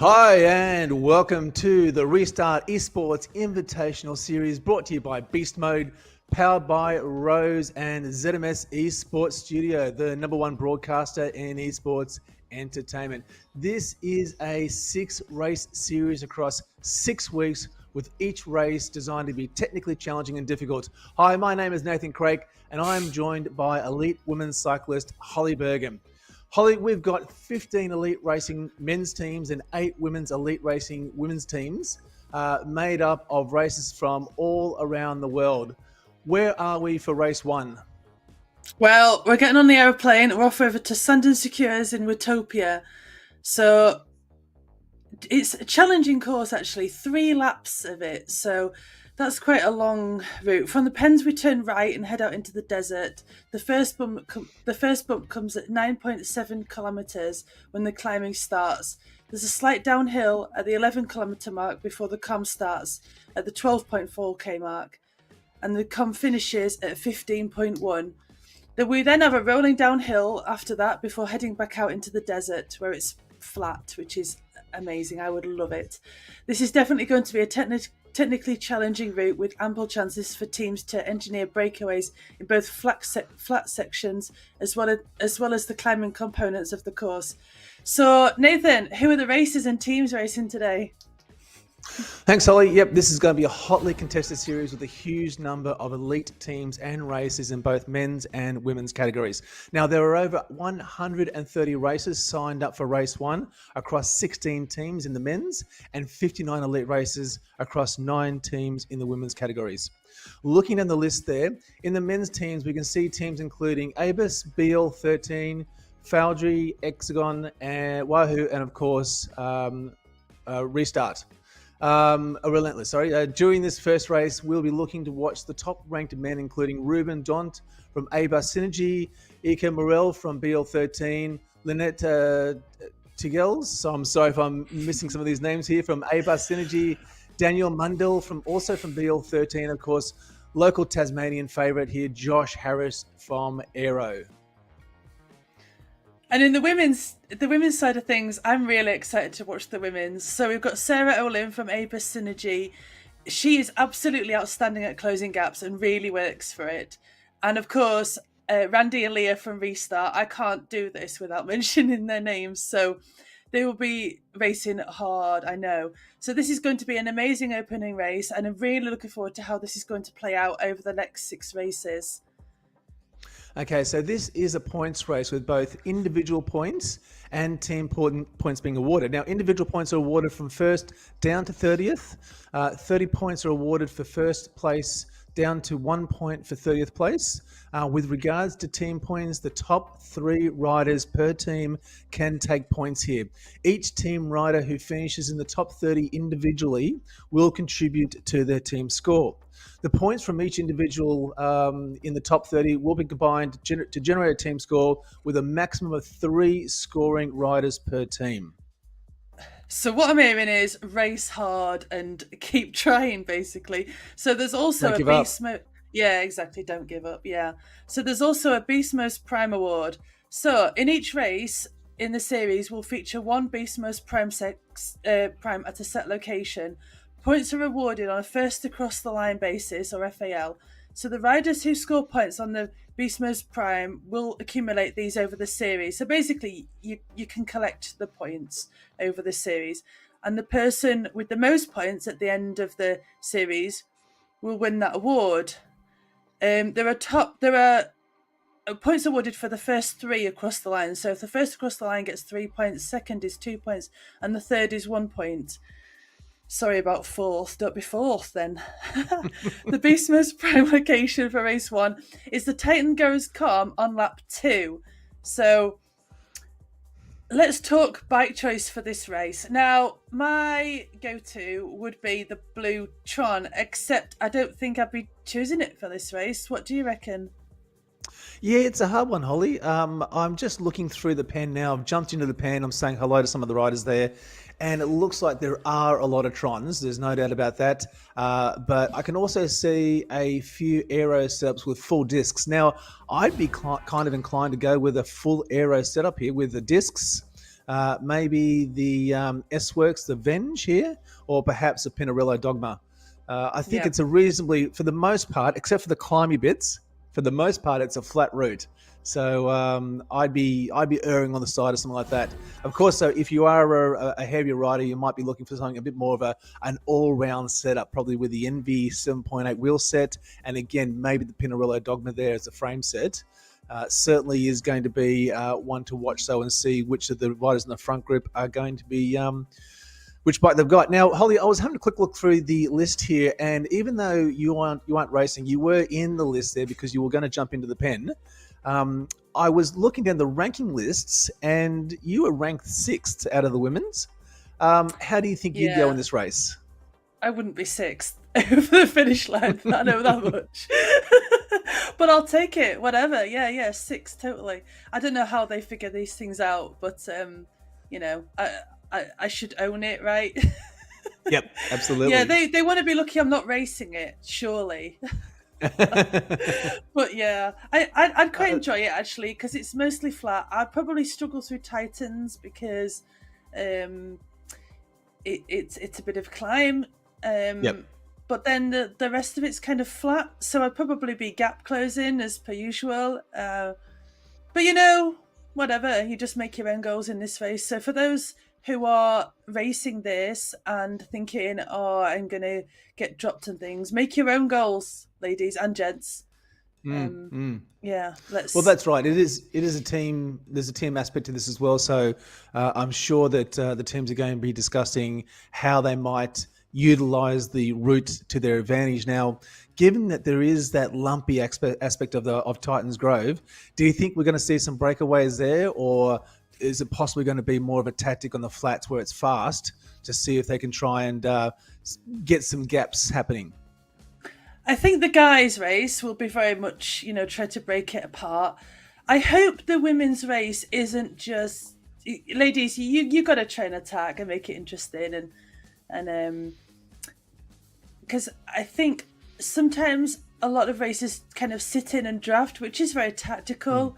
Hi, and welcome to the Restart Esports Invitational Series brought to you by Beast Mode, powered by Rose and ZMS Esports Studio, the #1 broadcaster in esports entertainment. This is a 6-race series across 6 weeks, with each race designed to be technically challenging and difficult. Hi, my name is Nathan Craig, and I am joined by elite women's cyclist Holly Bergen. Holly, we've got 15 elite racing men's teams and 8 women's elite racing women's teams made up of races from all around the world. Where are we for race 1? Well, we're getting on the aeroplane. We're off over to Sandon Secures in Watopia. So it's a challenging course, actually. 3 laps of it. So that's quite a long route. From the Pens, we turn right and head out into the desert. The first bump comes at 9.7 kilometers when the climbing starts. There's a slight downhill at the 11-kilometer mark before the com starts at the 12.4k mark, and the com finishes at 15.1. We then have a rolling downhill after that before heading back out into the desert where it's flat, which is amazing. I would love it. This is definitely going to be a technically challenging route with ample chances for teams to engineer breakaways in both flat sections as well as the climbing components of the course. So, Nathan, who are the races and teams racing today? Thanks, Holly. Yep, this is going to be a hotly contested series with a huge number of elite teams and races in both men's and women's categories. Now, there are over 130 races signed up for race 1 across 16 teams in the men's and 59 elite races across 9 teams in the women's categories. Looking at the list there, in the men's teams, we can see teams including Abus, BL13, Foundry, Hexagon, and Wahoo, and of course, Restart. Relentless, during this first race, we'll be looking to watch the top-ranked men, including Ruben Dont from ABA Synergy, Ika Morel from BL13, Lynette Tigels, so I'm sorry if I'm missing some of these names here, from ABA Synergy, Daniel Mundell from BL13, of course, local Tasmanian favourite here, Josh Harris from Aero. And in the women's side of things, I'm really excited to watch the women's. So we've got Sarah Olin from ABUS Synergy. She is absolutely outstanding at closing gaps and really works for it. And of course, Randy and Leah from Restart. I can't do this without mentioning their names. So they will be racing hard, I know. So this is going to be an amazing opening race, and I'm really looking forward to how this is going to play out over the next 6 races. Okay, so this is a points race with both individual points and team points being awarded. Now, individual points are awarded from 1st down to 30th. 30 points are awarded for 1st place down to 1 point for 30th place. With regards to team points, the top 3 riders per team can take points here. Each team rider who finishes in the top 30 individually will contribute to their team score. The points from each individual in the top 30 will be combined to generate a team score with a maximum of 3 scoring riders per team. So what I'm hearing is race hard and keep trying, basically. So there's also a beast mode. Yeah, exactly. Don't give up. Yeah. So there's also a Beast Most Prime award. So in each race in the series, we'll feature one Beast Most Prime Prime at a set location. Points are awarded on a first across the line basis, or FAL. So the riders who score points on the Beast Most Prime will accumulate these over the series. So basically, you can collect the points over the series. And the person with the most points at the end of the series will win that award. There are points awarded for the first 3 across the line. So if the first across the line gets 3 points, second is 2 points, and the third is 1 point. Sorry about 4th. Don't be 4th then. The Beast Most Prime location for race 1 is the Titan Goes Com on lap 2. So let's talk bike choice for this race. Now, my go-to would be the Blue Tron, except I don't think I'd be choosing it for this race. What do you reckon? Yeah, it's a hard one, Holly. I'm just looking through the pen now. I've jumped into the pen. I'm saying hello to some of the riders there. And it looks like there are a lot of Trons. There's no doubt about that. But I can also see a few aero setups with full discs. Now, I'd be kind of inclined to go with a full aero setup here with the discs. maybe the S-Works, the Venge here, or perhaps a Pinarello Dogma. I think it's a reasonably, for the most part, except for the climby bits, for the most part, it's a flat route. So I'd be erring on the side of something like that. Of course, so if you are a heavier rider, you might be looking for something a bit more of an all-round setup, probably with the NV 7.8 wheel set, and again, maybe the Pinarello Dogma there as a frame set. Certainly is going to be one to watch, so, and see which of the riders in the front group are going to be which bike they've got. Now, Holly, I was having a quick look through the list here, and even though you aren't racing, you were in the list there because you were going to jump into the pen. I was looking down the ranking lists, and you were ranked 6th out of the women's. How do you think you'd go in this race? I wouldn't be 6th over the finish line. I know that much. But I'll take it, whatever. Yeah, 6th, totally. I don't know how they figure these things out, but, you know, I should own it, right? Yep, absolutely. Yeah, they want to be lucky I'm not racing it, surely. But yeah, I'd quite enjoy it actually because it's mostly flat. I'd probably struggle through Titans because it's a bit of a climb. But then the rest of it's kind of flat, so I'd probably be gap closing as per usual. But you know, whatever, you just make your own goals in this race. So for those who are racing this and thinking, oh, I'm going to get dropped and things, make your own goals, ladies and gents. Yeah, well, that's right. It is a team. There's a team aspect to this as well. So I'm sure that the teams are going to be discussing how they might utilize the route to their advantage. Now, given that there is that lumpy aspect of Titans Grove, do you think we're going to see some breakaways there, or is it possibly going to be more of a tactic on the flats where it's fast to see if they can try and get some gaps happening? I think the guys' race will be very much, you know, try to break it apart. I hope the women's race isn't just, ladies, you got to try and attack and make it interesting, and because I think sometimes a lot of races kind of sit in and draft, which is very tactical.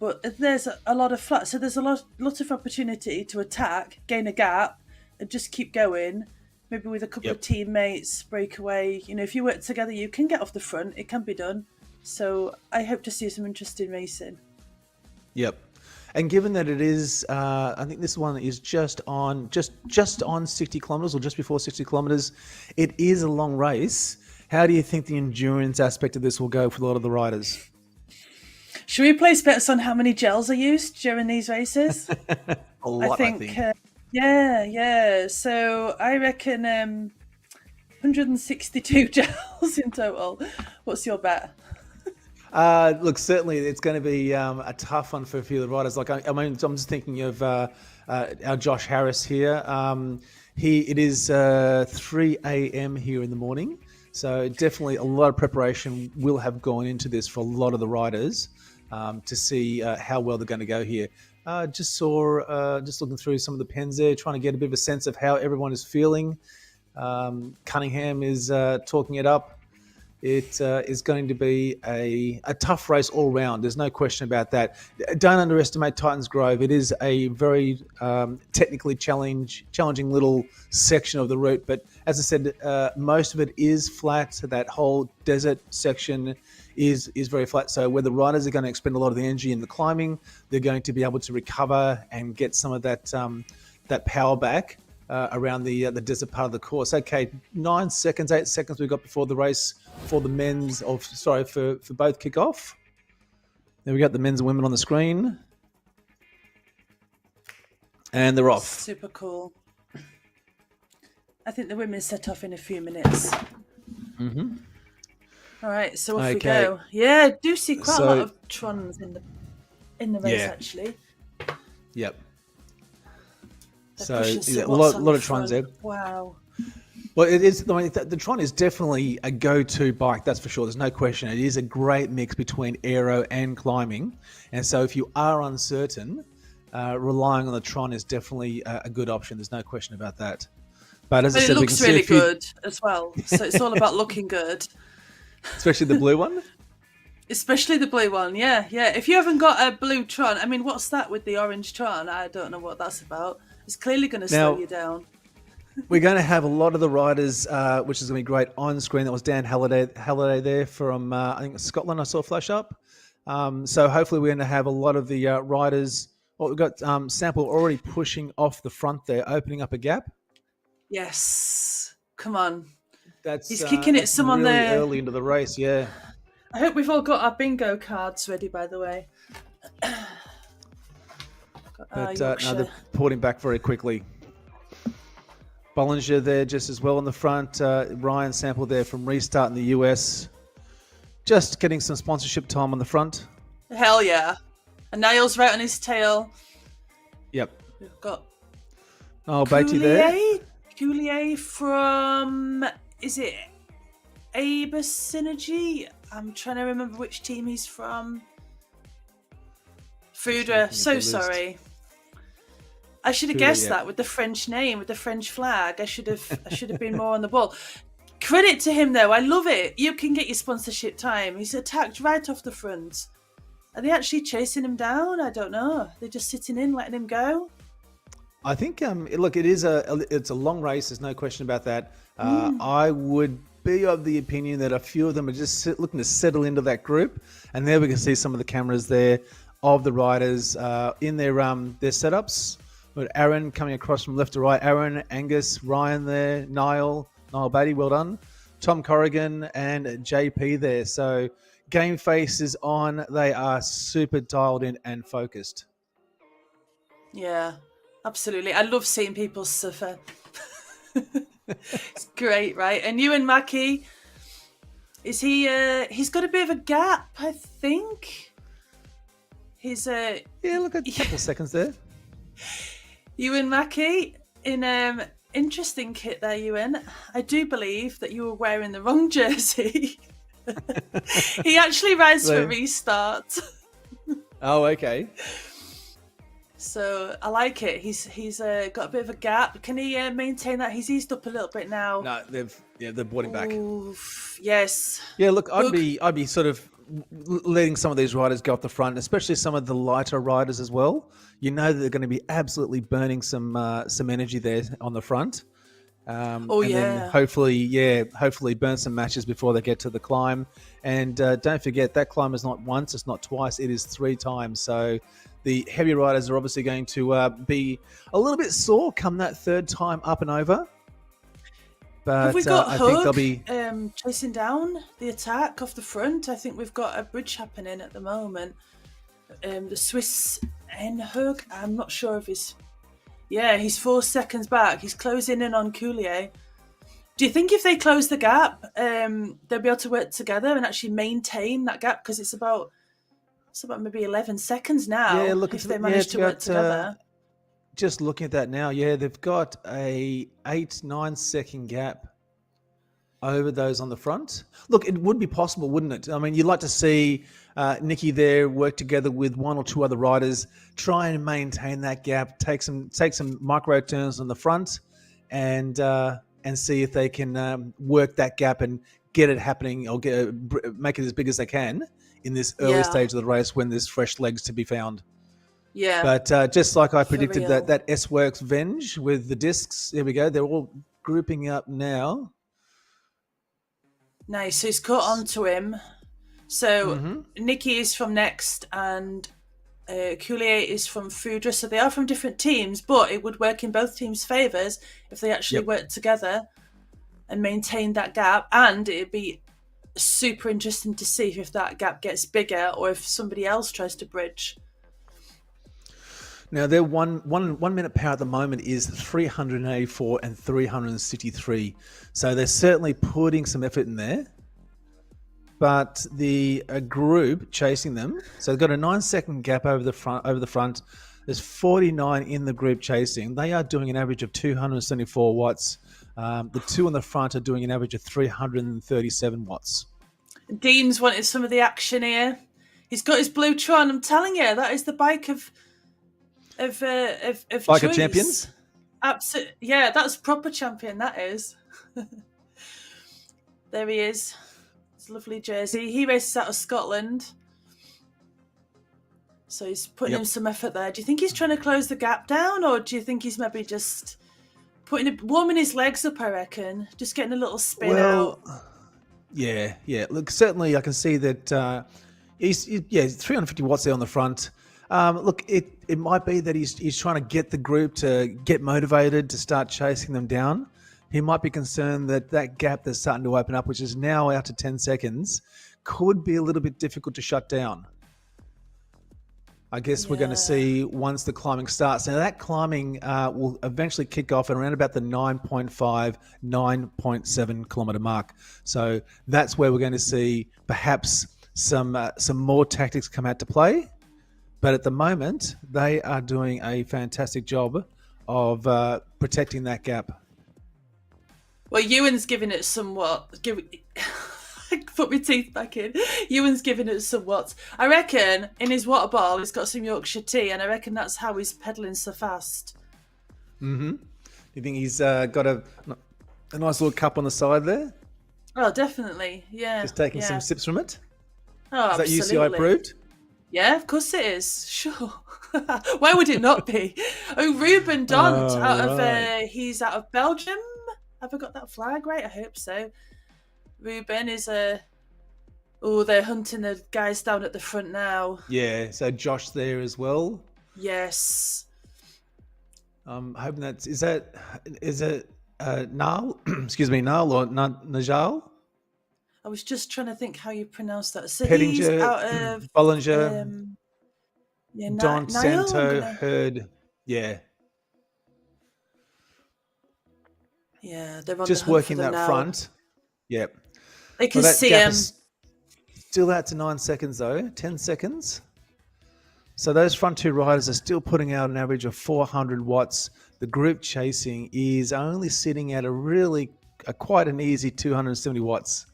But there's a lot of flat, so there's a lot of opportunity to attack, gain a gap, and just keep going. Maybe with a couple of teammates, break away. You know, if you work together, you can get off the front. It can be done. So I hope to see some interesting racing. Yep. And given that it is, I think this one is just on 60 kilometers or just before 60 kilometers. It is a long race. How do you think the endurance aspect of this will go for a lot of the riders? Should we place bets on how many gels are used during these races? A lot, I think. Yeah. So I reckon 162 gels in total. What's your bet? Look, certainly it's going to be a tough one for a few of the riders. Like, I mean, I'm just thinking of our Josh Harris here. It is 3 a.m. here in the morning. So definitely a lot of preparation will have gone into this for a lot of the riders. To see how well they're going to go here. Just looking through some of the pens there, trying to get a bit of a sense of how everyone is feeling. Cunningham is talking it up. It is going to be a tough race all round. There's no question about that. Don't underestimate Titans Grove. It is a very technically challenging little section of the route. But as I said, most of it is flat. That whole desert section is very flat. So where the riders are going to expend a lot of the energy in the climbing, they're going to be able to recover and get some of that power back around the desert part of the course. Okay, 8 seconds we've got before the race for the men's, for both kick off. There we got the men's and women on the screen. And they're off. Super cool. I think the women set off in a few minutes. Mm-hmm. All right, so off we go. Yeah, I do see quite a lot of Trons in the race, actually. Yep. So a lot of Trons there. Wow. Well, it is. I mean, the Tron is definitely a go-to bike. That's for sure. There's no question. It is a great mix between aero and climbing. And so, if you are uncertain, relying on the Tron is definitely a good option. There's no question about that. But as I said, it looks really good as well. So it's all about looking good. Especially the blue one. Especially the blue one, yeah. If you haven't got a blue Tron, I mean, what's that with the orange Tron? I don't know what that's about. It's clearly going to slow you down. We're going to have a lot of the riders, which is going to be great, on screen. That was Dan Halliday there from, I think, Scotland, I saw flash up. So hopefully we're going to have a lot of the riders. Well, we've got Sample already pushing off the front there, opening up a gap. Yes. Come on. He's kicking it some really on there. Early into the race, yeah. I hope we've all got our bingo cards ready, by the way. But no, they're pulling back very quickly. Bollinger there just as well on the front. Ryan Sample there from Restart in the US. Just getting some sponsorship time on the front. Hell yeah. And Niall's right on his tail. Yep. We've got Beatty there. Coulier from, is it Aber Synergy? I'm trying to remember which team he's from. Foudre, so sorry. I should have guessed that with the French name, with the French flag. I should have been more on the ball. Credit to him though, I love it. You can get your sponsorship time. He's attacked right off the front. Are they actually chasing him down? I don't know. They're just sitting in, letting him go. I think, look, it's a long race. There's no question about that. I would be of the opinion that a few of them are just looking to settle into that group, and there we can see some of the cameras there of the riders in their setups. With Aaron coming across from left to right. Aaron, Angus, Ryan there, Niall Beatty, well done. Tom Corrigan and JP there. So game face is on. They are super dialed in and focused. Yeah, absolutely. I love seeing people suffer. It's great, right? And Ewan Mackey, is he? He's got a bit of a gap, I think. He's look at a couple of seconds there. Ewan Mackey in interesting kit there, Ewan. I do believe that you were wearing the wrong jersey. He actually rides for Restart. Oh, okay. So I like it. He's got a bit of a gap. Can he maintain that? He's eased up a little bit now. No, they've brought him back. Oof, yes. Yeah, look, I'd be sort of letting some of these riders go up the front, especially some of the lighter riders as well. You know that they're going to be absolutely burning some energy there on the front. Then hopefully burn some matches before they get to the climb. And don't forget, that climb is not once, it's not twice, it is 3 times. So the heavy riders are obviously going to be a little bit sore come that 3rd time up and over. But have we got I Hug think they'll be chasing down the attack off the front? I think we've got a bridge happening at the moment. The Swiss Hug, I'm not sure if he's... Yeah, he's 4 seconds back. He's closing in on Coulier. Do you think if they close the gap, they'll be able to work together and actually maintain that gap? Because it's about maybe 11 seconds now. Yeah, look, if they manage to work together. Just looking at that now, they've got a 8-9 second gap over those on the front. Look, it would be possible, wouldn't it? I mean, you'd like to see Nikki there work together with 1 or 2 other riders, try and maintain that gap, take some micro turns on the front, and see if they can work that gap and get it happening, or make it as big as they can in this early stage of the race when there's fresh legs to be found. Yeah. But just like I predicted, that S-Works Venge with the discs, there we go. They're all grouping up now. Nice. So he's caught onto him. So Nikki is from Next and Coulier is from Foudre. So they are from different teams, but it would work in both teams' favours if they actually worked together and maintained that gap. And it'd be super interesting to see if that gap gets bigger or if somebody else tries to bridge. Now, their one minute power at the moment is 384 and 363. So they're certainly putting some effort in there. But the group chasing them, so they've got a 9-second gap over the front. There's 49 in the group chasing. They are doing an average of 274 watts. The 2 on the front are doing an average of 337 watts. Dean's wanted some of the action here. He's got his blue Tron. I'm telling you, that is the bike of Bike of champions? Absolutely. Yeah, that's proper champion, that is. There he is. lovely jersey. He races out of Scotland. So he's putting in some effort there. Do you think he's trying to close the gap down, or do you think he's maybe just warming his legs up, I reckon? Just getting a little spin out. Yeah. Look, certainly I can see that he's 350 watts there on the front. Look, it might be that he's trying to get the group to get motivated to start chasing them down. He might be concerned that that gap that's starting to open up, which is now out to 10 seconds, could be a little bit difficult to shut down. I guess we're going to see once the climbing starts. Now, that climbing will eventually kick off at around about the 9.5, 9.7 kilometre mark. So that's where we're going to see perhaps some more tactics come out to play. But at the moment, they are doing a fantastic job of protecting that gap. Well, Ewan's giving it somewhat... Put my teeth back in. Ewan's giving it some watts. I reckon in his water bottle he's got some Yorkshire tea, and I reckon that's how he's pedalling so fast. Mm-hmm. Do you think he's got a nice little cup on the side there? Oh, definitely. Yeah. Just taking some sips from it? Oh, absolutely. Is that UCI approved? Yeah, of course it is. Sure. Why would it not be? Oh, Ruben Dont he's out of Belgium. Have I got that flag right? I hope so. Ruben is they're hunting the guys down at the front now. Yeah, so Josh there as well. Yes. I'm hoping is it Nal? Excuse me, Nal or Najal? I was just trying to think how you pronounce that. So Pettinger, he's out of Bollinger, Don Santo, Hurd. Yeah. Yeah, they're on just the working that now. Front. Yep. They can see him. Still out to 9 seconds though, 10 seconds. So those front two riders are still putting out an average of 400 watts. The group chasing is only sitting at quite an easy 270 watts.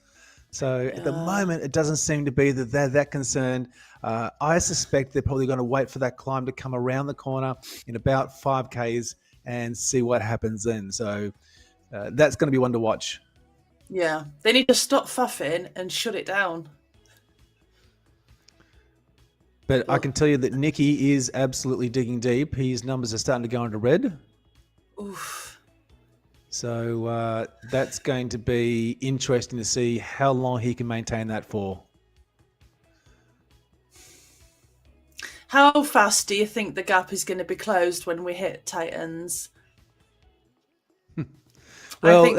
So at the moment, it doesn't seem to be that they're that concerned. I suspect they're probably going to wait for that climb to come around the corner in about 5Ks and see what happens then. So that's going to be one to watch. Yeah, they need to stop faffing and shut it down. But I can tell you that Nicky is absolutely digging deep. His numbers are starting to go into red. Oof. So that's going to be interesting to see how long he can maintain that for. How fast do you think the gap is going to be closed when we hit Titans? Well, it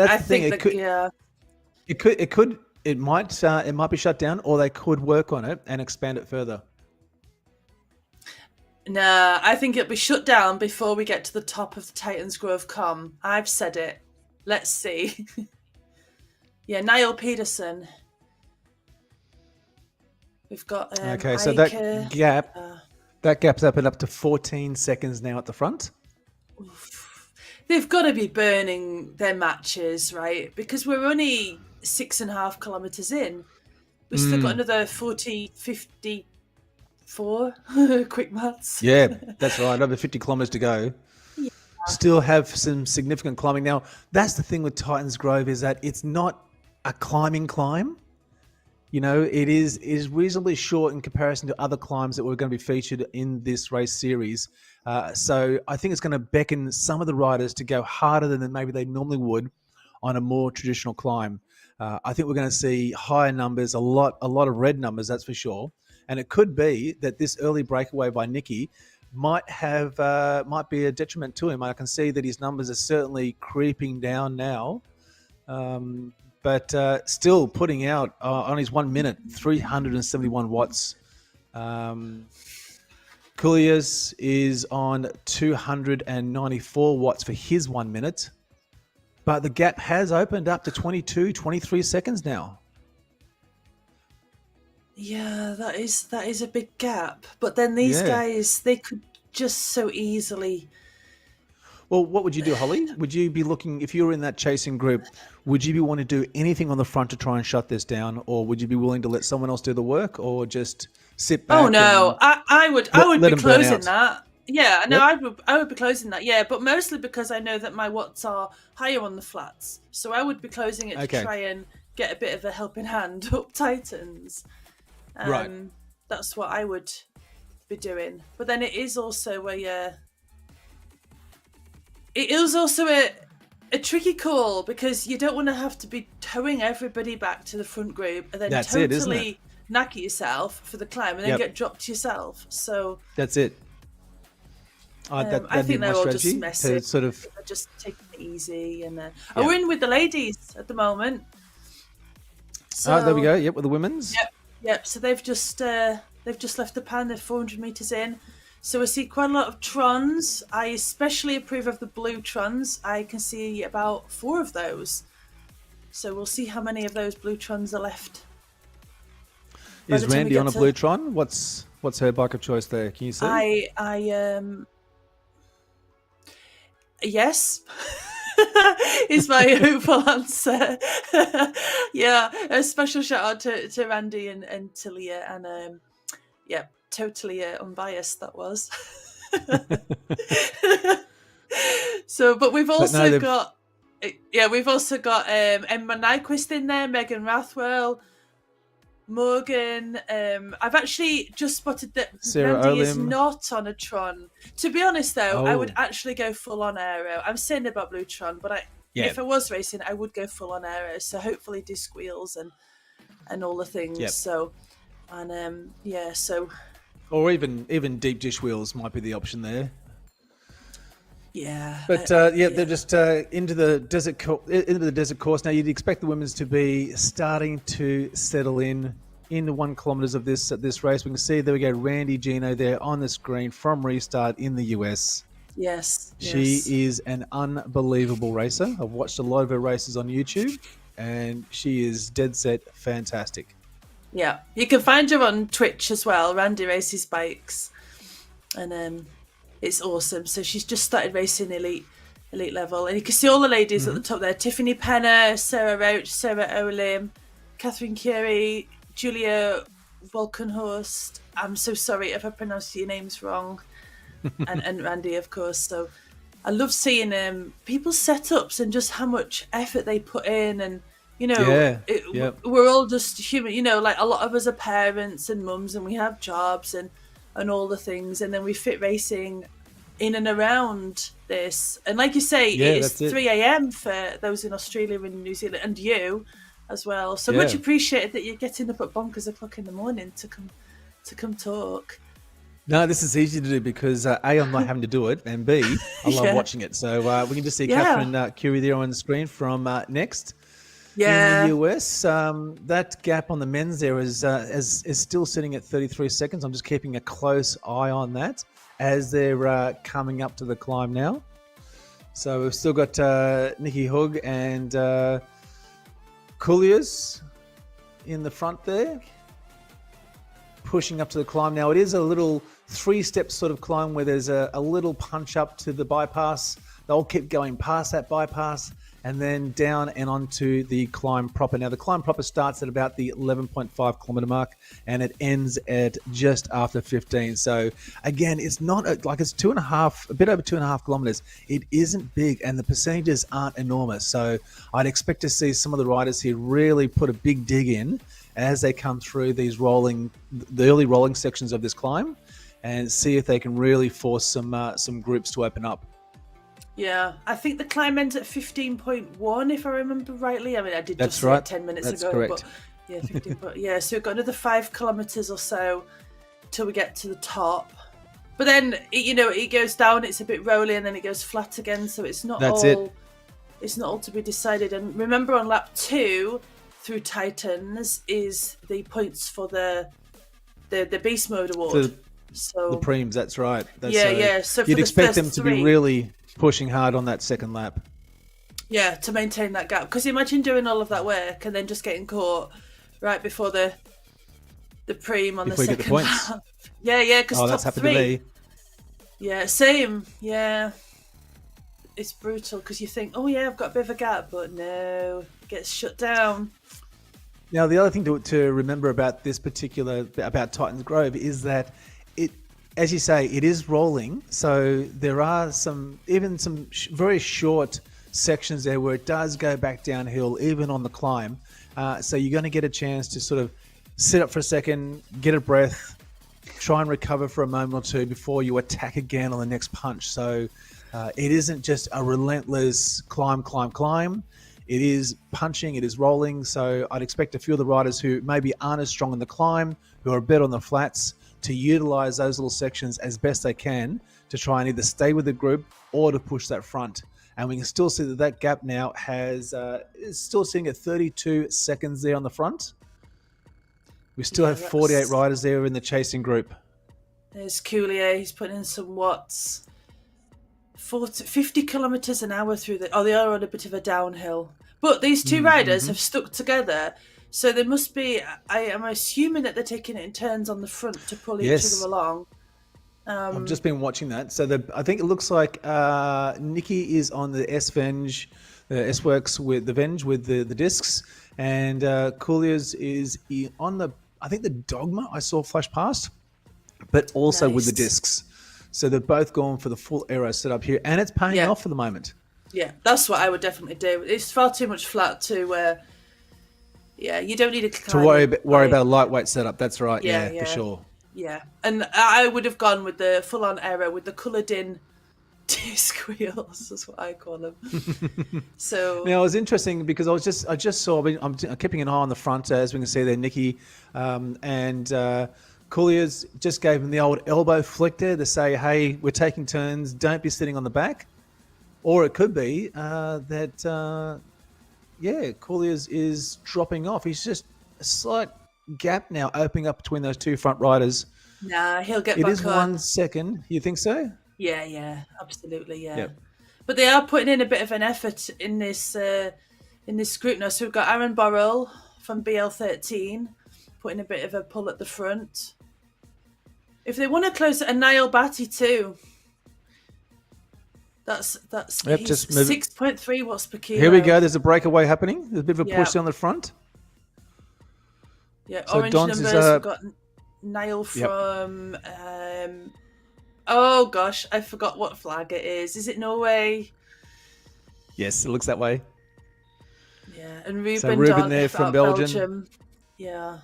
might be shut down, or they could work on it and expand it further. Nah, I think it'll be shut down before we get to the top of the Titans Grove Com. I've said it. Let's see. Yeah, Niall Peterson. We've got okay, so that gap's opened up to 14 seconds now at the front. Oof. They've got to be burning their matches, right? Because we're only 6.5 kilometers in. We've still got another 54 quick maths. Yeah, that's right. Over 50 kilometers to go. Yeah. Still have some significant climbing. Now, that's the thing with Titans Grove, is that it's not a climbing climb. You know, it is reasonably short in comparison to other climbs that were going to be featured in this race series. So I think it's going to beckon some of the riders to go harder than maybe they normally would on a more traditional climb. I think we're going to see higher numbers, a lot of red numbers, that's for sure. And it could be that this early breakaway by Nicky might be a detriment to him. I can see that his numbers are certainly creeping down now. But still putting out on his 1 minute, 371 watts. Couliers is on 294 watts for his 1 minute. But the gap has opened up to 22, 23 seconds now. Yeah, that is a big gap. But then these guys, they could just so easily... Well, what would you do, Holly? Would you be looking, if you were in that chasing group, would you be wanting to do anything on the front to try and shut this down, or would you be willing to let someone else do the work, or just sit back? Oh no, I would be closing that. Yeah, no, I would be closing that. Yeah, but mostly because I know that my watts are higher on the flats, so I would be closing it to try and get a bit of a helping hand up Titans. Right. That's what I would be doing. But then it is also a tricky call, because you don't want to have to be towing everybody back to the front group and then totally knacker yourself for the climb and then get dropped yourself. So that's it. I think they're all just messing. Sort of they're just taking it easy, and we're in with the ladies at the moment. So there we go. Yep, with the women's. Yep. So they've just left the pan. They're 400 meters in. So we see quite a lot of trons. I especially approve of the blue trons. I can see about 4 of those. So we'll see how many of those blue trons are left. Is Randy on a blue tron? What's her bike of choice there? Can you see? Yes. Is my hopeful answer. Yeah, a special shout out to Randy and to Leah, and totally unbiased that was. So, but we've also got Emma Nyquist in there, Megan Rathwell, Morgan. I've actually just spotted that Randy is not on a Tron. To be honest, though, I would actually go full on aero. I'm saying about Blue Tron, but if I was racing, I would go full on aero. So hopefully disc wheels and all the things. Yep. So, and so. Or even deep dish wheels might be the option there. Yeah. But they're just into the desert course now. You'd expect the women's to be starting to settle in the 1 kilometers of this race. We can see there we go, Randy Gino there on the screen from Restart in the US. Yes. She is an unbelievable racer. I've watched a lot of her races on YouTube, and she is dead set fantastic. Yeah, you can find her on Twitch as well. Randy Races Bikes, and it's awesome. So she's just started racing elite level, and you can see all the ladies at the top there: Tiffany Penner, Sarah Roach, Sarah Olim, Catherine Curie, Julia Volkenhorst. I'm so sorry if I pronounced your names wrong, and Randy, of course. So I love seeing people's setups and just how much effort they put in, and we're all just human. Like a lot of us are parents and mums, and we have jobs and all the things, and then we fit racing in and around this. And like you say, it's 3 a.m. for those in Australia and New Zealand, and you as well. So much appreciated that you're getting up at bonkers o'clock in the morning to come talk. No, this is easy to do because A, I'm not having to do it, and B, I love watching it. So we can just see Catherine Curie there on the screen from Next. In the US, that gap on the men's there is still sitting at 33 seconds. I'm just keeping a close eye on that as they're coming up to the climb now. So we've still got Nikki Hug and Cooliers in the front there, pushing up to the climb. Now it is a little 3-step sort of climb where there's a little punch up to the bypass. They'll keep going past that bypass and then down and onto the climb proper. Now, the climb proper starts at about the 11.5 kilometer mark and it ends at just after 15. So, again, it's not like it's a bit over 2.5 kilometers. It isn't big and the percentages aren't enormous. So, I'd expect to see some of the riders here really put a big dig in as they come through the early rolling sections of this climb and see if they can really force some groups to open up. Yeah, I think the climb ends at 15.1 if I remember rightly. I mean, I did just say it 10 minutes ago. Correct. But 15. So we've got another 5 kilometers or so till we get to the top. But then it goes down. It's a bit rolly, and then it goes flat again. So it's not It's not all to be decided. And remember, on lap 2 through Titans is the points for the Beast Mode award. So the preems, that's right. So you'd expect them to be really pushing hard on that second lap. Yeah, to maintain that gap. Because imagine doing all of that work and then just getting caught right before the preem on the second get the points. lap. Yeah, because top that's happened 3. to me. Yeah, same. Yeah, it's brutal because you think, oh yeah, I've got a bit of a gap, but no, it gets shut down. Now, the other thing to remember about this about Titans Grove is that it, as you say, it is rolling. So there are some very short sections there where it does go back downhill, even on the climb. So you're going to get a chance to sort of sit up for a second, get a breath, try and recover for a moment or two before you attack again on the next punch. So it isn't just a relentless climb. It is punching, it is rolling. So I'd expect a few of the riders who maybe aren't as strong in the climb, who are a bit on the flats, to utilize those little sections as best they can to try and either stay with the group or to push that front. And we can still see that gap now is still sitting at 32 seconds there on the front. We still have 48 riders there in the chasing group. There's Coulier, he's putting in some watts. 50 kilometres an hour through they are on a bit of a downhill. But these two riders have stuck together, so they must be, I am assuming that they're taking it in turns on the front to pull each of them along. I've just been watching that. So I think it looks like Nikki is on the S-Venge, the S-Works with the Venge with the discs, and Coolier's is on the, I think the Dogma I saw flash past, but also with the discs. So they're both going for the full aero setup here, and it's paying off for the moment. Yeah, that's what I would definitely do. It's far too much flat to, you don't need to worry about a lightweight setup. That's right. Yeah, for sure. Yeah, and I would have gone with the full-on aero with the coloured-in disc wheels. That's what I call them. So now it was interesting because I just saw. I'm keeping an eye on the front as we can see there, Nikki, and Collier's just gave him the old elbow flick there to say, "Hey, we're taking turns. Don't be sitting on the back." Or it could be that Collier's is dropping off. He's just a slight gap now opening up between those two front riders. Nah, he'll get back on. It is 1 second. You think so? Yeah, absolutely, yeah. Yep. But they are putting in a bit of an effort in this group now. So we've got Aaron Borrell from BL13 putting a bit of a pull at the front. If they want to close it, and Niall Batty too. That's just 6.3 watts per kilo. Here we go. There's a breakaway happening. There's a bit of a push down the front. Yeah, so orange numbers. We've got Niall from. Oh gosh, I forgot what flag it is. Is it Norway? Yes, it looks that way. Yeah, and Ruben. So Ruben there from Belgium. Yeah,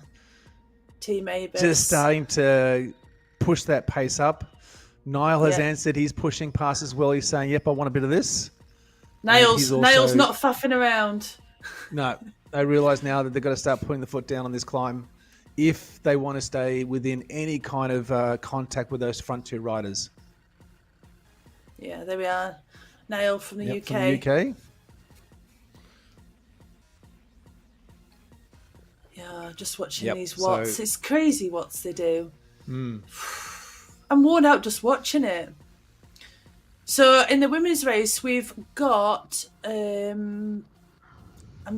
Team Abus. Just starting to push that pace up. Niall has answered. He's pushing past as well. He's saying, "Yep, I want a bit of this." Niall's not faffing around. No, they realise now that they've got to start putting the foot down on this climb if they want to stay within any kind of contact with those front two riders. Yeah, there we are. Niall from the UK. From the UK. Yeah, just watching these watts. It's crazy watts they do. I'm worn out just watching it. So in the women's race, we've got. I'm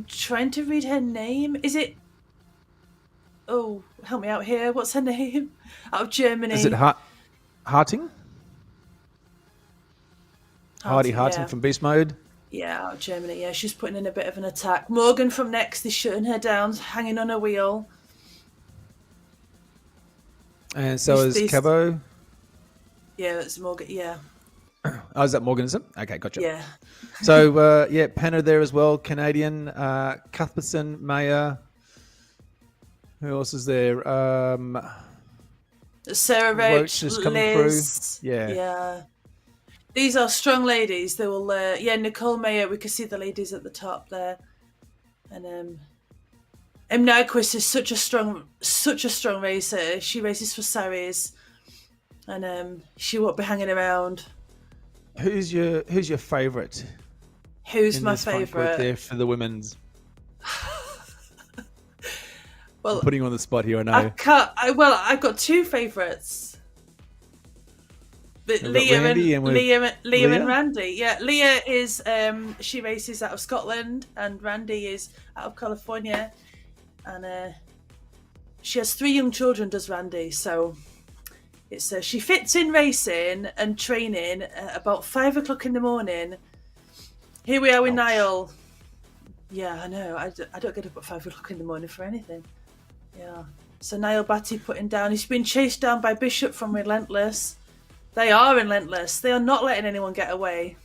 trying to read her name. Is it? Oh, help me out here. What's her name? Out of Germany. Is it Harting? Harting from Beast Mode. Yeah, out of Germany. Yeah, she's putting in a bit of an attack. Morgan from Next is shutting her down, hanging on a wheel. And so is Cabo. Yeah, that's Morgan. Yeah. Oh, is that Morgan, is it? Okay, gotcha. Yeah. So, Penner there as well, Canadian. Cuthbertson, Mayer. Who else is there? Sarah Roach is coming Liz. Through. Yeah. Yeah. These are strong ladies. They will, Nicole Mayer, we can see the ladies at the top there. And Nyquist is such a strong racer. She races for Saris. And she won't be hanging around. Who's your favourite? Who's my favourite? There for the women's. Well, I'm putting you on the spot here. I know. I've got two favourites. But Leah and Randy. Yeah, Leah is she races out of Scotland, and Randy is out of California, and she has 3 young children. Does Randy? So. It's she fits in racing and training at about 5 o'clock in the morning. Here we are with Niall. Yeah, I know. I don't get up at 5 o'clock in the morning for anything. Yeah. So Niall Batty putting down. He's been chased down by Bishop from Relentless. They are relentless. They are not letting anyone get away.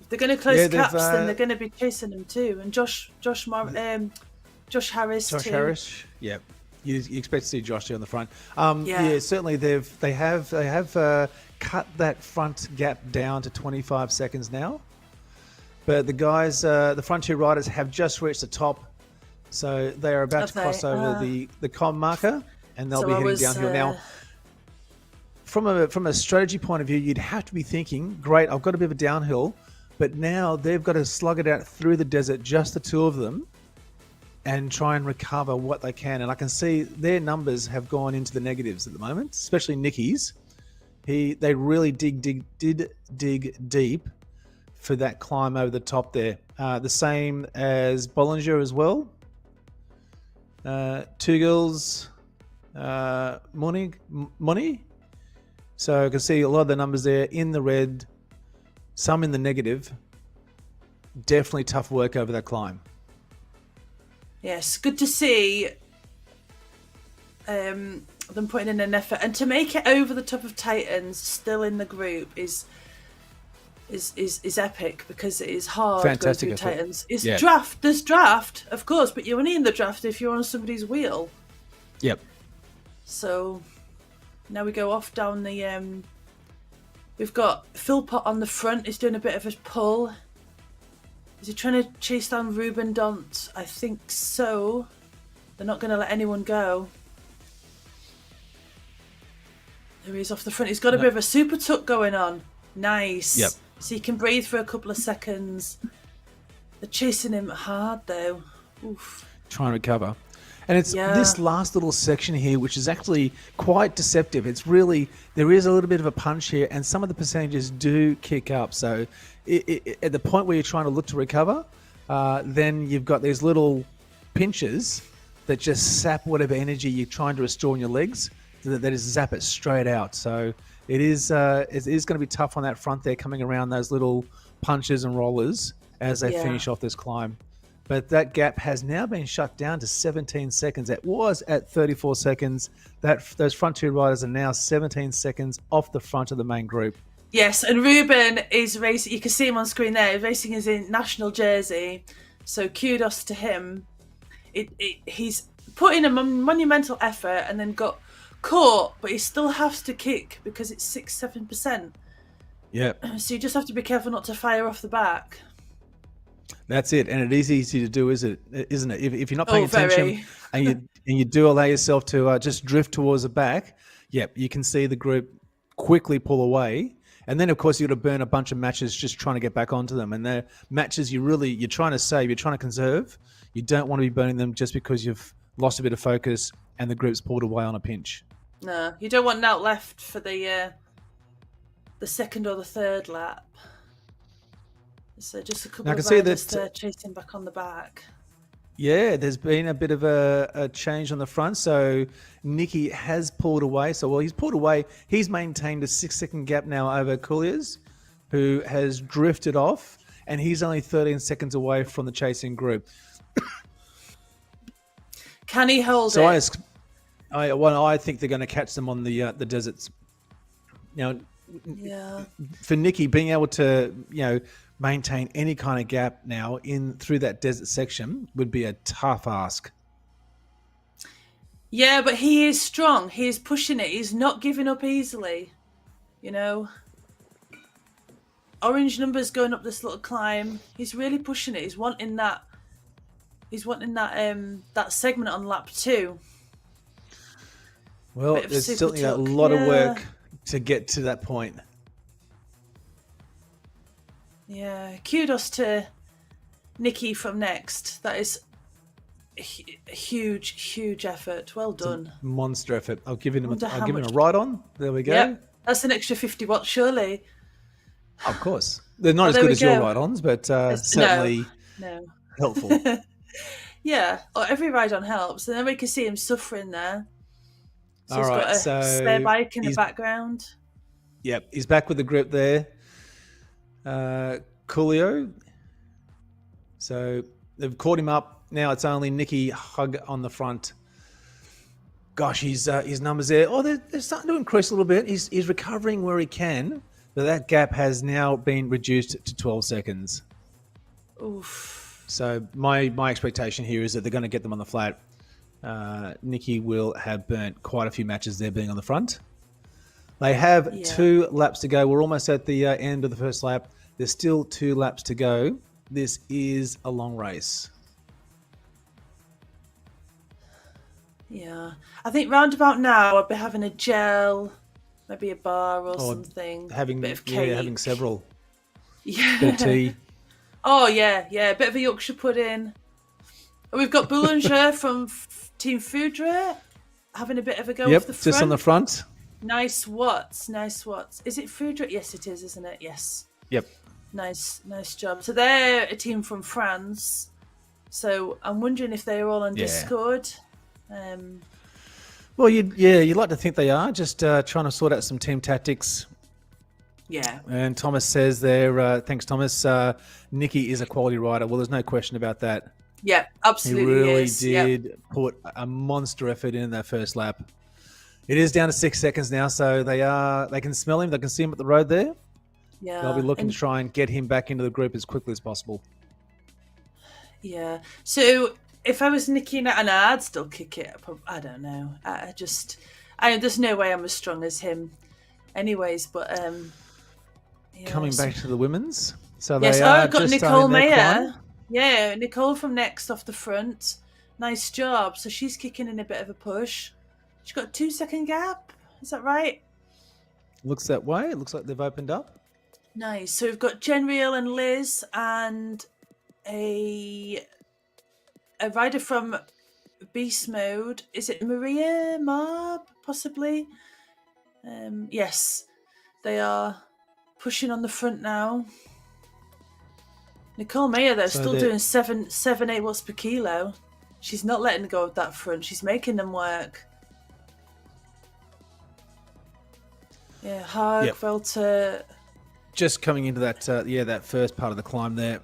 If they're going to close caps, then they're going to be chasing them too. And Josh Josh Harris Josh too. Harris, yep. You expect to see Josh there on the front. Yeah. Certainly they have cut that front gap down to 25 seconds now. But the guys, the front two riders have just reached the top, so they are about to cross over the com marker, and they'll be heading downhill now. From a strategy point of view, you'd have to be thinking, great, I've got a bit of a downhill, but now they've got to slug it out through the desert, just the two of them, and try and recover what they can. And I can see their numbers have gone into the negatives at the moment, especially Nicky's. They really did dig deep for that climb over the top there. The same as Bollinger as well. Two girls, Money. So I can see a lot of the numbers there in the red, some in the negative. Definitely tough work over that climb. Yes, good to see them putting in an effort, and to make it over the top of Titans still in the group is epic, because it is hard. Fantastic going through effort. Titans. It's draft. There's draft, of course, but you're only in the draft if you're on somebody's wheel. Yep. So now we go off down the. We've got Philpott on the front. He's doing a bit of a pull. Is he trying to chase down Ruben Dont? I think so. They're not going to let anyone go. There he is off the front. He's got a bit of a super tuck going on. Nice. Yep. So he can breathe for a couple of seconds. They're chasing him hard though. Oof. Trying to recover. And it's this last little section here, which is actually quite deceptive. It's really, there is a little bit of a punch here, and some of the percentages do kick up. So at the point where you're trying to look to recover, then you've got these little pinches that just sap whatever energy you're trying to restore in your legs, that is zap it straight out. So it is going to be tough on that front there, coming around those little punches and rollers as they finish off this climb. But that gap has now been shut down to 17 seconds. It was at 34 seconds. Those front two riders are now 17 seconds off the front of the main group. Yes, and Ruben is racing. You can see him on screen there. He's racing his national jersey. So kudos to him. He's put in a monumental effort and then got caught, but he still has to kick because it's 6-7%. Yeah. So you just have to be careful not to fire off the back. That's it, and it is easy to do, isn't it? If you're not paying attention and you do allow yourself to just drift towards the back, you can see the group quickly pull away, and then of course you've got to burn a bunch of matches just trying to get back onto them. And they're matches you're trying to save, you're trying to conserve. You don't want to be burning them just because you've lost a bit of focus and the group's pulled away on a pinch. No, you don't want out left for the second or the third lap. So just a couple of riders there chasing back on the back. Yeah, there's been a bit of a change on the front. So Nicky has pulled away. He's pulled away. He's maintained a 6-second gap now over Cooliers, who has drifted off, and he's only 13 seconds away from the chasing group. Can he hold it? I think they're going to catch them on the deserts. For Nicky, being able to maintain any kind of gap now through that desert section would be a tough ask. Yeah, but he is strong. He is pushing it. He's not giving up easily. Orange numbers going up this little climb. He's really pushing it. He's wanting that that segment on lap 2. Well, there's certainly a lot of work to get to that point. Yeah, kudos to Nicky from next. That is a huge effort. Well done. Monster effort. I'll give him a ride on. There we go. Yep. That's an extra 50 watts, surely. Of course. They're not as good as your ride-ons, but certainly helpful. Yeah, every ride-on helps. And then we can see him suffering there. So he's got a spare bike in the background. Yep, he's back with the grip there. Coolio. So they've caught him up. Now it's only Nicky Hug on the front. Gosh, his numbers there. Oh, they're starting to increase a little bit. He's recovering where he can, but that gap has now been reduced to 12 seconds. Oof. So my expectation here is that they're going to get them on the flat. Nikki will have burnt quite a few matches there being on the front. They have 2 laps to go. We're almost at the end of the first lap. There's still 2 laps to go. This is a long race. Yeah. I think round about now I'll be having a gel, maybe a bar or something. Having a bit of cake. having several. Yeah. Bit of tea. Oh, yeah. A bit of a Yorkshire pudding. We've got Boulanger from Team Foudre having a bit of a go off the front. Just on the front. Nice Watts. Is it Foudre? Yes, it is, isn't it? Yes. Yep. Nice job. So they're a team from France. So I'm wondering if they're all on Discord. Well, you'd like to think they are, just trying to sort out some team tactics. Yeah. And Thomas says there, thanks, Thomas, Nikki is a quality rider. Well, there's no question about that. Yeah, absolutely. He really did put a monster effort in that first lap. It is down to 6 seconds now, so they can smell him, they can see him at the road there. Yeah. They'll be looking to try and get him back into the group as quickly as possible. Yeah. So if I was Nikki, and I'd still kick it. I don't know. There's no way I'm as strong as him, anyways. But coming back to the women's, so yes, they are I've got just Nicole Mayer. Climb. Yeah, Nicole from Next off the front. Nice job. So she's kicking in a bit of a push. She's got a 2-second gap. Is that right? Looks that way. It looks like they've opened up. Nice. So we've got Jen Reel and Liz and a rider from Beast Mode. Is it Maria Marb, possibly? Yes. They are pushing on the front now. Nicole Mayer, though, still doing 7-8 watts per kilo. She's not letting go of that front. She's making them work. Yeah, Hag, Velter. Just coming into that, that first part of the climb there.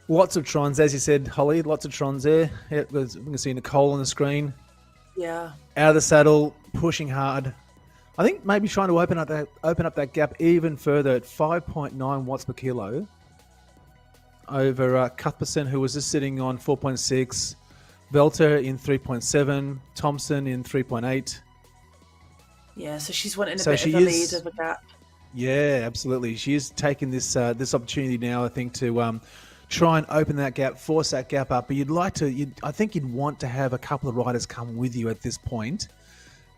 Lots of trons, as you said, Holly. Lots of trons there. Yeah, we can see Nicole on the screen. Yeah. Out of the saddle, pushing hard. I think maybe trying to open up that gap even further at 5.9 watts per kilo over Cuthbertson, who was just sitting on 4.6, Velter in 3.7, Thompson in 3.8. Yeah, so she's wanting a bit of a lead of a gap. Yeah, absolutely. She is taking this opportunity now, I think, to try and open that gap, force that gap up. But I think you'd want to have a couple of riders come with you at this point.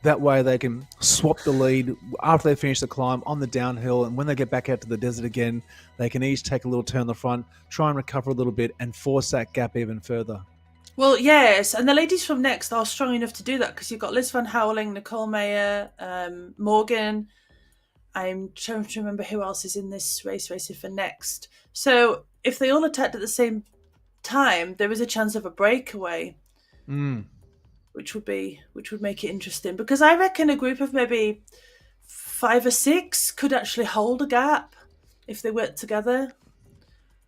That way they can swap the lead after they finish the climb on the downhill. And when they get back out to the desert again, they can each take a little turn on the front, try and recover a little bit and force that gap even further. Well, yes. And the ladies from Next are strong enough to do that because you've got Liz Van Houweling, Nicole Mayer, Morgan. I'm trying to remember who else is in this race racing for Next. So if they all attacked at the same time, there is a chance of a breakaway. Which would make it interesting, because I reckon a group of maybe 5 or 6 could actually hold a gap if they work together.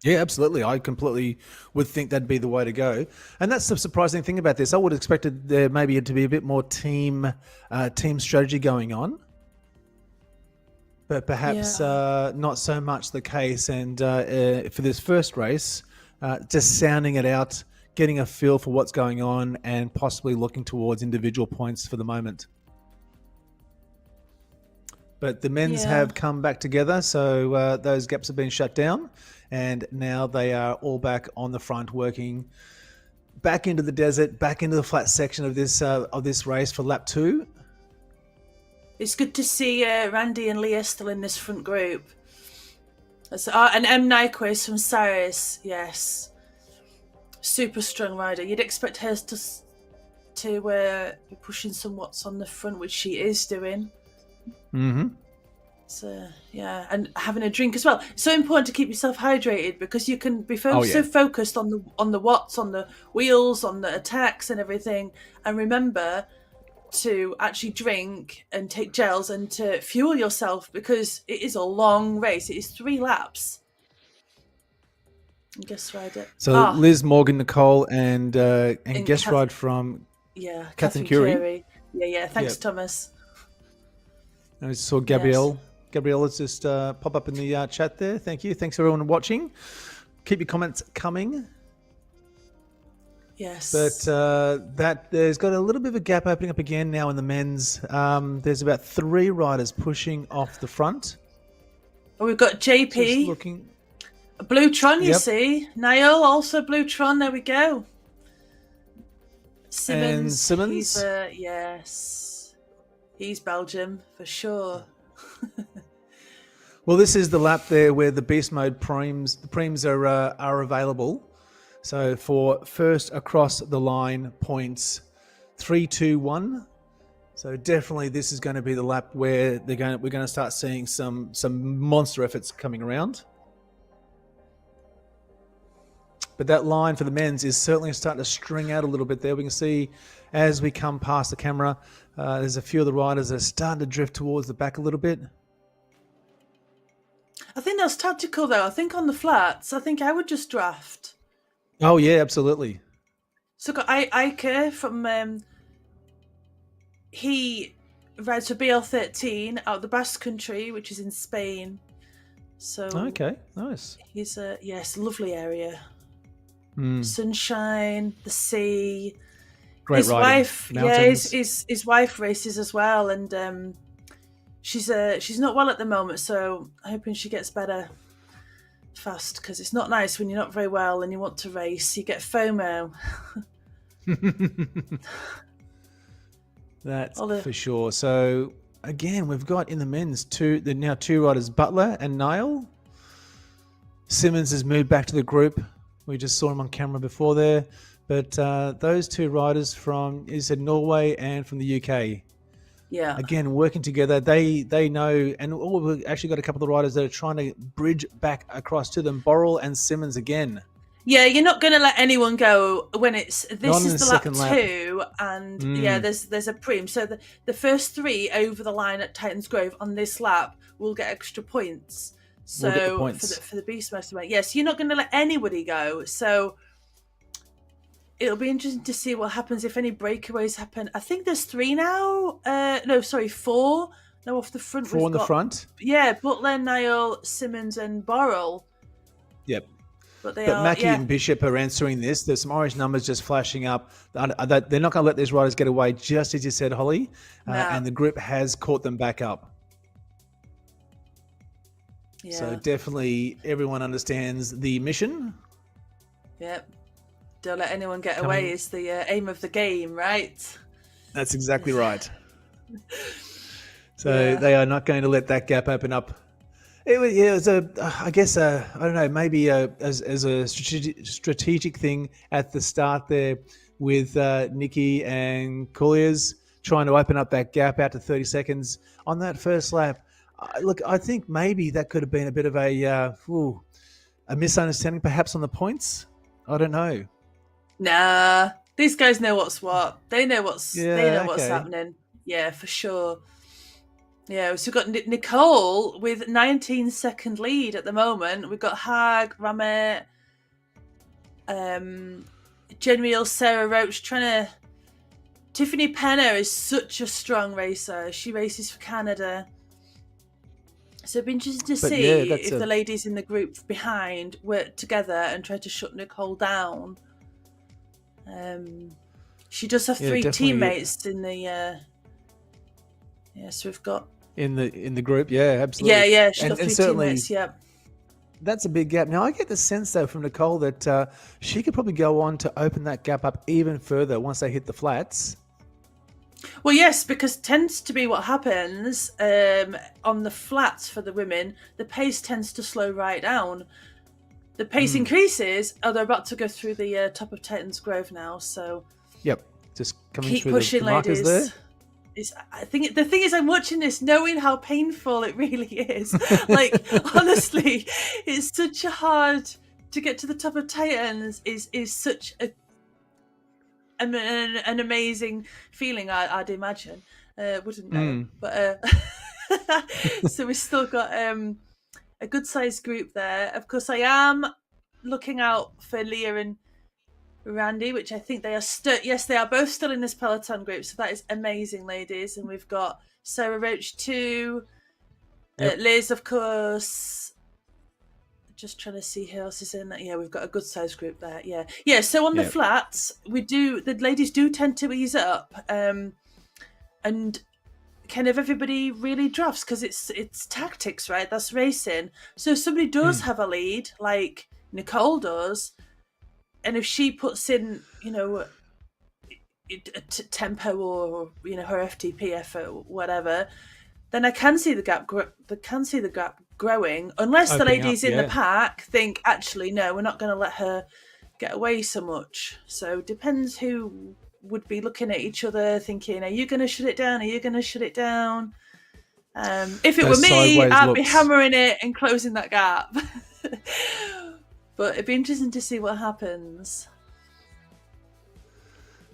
Yeah, absolutely. I completely would think that'd be the way to go. And that's the surprising thing about this. I would have expected there maybe to be a bit more team strategy going on, but perhaps not so much the case. And for this first race, just sounding it out, getting a feel for what's going on and possibly looking towards individual points for the moment. But the men's have come back together, so those gaps have been shut down, and now they are all back on the front, working back into the desert, back into the flat section of this race for lap 2. It's good to see Randy and Leah still in this front group. And M. Nyquist from Saris, yes. Super strong rider. You'd expect her to be pushing some watts on the front, which she is doing. Mm-hmm. So and having a drink as well. It's so important to keep yourself hydrated because you can be so focused on the watts, on the wheels, on the attacks and everything, and remember to actually drink and take gels and to fuel yourself because it is a long race. It is 3 laps. Guest ride. So Liz, Morgan, Nicole, and guest ride from Catherine Curie. Yeah. Thanks, Thomas. I saw Gabrielle. Yes. Gabrielle, let's just pop up in the chat there. Thank you. Thanks everyone watching. Keep your comments coming. Yes. But that there's got a little bit of a gap opening up again now in the men's. There's about 3 riders pushing off the front. Oh, we've got JP. Just looking. Blue Tron, you see. Niall, also Blue Tron. There we go. Simmons. Yes. He's Belgium for sure. Well, this is the lap there where the beast mode prems are available. So for first across the line points, 3, 2, 1. So definitely this is going to be the lap where we're going to start seeing some monster efforts coming around. But that line for the men's is certainly starting to string out a little bit there. We can see as we come past the camera, there's a few of the riders that are starting to drift towards the back a little bit. I think that's tactical though. I think on the flats, I think I would just draft. Oh yeah, absolutely. So got Iker from he rides for BL13 out of the Basque Country, which is in Spain. So okay, nice. He's lovely area. Sunshine, the sea. Great his riding. Wife, mountains. his wife races as well, and she's not well at the moment, so I'm hoping she gets better fast, because it's not nice when you're not very well and you want to race. You get FOMO. That's for sure. So again, we've got in the men's two riders, Butler and Niall. Simmons has moved back to the group. We just saw him on camera before there. But those 2 riders from Norway and from the UK. Yeah. Again, working together, they know, and we've actually got a couple of riders that are trying to bridge back across to them. Borrell and Simmons again. Yeah, you're not going to let anyone go when this is the lap 2, and there's a preem. So the first 3 over the line at Titans Grove on this lap will get extra points. So we'll get the points. for the beast mode, yes, you're not going to let anybody go. So it'll be interesting to see what happens if any breakaways happen. I think there's 3 now. 4. No, off the front. 4 on the front. Yeah, Butler, Niall, Simmons, and Borrell. Yep. But Mackie and Bishop are answering this. There's some orange numbers just flashing up. They're not going to let these riders get away, just as you said, Holly. No. And the group has caught them back up. Yeah. So definitely everyone understands the mission. Yep. Don't let anyone get away is the aim of the game, right? That's exactly right. So they are not going to let that gap open up. It was I don't know, maybe as a strategic thing at the start there with Nikki and Colliers trying to open up that gap out to 30 seconds on that first lap. Look, I think maybe that could have been a bit of a misunderstanding, perhaps on the points. I don't know. Nah, these guys know what's what. They know what's happening. Yeah, for sure. Yeah, so we've got Nicole with 19-second lead at the moment. We've got Hag, Ramet, General Sarah Roach Tiffany Penner is such a strong racer. She races for Canada. So it'd be interesting to see if the ladies in the group behind work together and try to shut Nicole down. She does have 3 teammates in the. So we've got in the group. Yeah, absolutely. Yeah. She's got 3 teammates. Yeah. That's a big gap. Now I get the sense though from Nicole that she could probably go on to open that gap up even further once they hit the flats. Well, yes, because tends to be what happens on the flats for the women. The pace tends to slow right down. The pace increases. Oh, they're about to go through the top of Titans Grove now. So, yep, just coming keep through pushing, the markers ladies. There. I think the thing is, I'm watching this, knowing how painful it really is. Like, honestly, it's such a hard to get to the top of Titans. Is such an amazing feeling. I'd imagine, wouldn't know, but so we've still got a good sized group there. Of course, I am looking out for Leah and Randy, which I think they are yes, they are both still in this peloton group, so that is amazing, ladies. And we've got Sarah Roach too, Liz, of course, Just trying to see who else is in that. Yeah, we've got a good size group there. Yeah. So on the flats, the ladies do tend to ease up, and kind of everybody really drafts because it's tactics, right? That's racing. So if somebody does have a lead, like Nicole does, and if she puts in, tempo or her FTP effort, whatever, then I can see the gap. Growing, unless the ladies in the pack think, actually, no, we're not going to let her get away so much. So depends who would be looking at each other, thinking, "Are you going to shut it down? Are you going to shut it down?" If it were me, I'd be hammering it and closing that gap. But it'd be interesting to see what happens.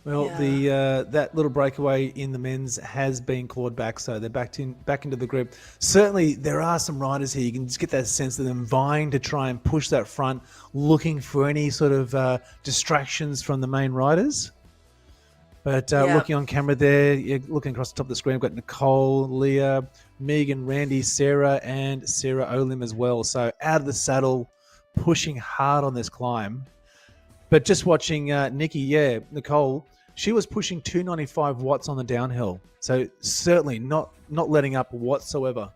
Well, that little breakaway in the men's has been clawed back, so they're back into the group. Certainly, there are some riders here. You can just get that sense of them vying to try and push that front, looking for any sort of distractions from the main riders. But looking on camera there, you're looking across the top of the screen, we've got Nicole, Leah, Megan, Randy, Sarah, and Sarah Olim as well. So out of the saddle, pushing hard on this climb. But just watching Nikki, Nicole, she was pushing 295 watts on the downhill. So certainly not letting up whatsoever.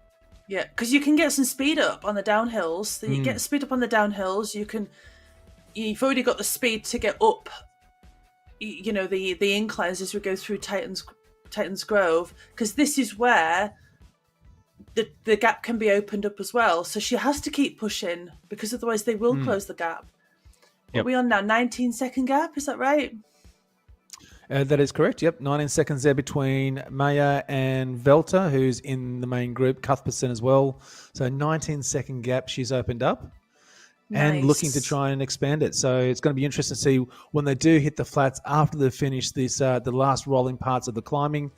Yeah, because you can get some speed up on the downhills. So you get speed up on the downhills. You've already got the speed to get up, the inclines as we go through Titans Grove, because this is where the gap can be opened up as well. So she has to keep pushing, because otherwise they will close the gap. Yep. Are we on now? 19-second gap, is that right? That is correct, yep. 19 seconds there between Maya and Velta, who's in the main group, Cuthbertson as well. So 19-second gap she's opened up. Nice. And looking to try and expand it. So it's going to be interesting to see when they do hit the flats after they finish this, the last rolling parts of the climbing,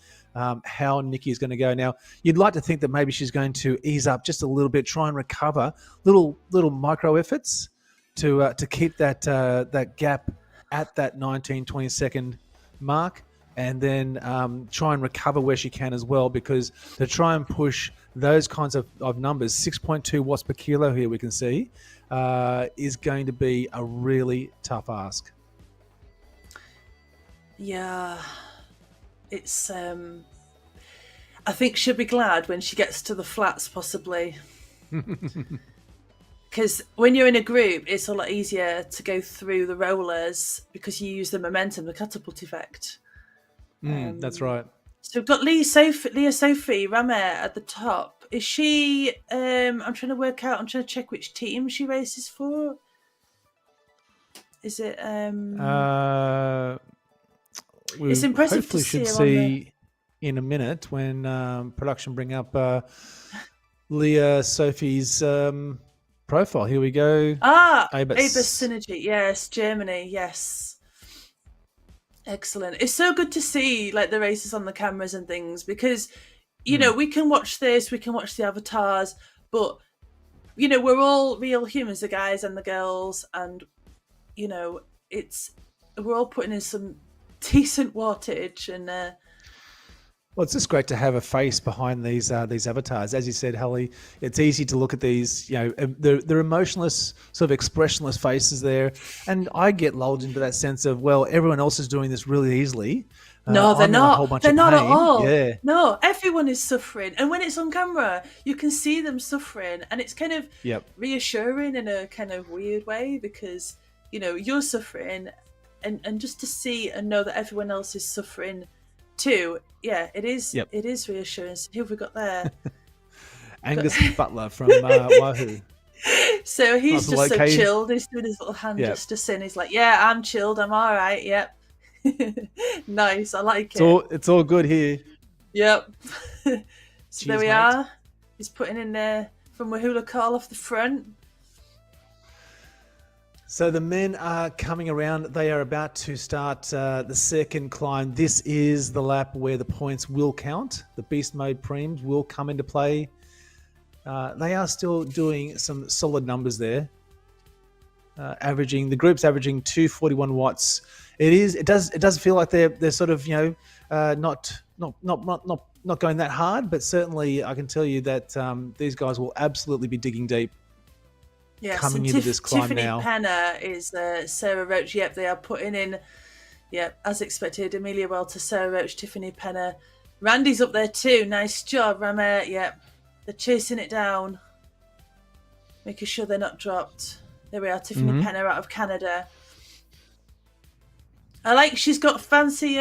how Nikki is going to go. Now, you'd like to think that maybe she's going to ease up just a little bit, try and recover little micro efforts to keep that gap at that 19-20 second mark, and then try and recover where she can as well, because to try and push those kinds of numbers, 6.2 watts per kilo here we can see, is going to be a really tough ask. Yeah, it's I think she'll be glad when she gets to the flats, possibly. Because when you're in a group, it's a lot easier to go through the rollers because you use the momentum, the catapult effect. That's right. So we've got Leah Sophie Ramet at the top. Is she? I'm trying to check which team she races for. Is it? It's impressive hopefully to see should see in a minute when production bring up Leah Sophie's profile. Here we go. Abus Synergy. Yes, Germany. Yes. Excellent. It's so good to see like the races on the cameras and things, because we can watch this, we can watch the avatars, but we're all real humans, the guys and the girls, and we're all putting in some decent wattage, and well, it's just great to have a face behind these avatars. As you said, Holly, it's easy to look at these, they're emotionless, sort of expressionless faces there. And I get lulled into that sense of, well, everyone else is doing this really easily. No, they're not. They're not at all. Yeah. No, everyone is suffering. And when it's on camera, you can see them suffering. And it's kind of reassuring in a kind of weird way, because, you're suffering. And just to see and know that everyone else is suffering too, it is. Yep. It is reassuring. So who have we got there? Angus Butler from Wahoo. So he's just so chilled. He's doing his little hand gesture, and he's like, "Yeah, I'm chilled. I'm all right. Yep." Nice. I like it. It's all good here. Yep. So cheers, there we are. He's putting in there from Wahula Call off the front. So the men are coming around. They are about to start the second climb. This is the lap where the points will count. The beast mode preems will come into play. They are still doing some solid numbers there. The group's averaging 241 watts. It does feel like they're sort of not going that hard, but certainly I can tell you that these guys will absolutely be digging deep. Yes, coming and into this climb Tiffany now. Penner is Sarah Roach. Yep, they are putting in, yep, as expected, Amelia Welter, Sarah Roach, Tiffany Penner. Randy's up there too. Nice job, Rama. Yep, they're chasing it down, making sure they're not dropped. There we are, Tiffany Penner out of Canada. I like she's got fancy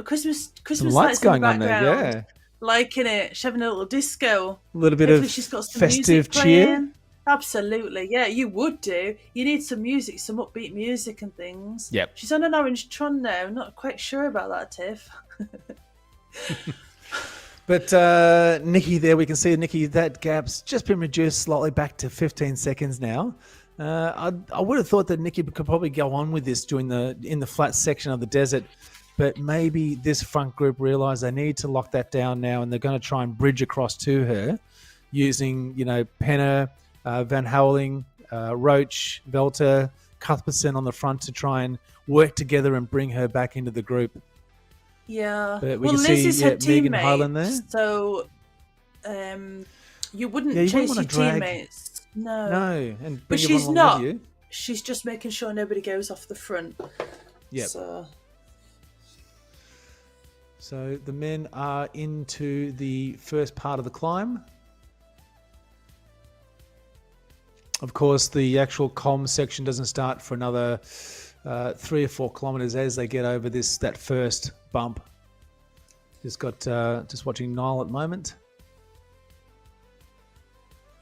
Christmas lights going in the background. On there, yeah. Liking it. She's having a little disco. A little bit Hopefully of she's got some festive music playing. cheer. Absolutely, yeah, you would do. You need some music, some upbeat music and things. Yep. She's on an orange Tron now. Not quite sure about that, Tiff. But Nikki there, we can see Nikki, that gap's just been reduced slightly back to 15 seconds now. I would have thought that Nikki could probably go on with this in the flat section of the desert, but maybe this front group realised they need to lock that down now, and they're going to try and bridge across to her using, Penner, Van Houweling, Roach, Velter, Cuthbertson on the front to try and work together and bring her back into the group. Yeah. But we well, can Liz see is her Megan teammate, Hyland there. So you wouldn't chase your teammates. No, and but she's not. She's just making sure nobody goes off the front. Yep. So the men are into the first part of the climb. Of course, the actual comm section doesn't start for another 3 or 4 kilometers as they get over that first bump. Just watching Niall at the moment.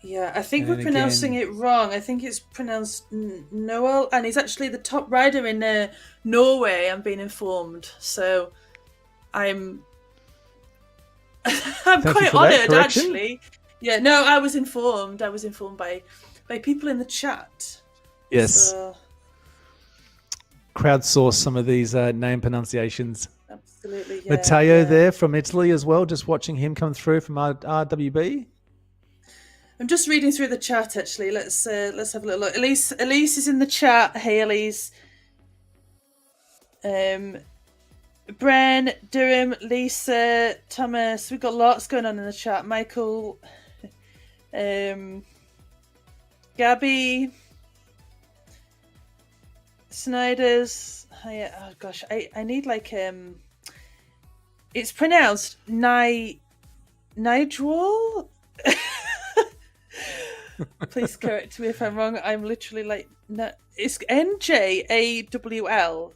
Yeah, I think we're pronouncing it wrong. I think it's pronounced Noel, and he's actually the top rider in Norway, I'm being informed. So I'm quite honoured, actually. Yeah, no, I was informed by people in the chat. Yes. So... crowdsource some of these name pronunciations. Absolutely, yeah. Matteo there from Italy as well, just watching him come through from RWB. I'm just reading through the chat, actually. Let's have a little look. Elise is in the chat. Hey, Elise. Bren, Durham, Lisa, Thomas. We've got lots going on in the chat. Michael, Gabby, Snyder's. Oh gosh, I need it's pronounced Nigel. Please correct me if I'm wrong. I'm literally it's NJAWL.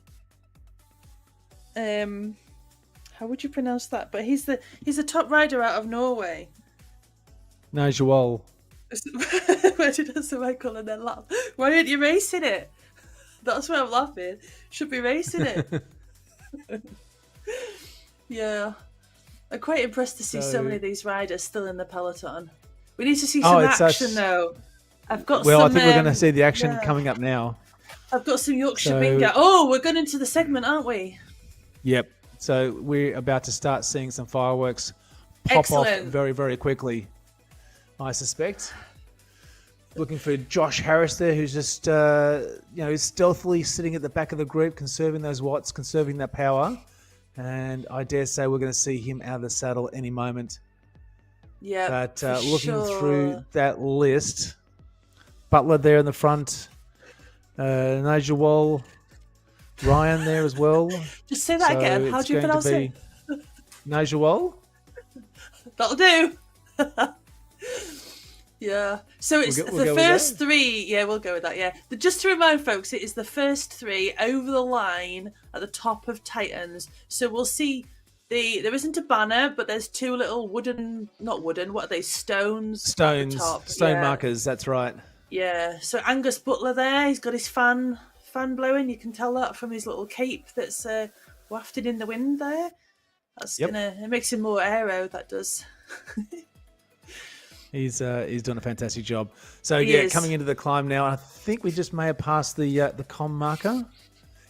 How would you pronounce that? But he's the top rider out of Norway. Nigel. Why did I call and then laugh? Why aren't you racing it? That's why I'm laughing. Should be racing it. Yeah. I'm quite impressed to see so many of these riders still in the peloton. We need to see some action, though. I think we're going to see the action coming up now. I've got some Yorkshire Bingo. Oh, we're going into the segment, aren't we? Yep. So we're about to start seeing some fireworks pop off very, very quickly, I suspect. Looking for Josh Harris there, who's just, stealthily sitting at the back of the group, conserving those watts, conserving that power. And I dare say we're going to see him out of the saddle any moment. Yeah. But looking through that list, Butler there in the front, Nigel Wall, Ryan there as well. Just say that again. How do you pronounce it? Nigel Wall. That'll do. Yeah. So it's the first 3. Yeah, we'll go with that. Yeah. Just to remind folks, it is the first 3 over the line at the top of Titans. So we'll see. There isn't a banner, but there's 2 little not wooden, what are they, stones? Stones, at the top. Stone markers, that's right. Yeah, so Angus Butler there, he's got his fan blowing. You can tell that from his little cape that's wafted in the wind there. That's it makes him more aero, that does. He's doing a fantastic job. So coming into the climb now, I think we just may have passed the comm marker.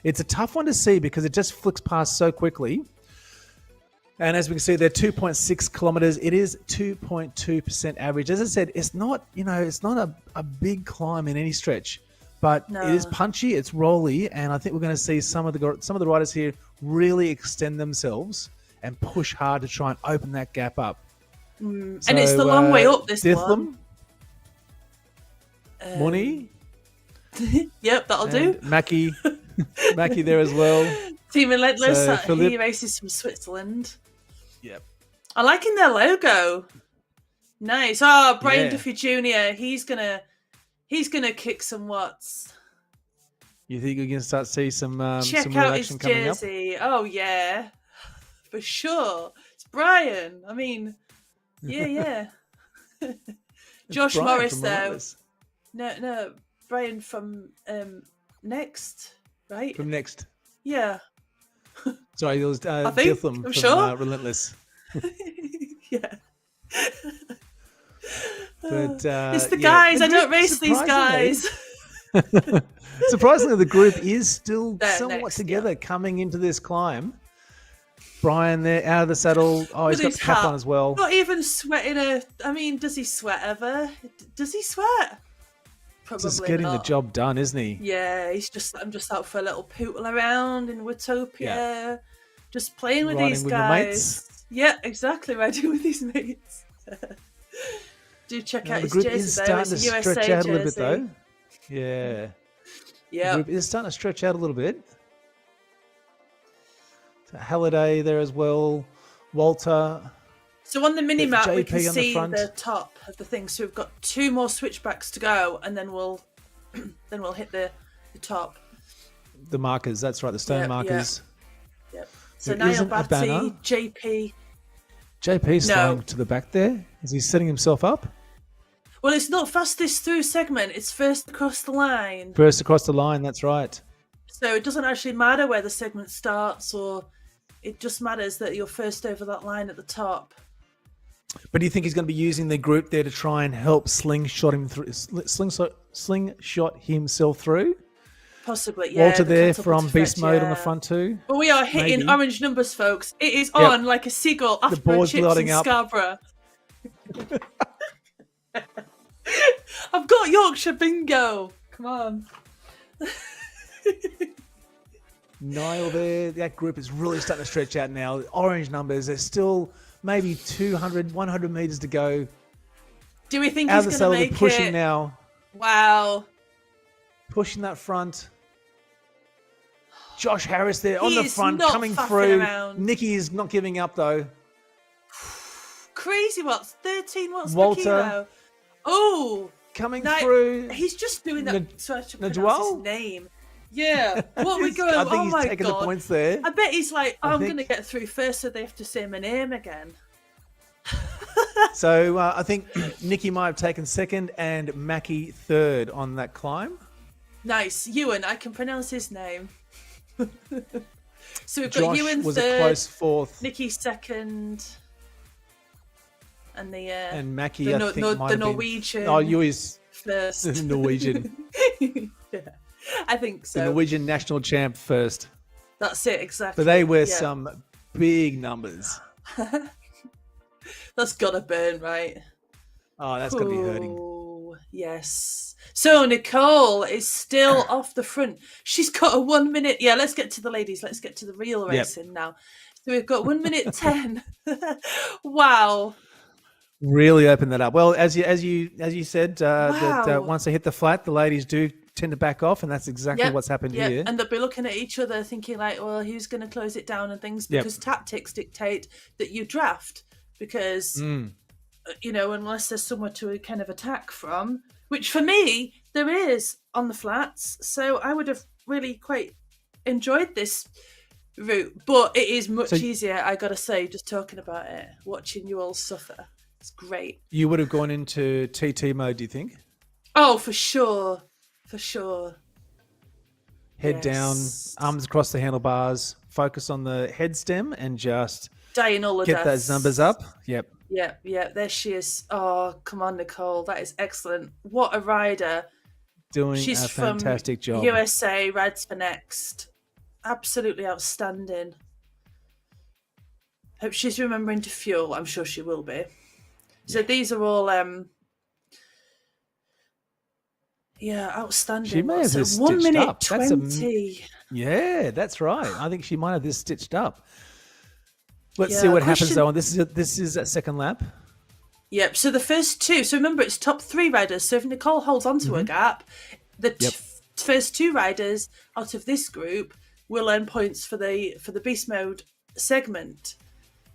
It's a tough one to see because it just flicks past so quickly. And as we can see, they're 2.6 kilometers. It is 2.2% average. As I said, it's not a big climb in any stretch, but it is punchy, it's rolly, and I think we're going to see some of the riders here really extend themselves and push hard to try and open that gap up. So, and it's the long way up this Dithlum, one. Muni, Yep, that'll and do. Mackie there as well. Team Relentless, So he races from Switzerland. Yep. I like in their logo. Nice. Oh, Brian Yeah. Duffy Jr. He's gonna kick some watts. You think you're gonna start to see some real action coming up? Jersey. Oh yeah, for sure. It's Brian. I mean, yeah. Josh Brian Morris from though. Relentless. No, Brian from Next, right? From Next. Yeah. Sorry, it was I think. Ditham I'm from sure. Relentless. Yeah. But it's the guys. I don't race these guys. Surprisingly, the group is still somewhat next, together coming into this climb. Brian there out of the saddle. Oh, he's got the cap on as well. Not even sweating I mean, does he sweat ever? Does he sweat? Probably just getting not. the job done, isn't he? Yeah, I'm just out for a little pootle around in Watopia. Just playing with these guys. Yeah, exactly. Riding with these mates. Do check out his jersey. The group is starting to stretch out a little bit, though. Yeah. Yeah. The group is starting to stretch out a little bit. Halliday there as well. Walter. So on the mini map, we can see the top of the thing. So we've got 2 more switchbacks to go, and then we'll hit the top. The markers. That's right. The stone markers. Yep. So Niall Batty, JP. JP's flying to the back there. Is he setting himself up? Well, it's not fastest through segment. It's first across the line. First across the line. That's right. So it doesn't actually matter where the segment starts, or it just matters that you're first over that line at the top. But do you think he's going to be using the group there to try and help slingshot himself through? Possibly, yeah. Walter there from Beast Mode on the front too. But we are hitting orange numbers, folks. It is on like a seagull after chips in Scarborough. I've got Yorkshire bingo. Come on. Niall there. That group is really starting to stretch out now. Orange numbers. There's still maybe 200, 100 meters to go. Do we think he's going to make it? Pushing now. Wow. Pushing that front. Josh Harris there on the front, coming through. Nikki is not giving up though. Crazy watts. 13 watts Walter. per kilo. Oh. Coming through. He's just doing that so I should pronounce his name. Yeah. What we going? I think he's taking the points there. I bet he's like, I'm going to get through first, so they have to say my name again. So I think Nikki might have taken second and Mackie third on that climb. Nice. Ewan, I can pronounce his name. So we've got Josh Ewan was third, a close fourth. Nikki second, and Mackie, I think might the Norwegian. Oh, you is first. Norwegian. Yeah, I think so. The Norwegian national champ first. That's it, exactly. But they were some big numbers. That's gotta burn, right? Oh, that's gotta be hurting. Yes. So Nicole is still off the front. She's got a 1 minute. Yeah, let's get to the ladies. Let's get to the real racing now. So we've got 1 minute 10. Wow. Really open that up. Well, as you said, that once they hit the flat, the ladies do tend to back off, and that's exactly what's happened here. And they'll be looking at each other, thinking like, "Well, who's going to close it down?" and things, because tactics dictate that you draft, because unless there's somewhere to kind of attack from, which for me there is on the flats. So I would have really quite enjoyed this route, but it is much easier, I gotta say, just talking about it, watching you all suffer. It's great. You would have gone into TT mode, do you think? Oh, for sure. Head down, arms across the handlebars, focus on the head stem, and just dying all of get those numbers up. Yep. Yeah, there she is. Oh, come on, Nicole. That is excellent. What a rider. She's a fantastic job. USA, rides for Next. Absolutely outstanding. Hope she's remembering to fuel. I'm sure she will be. So these are all outstanding. She may have this 1 minute up. 20. Yeah, that's right. I think she might have this stitched up. Let's see what happens though. And this is that second lap. Yep. So the first two. So remember, it's top 3 riders. So if Nicole holds onto her gap, the first 2 riders out of this group will earn points for the beast mode segment.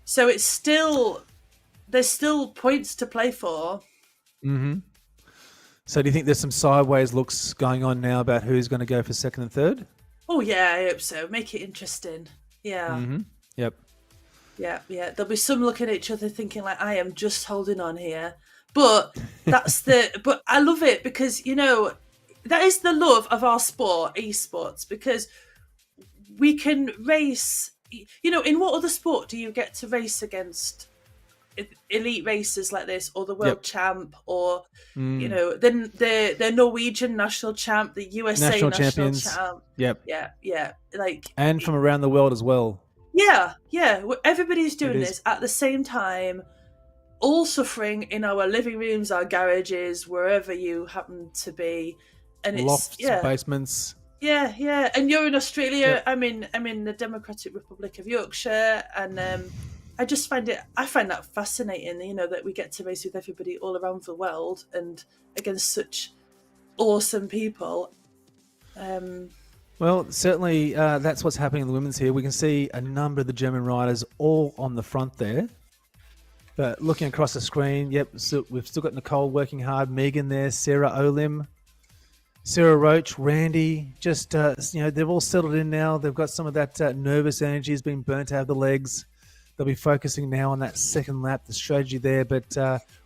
So there's still points to play for. Mm-hmm. So do you think there's some sideways looks going on now about who's going to go for second and third? Oh yeah, I hope so. Make it interesting. Yeah. Mm-hmm. Yep. Yeah. There'll be some looking at each other thinking like, I am just holding on here. But but I love it because, that is the love of our sport, esports, because we can race. In what other sport do you get to race against elite racers like this, or the world champ, or then the Norwegian national champ, the USA national champions champ? Yep. Yeah, and from around the world as well. Yeah, everybody's doing this at the same time, all suffering in our living rooms, our garages, wherever you happen to be, and it's lofts, basements. Yeah, and you're in Australia. Yep. I'm in the Democratic Republic of Yorkshire, and I find that fascinating. That we get to race with everybody all around the world and against such awesome people. Well, certainly that's what's happening in the women's here. We can see a number of the German riders all on the front there. But looking across the screen, so we've still got Nicole working hard, Megan there, Sarah Olim, Sarah Roach, Randy, just, they've all settled in now. They've got some of that nervous energy has been burnt out of the legs. They'll be focusing now on that second lap, the strategy there. But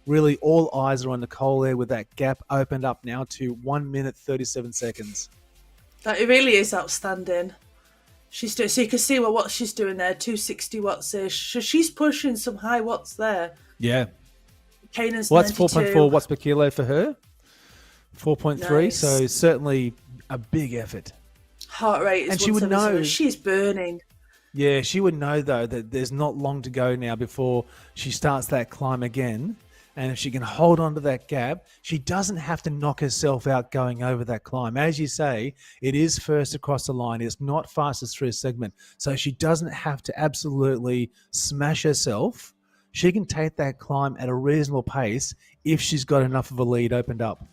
really all eyes are on Nicole there with that gap opened up now to 1 minute, 37 seconds. That it really is outstanding. So you can see what she's doing there, 260 watts-ish. So she's pushing some high watts there. Yeah. Kanan's that's 4.4 watts per kilo for her. 4.3, nice. So certainly a big effort. Heart rate is, and she would know. She's burning. Yeah, she would know though that there's not long to go now before she starts that climb again. And if she can hold on to that gap, she doesn't have to knock herself out going over that climb. As you say, it is first across the line. It's not fastest through a segment. So she doesn't have to absolutely smash herself. She can take that climb at a reasonable pace if she's got enough of a lead opened up.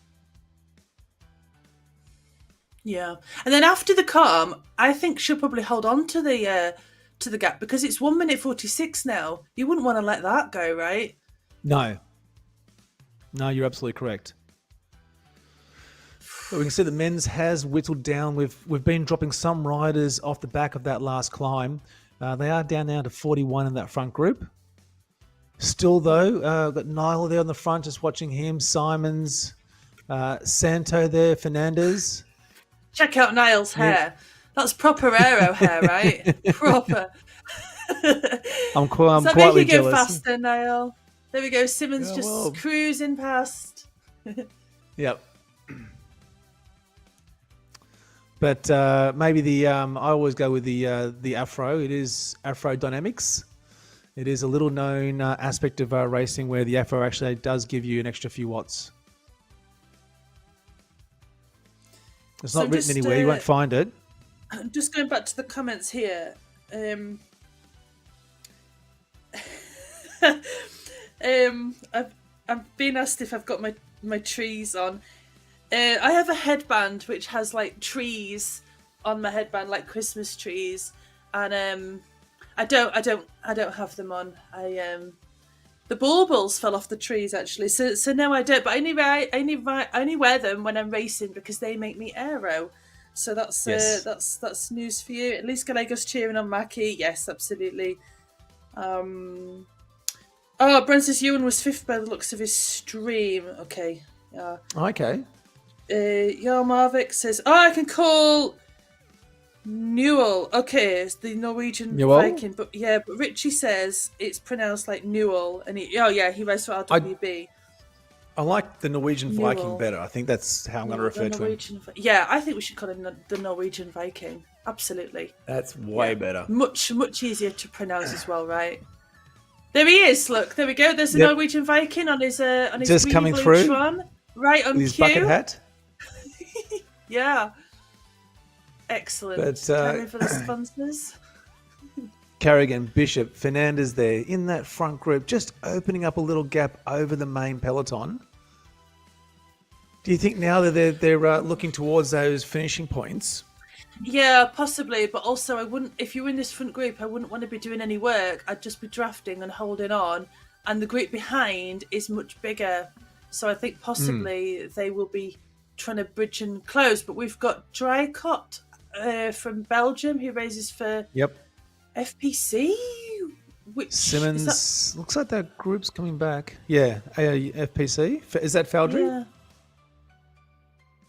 Yeah. And then after the calm, I think she'll probably hold on to the gap because it's 1 minute 46 now. You wouldn't want to let that go, right? No, you're absolutely correct. But we can see the men's has whittled down. We've been dropping some riders off the back of that last climb. They are down now to 41 in that front group. Still though, got Niall there on the front, just watching him. Simons, Santo there, Fernandez. Check out Niall's hair. That's proper aero hair, right? Proper. I'm quietly jealous. Make it go faster, Niall. There we go. Simmons cruising past. Yep. But maybe I always go with the Afro. It is Afro Dynamics. It is a little known aspect of racing where the Afro actually does give you an extra few watts. It's not written anywhere. You won't find it. Just going back to the comments here. I've been asked if I've got my trees on. I have a headband which has like trees on my headband, like Christmas trees, and I don't have them on. The baubles fell off the trees actually, so no, I don't. But I only wear them when I'm racing because they make me aero. So that's that's news for you. At least Gallagher's cheering on Mackie. Yes, absolutely. Oh, Francis Ewan was 5th by the looks of his stream. Okay. Yeah. Okay. Marvik says, "Oh, I can call Newell." Okay, it's the Norwegian Viking, but Richie says it's pronounced like Newell, and he raced for RWB. I like the Norwegian Viking better. I think that's how I'm going to refer to him. I think we should call him the Norwegian Viking. Absolutely. That's way better. Much easier to pronounce as well, right? There he is. Look, there we go. There's the Norwegian Viking on his just coming through, Tron, right on his cue. Bucket hat. Yeah. Excellent. But time for the sponsors. Carrigan, Bishop, Fernandez there in that front group, just opening up a little gap over the main peloton. Do you think now that they're looking towards those finishing points? Yeah, possibly, but also I wouldn't. If you were in this front group, I wouldn't want to be doing any work. I'd just be drafting and holding on, and the group behind is much bigger. So I think possibly they will be trying to bridge and close. But we've got Dreycott from Belgium who races for FPC. Which Simmons looks like that group's coming back. Yeah, FPC. Is that Foundry? Yeah.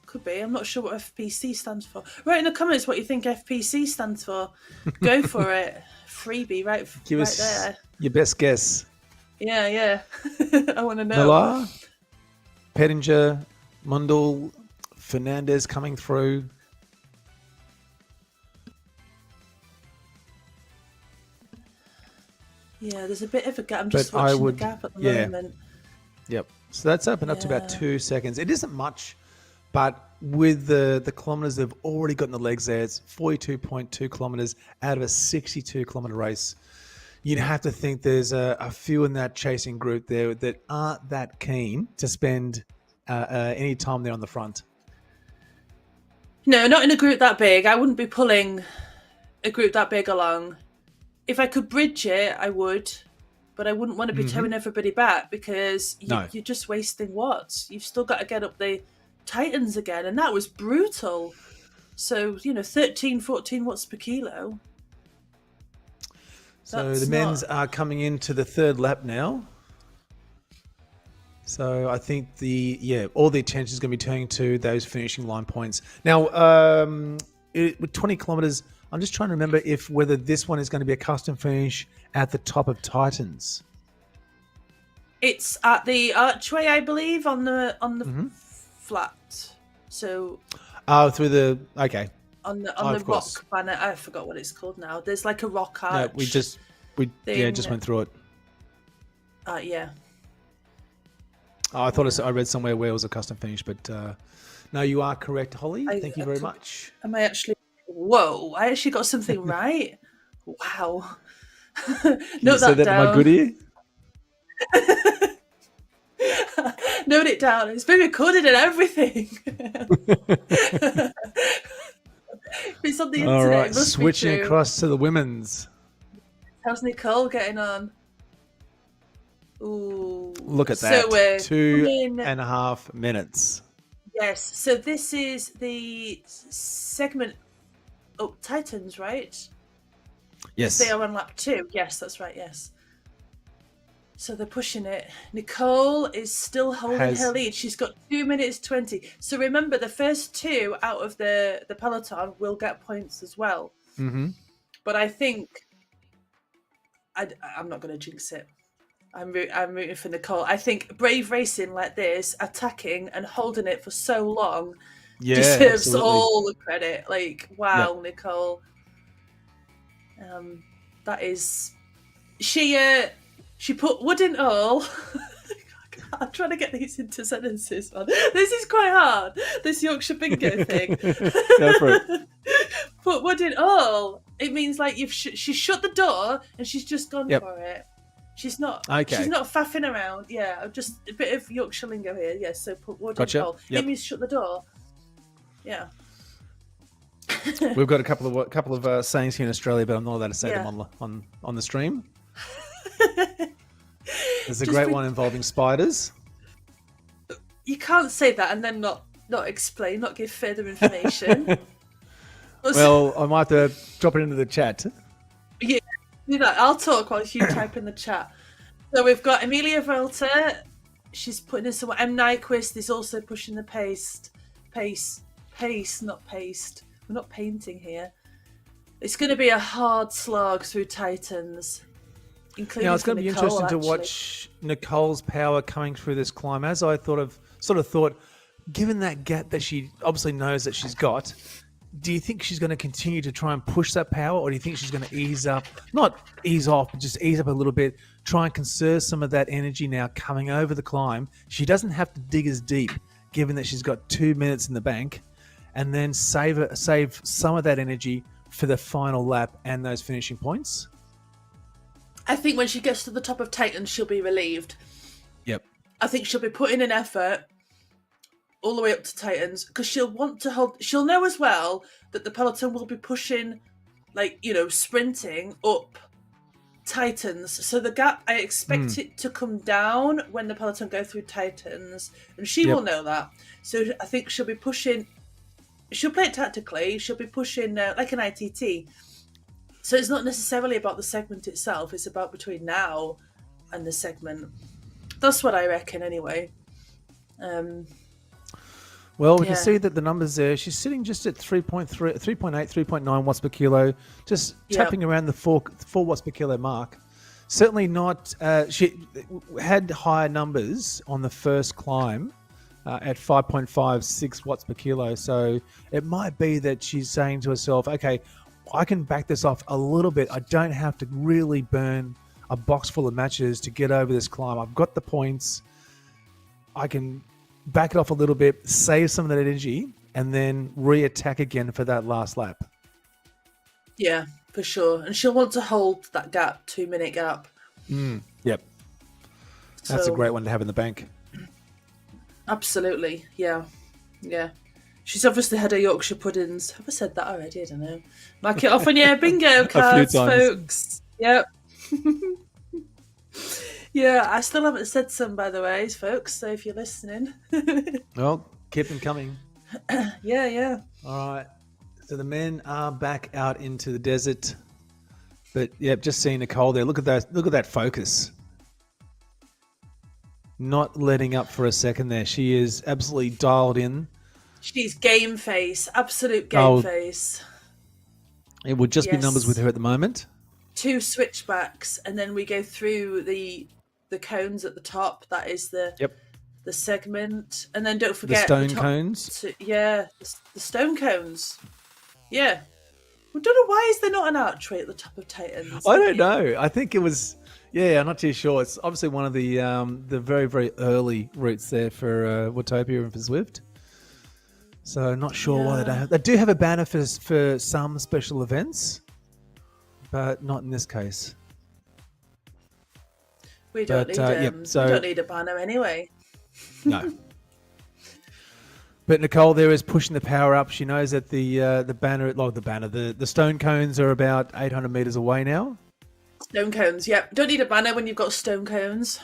Could be. I'm not sure what FPC stands for. Write in the comments what you think FPC stands for. Go for it. Freebie, right? Give us there. Your best guess. Yeah. I want to know. Millar, Pettinger, Mundell, Fernandez coming through. Yeah, there's a bit of a gap. I'm just watching the gap at the moment. Yep. So that's opened up to about 2 seconds. It isn't much. But with the kilometres they've already got in the legs there, it's 42.2 kilometres out of a 62-kilometre race. You'd have to think there's a few in that chasing group there that aren't that keen to spend any time there on the front. No, not in a group that big. I wouldn't be pulling a group that big along. If I could bridge it, I would. But I wouldn't want to be towing everybody back because you're just wasting watts. You've still got to get up the Titans again, and that was brutal. So 13, 14 watts per kilo. So the men's are coming into the third lap now. So I think all the attention is going to be turning to those finishing line points now. With 20 kilometers, I'm just trying to remember whether this one is going to be a custom finish at the top of Titans. It's at the archway, I believe, on the flat. So through the on the rock banner. I forgot what it's called now. There's like a rock arch. No, we just went through it. Yeah. I thought I read somewhere where it was a custom finish, but no, you are correct, Holly. Thank you very much. Am I actually? Whoa! I actually got something right. Wow. Note that down. To my good ear. Note it down. It's been recorded and everything. It's on the internet. All right, switching across to the women's. How's Nicole getting on? Ooh, look at that. So we're 2.5 minutes. Yes. So this is the segment. Oh, Titans, right? Yes. They are on lap 2. Yes, that's right. Yes. So they're pushing it. Nicole is still holding her lead. She's got 2 minutes 20. So remember, the first 2 out of the peloton will get points as well. Mm-hmm. But I think I'm not going to jinx it. I'm rooting for Nicole. I think brave racing like this, attacking and holding it for so long, deserves all the credit. Like, wow, yep. Nicole. That is, she put wood in all. I'm trying to get these into sentences, man. This is quite hard. This Yorkshire bingo thing. Go for it. Put wood in all. It means like she's shut the door and she's just gone for it. She's not. Okay. She's not faffing around. Yeah, just a bit of Yorkshire lingo here. Yeah, so put wood in all. It means shut the door. Yeah. We've got a couple of sayings here in Australia, but I'm not allowed to say them on the stream. There's a great one involving spiders. You can't say that and then not explain, not give further information. Well, I might have to drop it into the chat. Yeah, do that. I'll talk while you type in the chat. So we've got Emilia Volta. She's putting in some. M. Nyquist is also pushing the pace, not paste. We're not painting here. It's going to be a hard slog through Titans. Now, it's going to be interesting to watch Nicole's power coming through this climb. As I sort of thought, given that gap that she obviously knows that she's got, do you think she's going to continue to try and push that power, or do you think she's going to ease up, not ease off, but just ease up a little bit, try and conserve some of that energy now coming over the climb? She doesn't have to dig as deep, given that she's got 2 minutes in the bank, and then save some of that energy for the final lap and those finishing points? I think when she gets to the top of Titans, she'll be relieved. Yep. I think she'll be putting in effort, all the way up to Titans, because she'll want to hold. She'll know as well that the peloton will be pushing, like, sprinting up Titans. So the gap, I expect it to come down when the peloton go through Titans, and she will know that. So I think she'll be pushing. She'll play it tactically. She'll be pushing like an ITT. So it's not necessarily about the segment itself. It's about between now and the segment. That's what I reckon, anyway. Well, we can see that the numbers there. She's sitting just at 3.3, 3.8, 3.9 watts per kilo, just tapping around the 4 watts per kilo mark. Certainly not. She had higher numbers on the first climb at 5.56 watts per kilo. So it might be that she's saying to herself, okay, I can back this off a little bit. I don't have to really burn a box full of matches to get over this climb. I've got the points. I can back it off a little bit, save some of that energy, and then re-attack again for that last lap. Yeah, for sure. And she'll want to hold that gap, 2-minute gap. Yep. That's a great one to have in the bank. Absolutely. Yeah. Yeah. She's obviously had her Yorkshire puddings. Have I said that already? I don't know. Mark it off on your bingo cards, folks. Yep. Yeah, I still haven't said some, by the way, folks, so if you're listening. Well, keep them coming. Yeah. All right. So the men are back out into the desert. But, yeah, just seeing Nicole there. Look at that focus. Not letting up for a second there. She is absolutely dialed in. She's game face. Absolute game face. It would just be numbers with her at the moment. 2 switchbacks, and then we go through the cones at the top. That is the segment, and then don't forget the stone cones. The stone cones. Yeah, I don't know why is there not an archway at the top of Titans. I don't know. I think it was. Yeah, I'm not too sure. It's obviously one of the very, very early routes there for Watopia and for Zwift. So not sure why they don't have. They do have a banner for some special events, but not in this case. We don't need we don't need a banner anyway. No. But Nicole there is pushing the power up. She knows that the stone cones are about 800 meters away now. Stone cones, yep. Don't need a banner when you've got stone cones.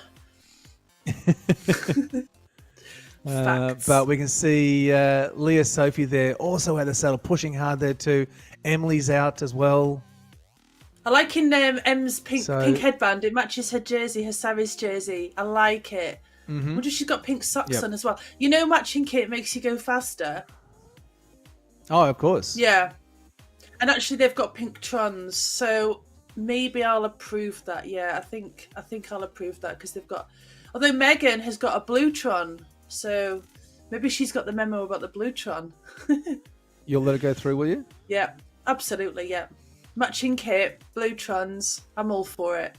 But we can see Leah Sophie there also at the saddle, pushing hard there too. Emily's out as well. I like in Em's pink headband. It matches her jersey, her Saris jersey. I like it. I wonder if she's got pink socks on as well. Matching kit makes you go faster. Oh, of course. Yeah. And actually they've got pink trons, so maybe I'll approve that. Yeah, I think I'll approve that because they've got. Although Megan has got a blue tron, so maybe she's got the memo about the blue tron. You'll let it go through, will you? Yeah, absolutely. Yeah, matching kit, blue trons. I'm all for it.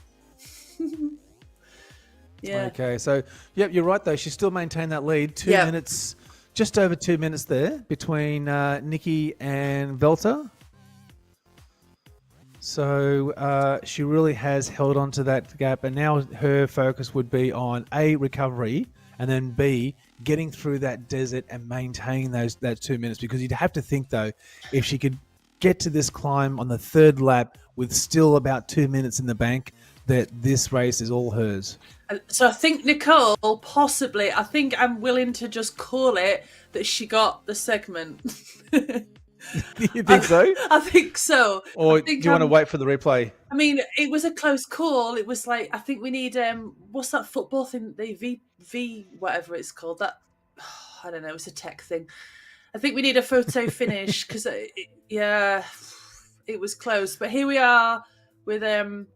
Yeah. Okay, so you're right though. She still maintained that lead. 2 minutes, just over 2 minutes there between Nikki and Velta. So she really has held on to that gap, and now her focus would be on A, recovery, and then B, getting through that desert and maintaining that 2 minutes. Because you'd have to think though, if she could get to this climb on the third lap with still about 2 minutes in the bank, that this race is all hers. So I think Nicole, possibly, I think I'm willing to just call it that she got the segment. You think so? I think so. Or do you want to wait for the replay? I mean, it was a close call. It was like, I think we need, what's that football thing? The V, whatever it's called. That, I don't know, it's a tech thing. I think we need a photo finish because, it was close. But here we are with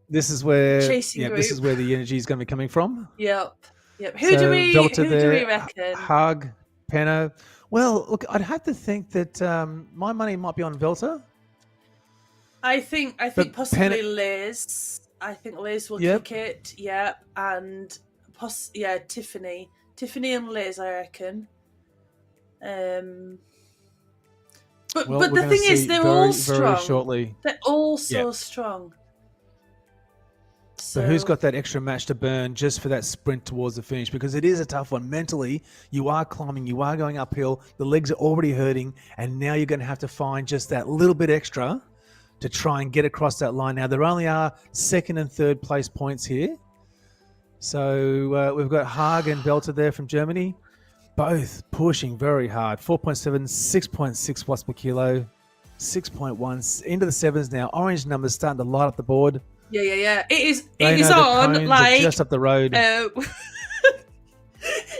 this is where chasing group. This is where the energy is going to be coming from. Yep. Who do we reckon? Hug, Penna. Well, look, I'd have to think that my money might be on Velta. I think possibly Liz. I think Liz will kick it. Yeah, and Tiffany and Liz, I reckon. But the thing is, they're all strong. Very shortly. They're all so strong. So But who's got that extra match to burn just for that sprint towards the finish? Because it is a tough one. Mentally, you are climbing, you are going uphill, the legs are already hurting, and now you're going to have to find just that little bit extra to try and get across that line. Now, there only are second and third place points here. So we've got Haag and Belter there from Germany, both pushing very hard. 4.7, 6.6 watts per kilo, 6.1, into the sevens now. Orange numbers starting to light up the board. Yeah. It is on like just up the road. It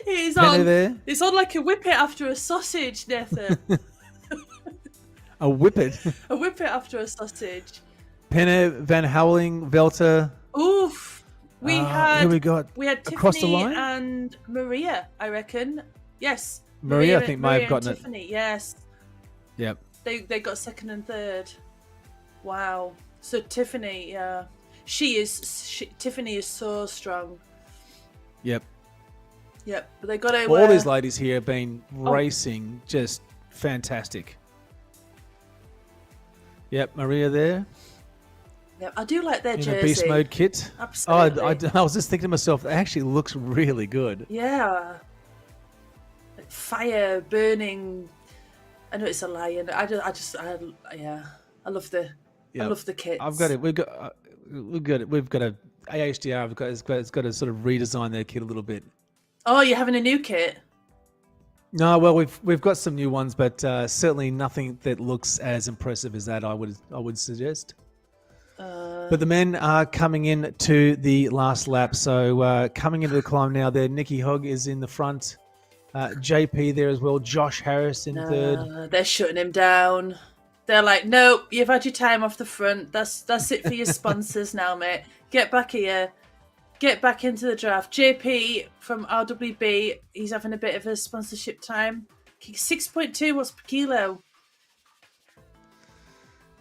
is Penny on. There. It's on like a whippet after a sausage, Nathan. A whippet. A whippet after a sausage. Penne, Van Houweling, Velter. Oof. We had across Tiffany the line? and Maria, I reckon. Yes. Maria I think may have gotten Tiffany, yes. Yep. They got second and third. Wow. So Tiffany, yeah. Tiffany is so strong. Yep. Yep. But they got to all these ladies here have been racing just fantastic. Yep, Maria there. Yeah, I do like their jersey. In a beast mode kit. Absolutely. I was just thinking to myself, it actually looks really good. Yeah. Like fire burning. I know it's a lion. I love the kits. I've got it. We've got a AHDR. It's got to sort of redesign their kit a little bit. Oh, you're having a new kit? No, well we've got some new ones, but certainly nothing that looks as impressive as that. I would suggest. But the men are coming in to the last lap. So coming into the climb now there, Nikki Hogg is in the front. JP there as well. Josh Harris in third. They're shutting him down. They're like, nope, you've had your time off the front. That's it for your sponsors now, mate. Get back here. Get back into the draft. JP from RWB, he's having a bit of a sponsorship time. 6.2 watts per kilo.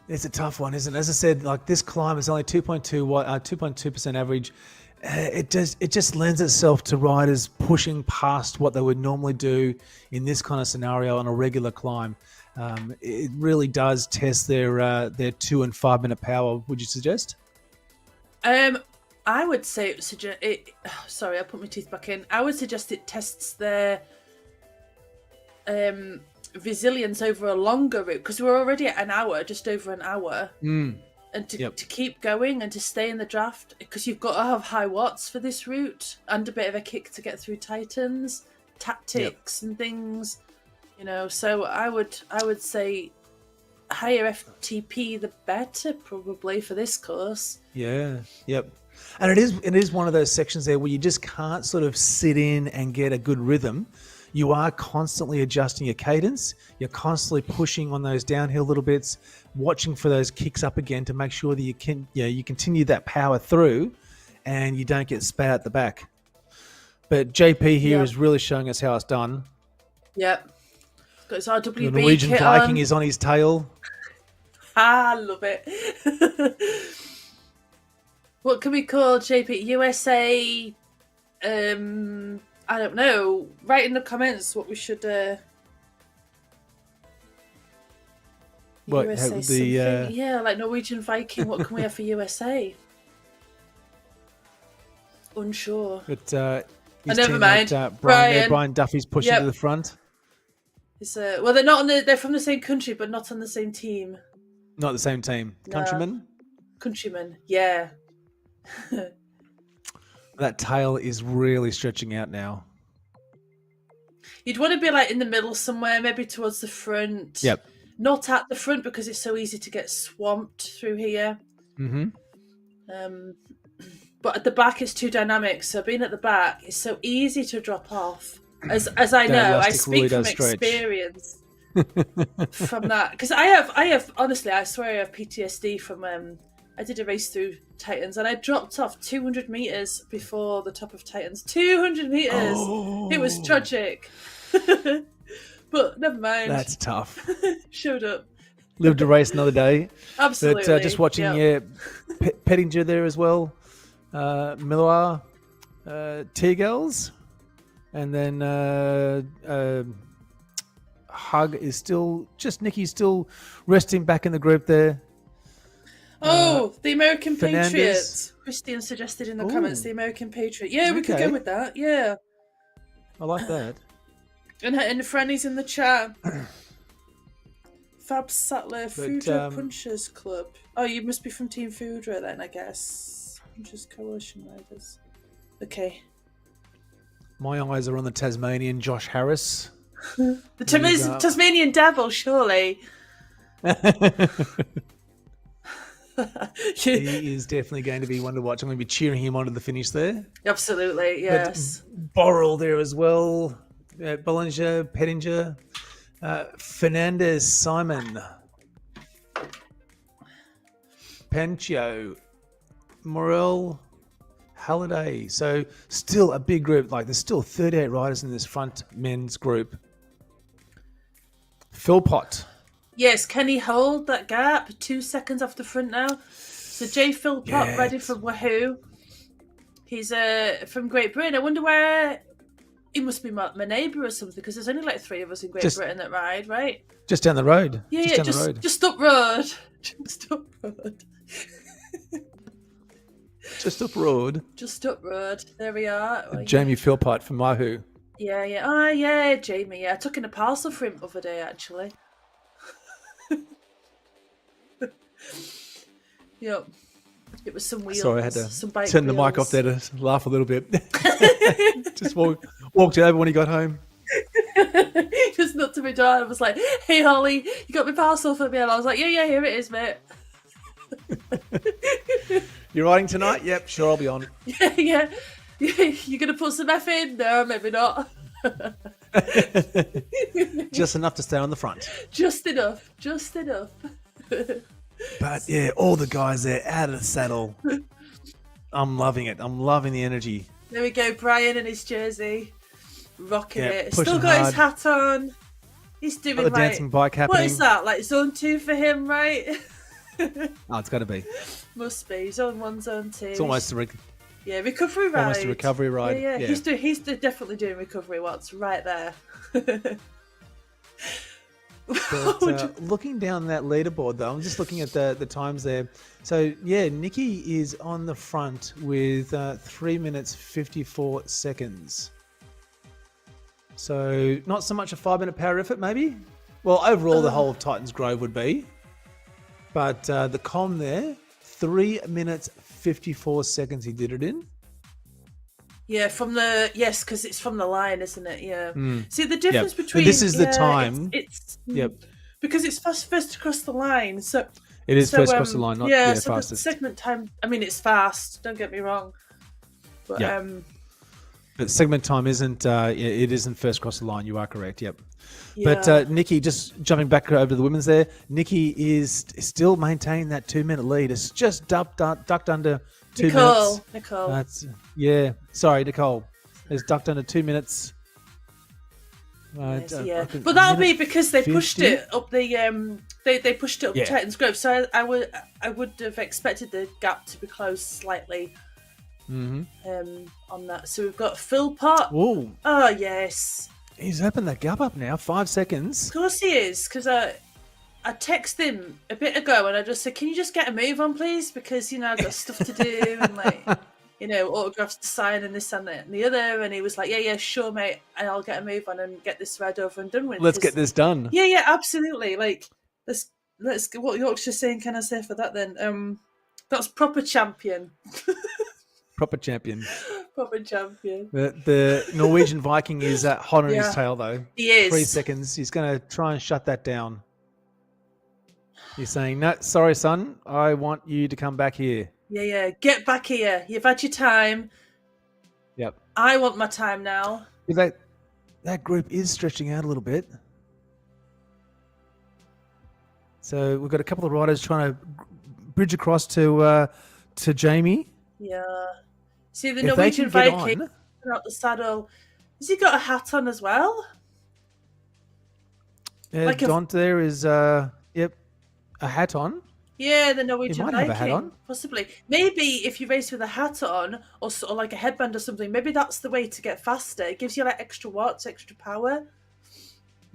It's a tough one, isn't it? As I said, like this climb is only 2.2% average. It just lends itself to riders pushing past what they would normally do in this kind of scenario on a regular climb. It really does test their 2 and 5 minute power. Would you suggest? I would say sorry, I put my teeth back in. I would suggest it tests their resilience over a longer route, because we're already at an hour, just over an hour, and to keep going and to stay in the draft, because you've got to have high watts for this route and a bit of a kick to get through Titans, tactics and things, so I would say higher FTP the better probably for this course. And it is one of those sections there where you just can't sort of sit in and get a good rhythm. You are constantly adjusting your cadence. You're constantly pushing on those downhill little bits, watching for those kicks up again to make sure that you continue that power through and you don't get spat at the back. But JP here is really showing us how it's done. Yep. Got his RWB the Norwegian kit Viking on. is on his tail. I love it. What can we call JP? USA... I don't know. Write in the comments what we should. What USA like Norwegian Viking. What can we have for USA? Unsure. But never mind. Brian Duffy's pushing to the front. It's well, they're not on they're from the same country, but not on the same team. Not the same team. Countrymen. Countrymen. Yeah. That tail is really stretching out now. You'd want to be like in the middle somewhere, maybe towards the front. Yep. Not at the front because it's so easy to get swamped through here. Mm-hmm. But at the back it's too dynamic. So being at the back is so easy to drop off. As I know, I speak from experience from that. Because I have honestly, I swear I have PTSD from I did a race through Titans and I dropped off 200 meters before the top of Titans. 200 meters. Oh. It was tragic. But never mind. That's tough. Showed up. Lived to race another day. Absolutely. But just watching Pettinger there as well. Miller, T-Girls. And then Hug is still, Nikki's still resting back in the group there. The American Fernandez. Patriot. Christian suggested in the Ooh. comments the American Patriot. Yeah, we could go with that. Yeah. I like that. And Franny's in the chat. Fab Sattler, Foodra Punchers Club. Oh, you must be from Team Foodra then, I guess. Punchers Coalition Riders. Okay. My eyes are on the Tasmanian Josh Harris. The Tasmanian Devil, surely. He is definitely going to be one to watch. I'm going to be cheering him on to the finish there. Absolutely, yes. Borrell there as well. Bollinger, Pettinger, Fernandez, Simon, Pancho, Morel, Halliday. So still a big group. Like there's still 38 riders in this front men's group. Philpott. Yes, can he hold that gap? 2 seconds off the front now. So Jay Philpott ready for Wahoo. He's from Great Britain. I wonder where... He must be my neighbour or something, because there's only like 3 of us in Great Britain that ride, right? Just down the road. Yeah, just up road. Just up road. Just up road. Just up road. There we are. Jamie Philpott from Wahoo. Yeah. Oh, yeah, Jamie. Yeah, I took in a parcel for him the other day, actually. Yep. It was some wheels. Sorry, I had to some bike turn wheels. the mic off there to laugh a little bit. Just walked over when he got home. Just knocked to my door and was like, "Hey, Holly, you got my parcel for me?" And I was like, "Yeah, here it is, mate." You're riding tonight? Yep, sure, I'll be on. Yeah. You gonna put some F in? No, maybe not. Just enough to stay on the front. Just enough. But yeah, all the guys there out of the saddle. I'm loving it. I'm loving the energy. There we go, Brian in his jersey, rocking it. Pushing Still got hard. his hat on. He's doing the dancing bike happening. What is that? Like zone 2 for him, right? Oh, it's got to be. Must be zone 1, zone 2. It's almost a recovery ride. Almost a recovery ride. Yeah. He's definitely doing recovery watts right there. But, looking down that leaderboard, though, I'm just looking at the times there. So, yeah, Nikki is on the front with 3 minutes 54 seconds. So, not so much a 5-minute power effort, maybe? Well, overall, the whole of Titans Grove would be. But the com there, 3 minutes 54 seconds he did it in. Yeah, because it's from the line, isn't it? Yeah. See the difference between this is the time. It's because it's first across the line. So it is first across the line, not so fastest. The segment time. I mean, it's fast. Don't get me wrong. But but segment time isn't. It isn't first across the line. You are correct. Yep. Yeah. But Nikki, just jumping back over to the women's there, Nikki is still maintaining that 2-minute lead. It's just ducked under 2 minutes. Nicole. Sorry, Nicole. It's ducked under 2 minutes. But that'll be because they pushed it up the they pushed it up Titans Grove. So I would have expected the gap to be closed slightly. On that. So we've got Philpott. Oh yes. He's opened that gap up now. 5 seconds. Of course he is, because I texted him a bit ago and I just said, "Can you just get a move on, please? Because I've got stuff to do and autographs to sign and this and that and the other." And he was like, "Yeah, sure, mate. And I'll get a move on and get this ride over and done with." Let's get this done. Yeah, absolutely. Like let's get what Yorkshire's saying. Can I say for that then? That's proper champion. Proper champion. Proper champion. The Norwegian Viking is hot on his tail, though. He is. 3 seconds. He's going to try and shut that down. He's saying, "No, sorry, son. I want you to come back here." Yeah. Get back here. You've had your time. Yep. I want my time now. That group is stretching out a little bit. So we've got a couple of riders trying to bridge across to Jamie. Yeah. See the Norwegian Viking out the saddle. Has he got a hat on as well? Dont there is a hat on. Yeah, the Norwegian Viking. Have a hat on. Possibly. Maybe if you race with a hat on or sort of like a headband or something, maybe that's the way to get faster. It gives you like extra watts, extra power.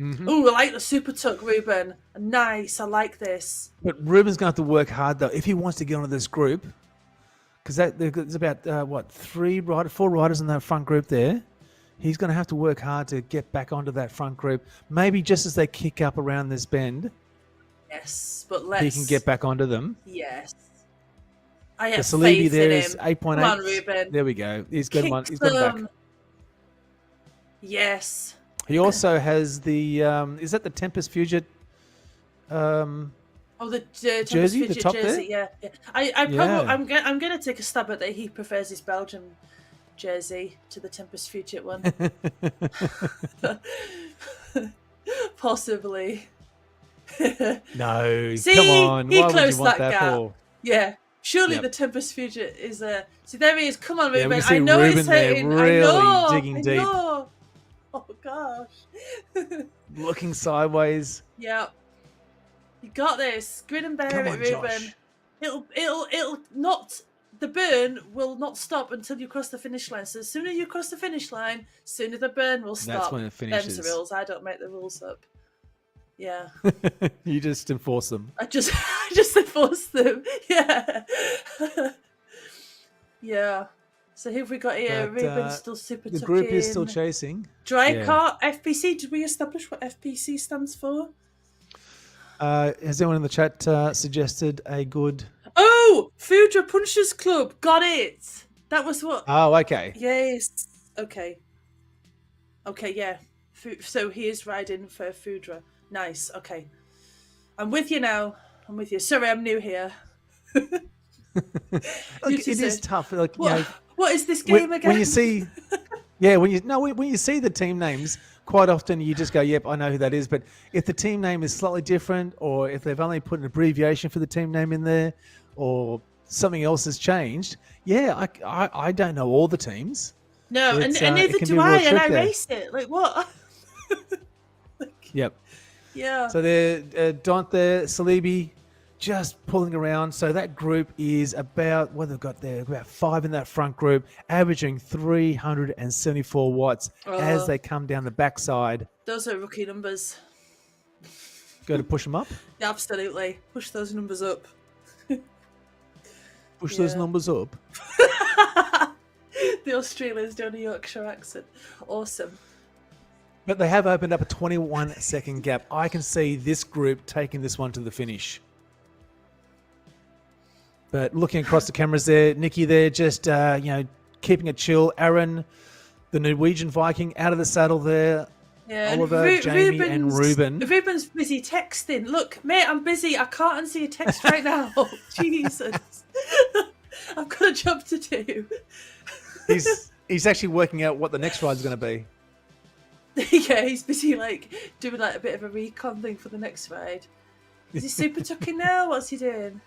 Oh, I like the super tuck, Ruben. Nice, I like this. But Ruben's going to have to work hard, though, if he wants to get onto this group. Because there's about, 4 riders in that front group there. He's going to have to work hard to get back onto that front group. Maybe just as they kick up around this bend. Yes, but he can get back onto them. Yes. I have Salibi faith there in is him. 8.8. Come on, Ruben. There we go. He's got one. He's got him back. Yes. He also has the is that the Tempest Future the jersey, the top jersey, there? Yeah. I'm gonna take a stab at that. He prefers his Belgian jersey to the Tempest Future one. Possibly. No, see, come on. He Why closed would you want that gap. for? Yeah. Surely the Tempest Future is a. See, there he is. Come on, Ruben. We see I know Ruben he's hurting. really I know. digging deep. Oh gosh. Looking sideways. Yeah. You got this. Grin and bear it, Ruben. Josh. It'll not. The burn will not stop until you cross the finish line. So the sooner you cross the finish line, sooner the burn will stop. That's when it finishes. Them's the rules. I don't make the rules up. Yeah. You just enforce them. I just enforce them. Yeah. Yeah. So who have we got here? Ruben's still super tucking. The group is still chasing. Dry cart, FPC. Did we establish what FPC stands for? Has anyone in the chat suggested a good... Oh! Foodra Punchers Club. Got it. That was what... Oh, okay. Yes. Okay, yeah. So he is riding for Foodra. Nice. Okay. I'm with you now. I'm with you. Sorry, I'm new here. It is tough. Like, what is this game again? When you see... when you see the team names, quite often you just go, yep, I know who that is. But if the team name is slightly different, or if they've only put an abbreviation for the team name in there, or something else has changed, I don't know all the teams. No, and neither do I, and I race it. Like, what? Yep. Yeah. So they're Dont there, Salibi, just pulling around. So that group is about, what they've got there, about 5 in that front group, averaging 374 watts as they come down the backside. Those are rookie numbers. Go to push them up? Yeah, absolutely. Push those numbers up. Push those numbers up. The Australians doing a Yorkshire accent. Awesome. But they have opened up a 21-second gap. I can see this group taking this one to the finish. But looking across the cameras there, Nikki there just, keeping it chill. Aaron, the Norwegian Viking, out of the saddle there. Yeah, Oliver, Jamie, and Ruben. Ruben's busy texting. Look, mate, I'm busy. I can't answer your text right now. Jesus. I've got a job to do. He's actually working out what the next ride's going to be. Yeah, he's busy doing a bit of a recon thing for the next ride. Is he super tucking now? What's he doing?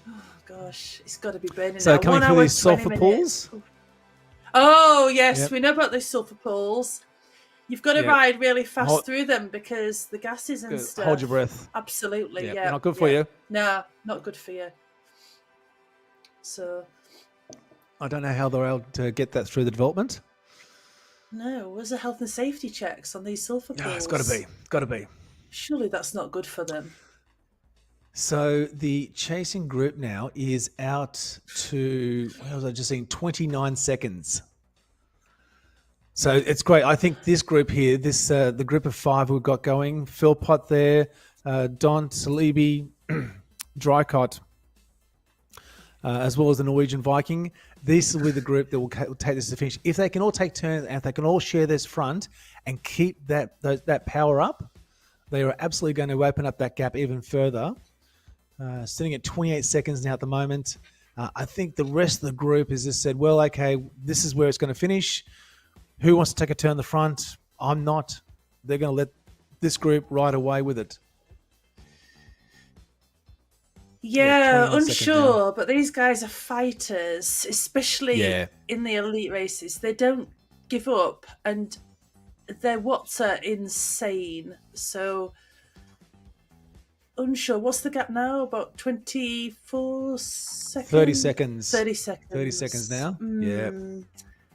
Oh gosh, it's got to be burning. So now. coming through these sulfur pools. Oh yes, we know about those sulfur pools. You've got to ride really fast through them because the gases and stuff. Hold your breath. Absolutely, yeah. Not good for you. Nah, not good for you. So. I don't know how they're able to get that through the development. No, where's the health and safety checks on these sulfur pools? Yeah, it's got to be. Surely that's not good for them. So the chasing group now is out to, what was I just saying, 29 seconds. So it's great. I think this group here, the group of 5 we've got going, Philpott there, Don, Salibi, Drykot, as well as the Norwegian Viking. This will be the group that will take this to finish. If they can all take turns and if they can all share this front and keep that power up, they are absolutely going to open up that gap even further. Sitting at 28 seconds now at the moment. I think the rest of the group has just said, well, okay, this is where it's going to finish. Who wants to take a turn in the front? I'm not. They're going to let this group ride away with it. Yeah, unsure, but these guys are fighters, especially in the elite races. They don't give up, and their watts are insane. So, unsure. What's the gap now? About 24 seconds? 30 seconds. 30 seconds. 30 seconds now. Yeah.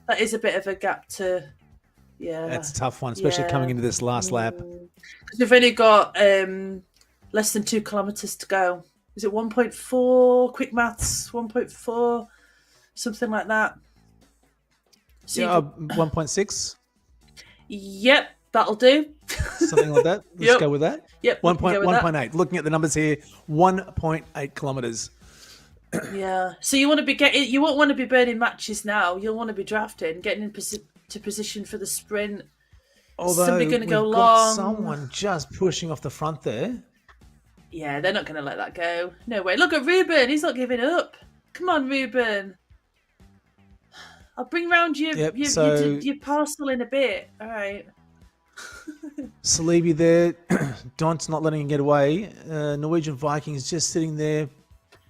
That is a bit of a gap to Yeah. That's a tough one, especially coming into this last lap. Because we've only got less than 2 kilometers to go. Is it 1.4? Quick maths, 1.4, something like that. So yeah, 1.6. Yep, that'll do. Something like that. Let's go with that. Yep. 1.8. Looking at the numbers here, 1.8 kilometers. Yeah. So you want to be you won't want to be burning matches now. You'll want to be drafting, getting into position for the sprint. Although somebody going to go got long. Someone just pushing off the front there. Yeah, they're not going to let that go. No way. Look at Ruben. He's not giving up. Come on, Ruben. I'll bring round your parcel in a bit. All right. Salibi there. Don's not letting him get away. Norwegian Vikings just sitting there,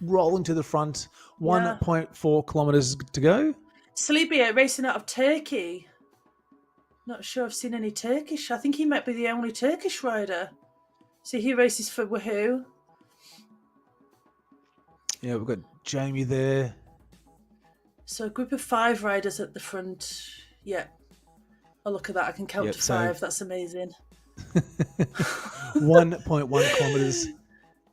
rolling to the front. 1.4 kilometers to go. Salibi racing out of Turkey. Not sure I've seen any Turkish. I think he might be the only Turkish rider. So he races for Wahoo. Yeah, we've got Jamie there. So a group of 5 riders at the front. Yeah. Oh, look at that. I can count to 5. That's amazing. 1.1 kilometers.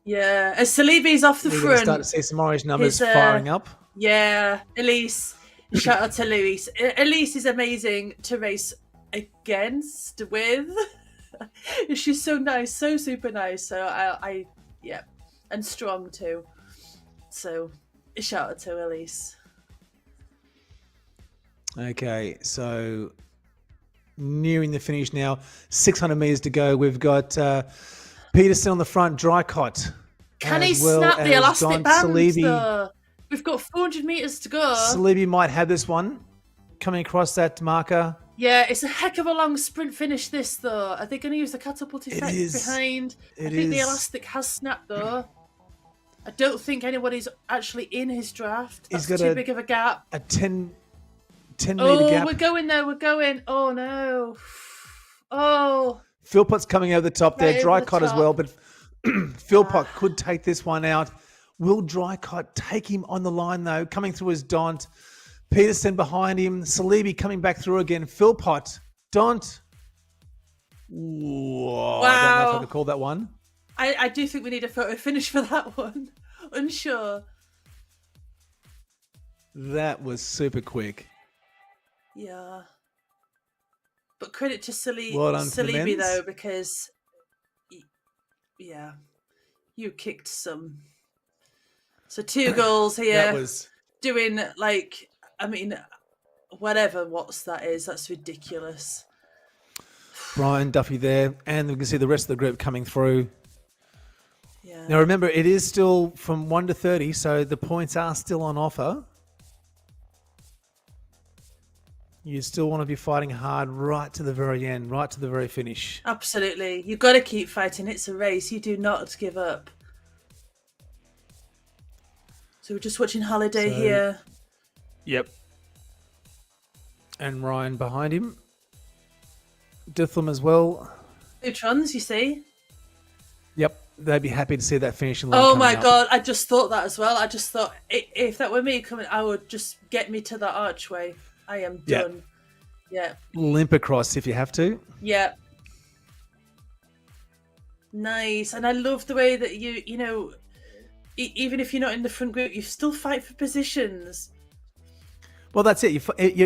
Yeah. As Salibi's off the front. Start to see some orange numbers firing up. Yeah. Elise. Shout out to Elise. Elise is amazing to race with. She's so nice, so super nice. So I and strong too. So shout out to Elise. Okay, so nearing the finish now. 600 meters to go. We've got Peterson on the front, Dricott. Can he snap the elastic bands though? We've got 400 meters to go. Salibi might have this one coming across that marker. Yeah, it's a heck of a long sprint finish, this, though. Are they going to use the catapult effect behind? I think the elastic has snapped, though. I don't think anybody's actually in his draft. That's too big of a gap. A 10 meter gap. Oh, we're going there. We're going. Oh, no. Oh. Philpott's coming over the top there. Dricott as well, but Philpott could take this one out. Will Dricott take him on the line, though? Coming through as Dont. Peterson behind him. Salibi coming back through again. Philpott. Dont. Whoa. Wow. I don't know if I could call that one. I do think we need a photo finish for that one. Unsure. That was super quick. Yeah. But credit to Well Salibi, though, because, yeah, you kicked some. So 2 goals here. That was... Doing, like... I mean, what's that is, that's ridiculous. Brian Duffy there, and we can see the rest of the group coming through. Yeah. Now remember, it is still from 1 to 30, so the points are still on offer. You still want to be fighting hard right to the very end, right to the very finish. Absolutely. You've got to keep fighting. It's a race. You do not give up. So we're just watching Holiday here. Yep. And Ryan behind him. Dithlam as well. Neutrons, you see? Yep. They'd be happy to see that finishing line. Oh my God. I just thought that as well. I just thought if that were me coming, I would just get me to that archway. I am done. Yeah. Limp across if you have to. Yeah. Nice. And I love the way that you know, even if you're not in the front group, you still fight for positions. Well, that's it. You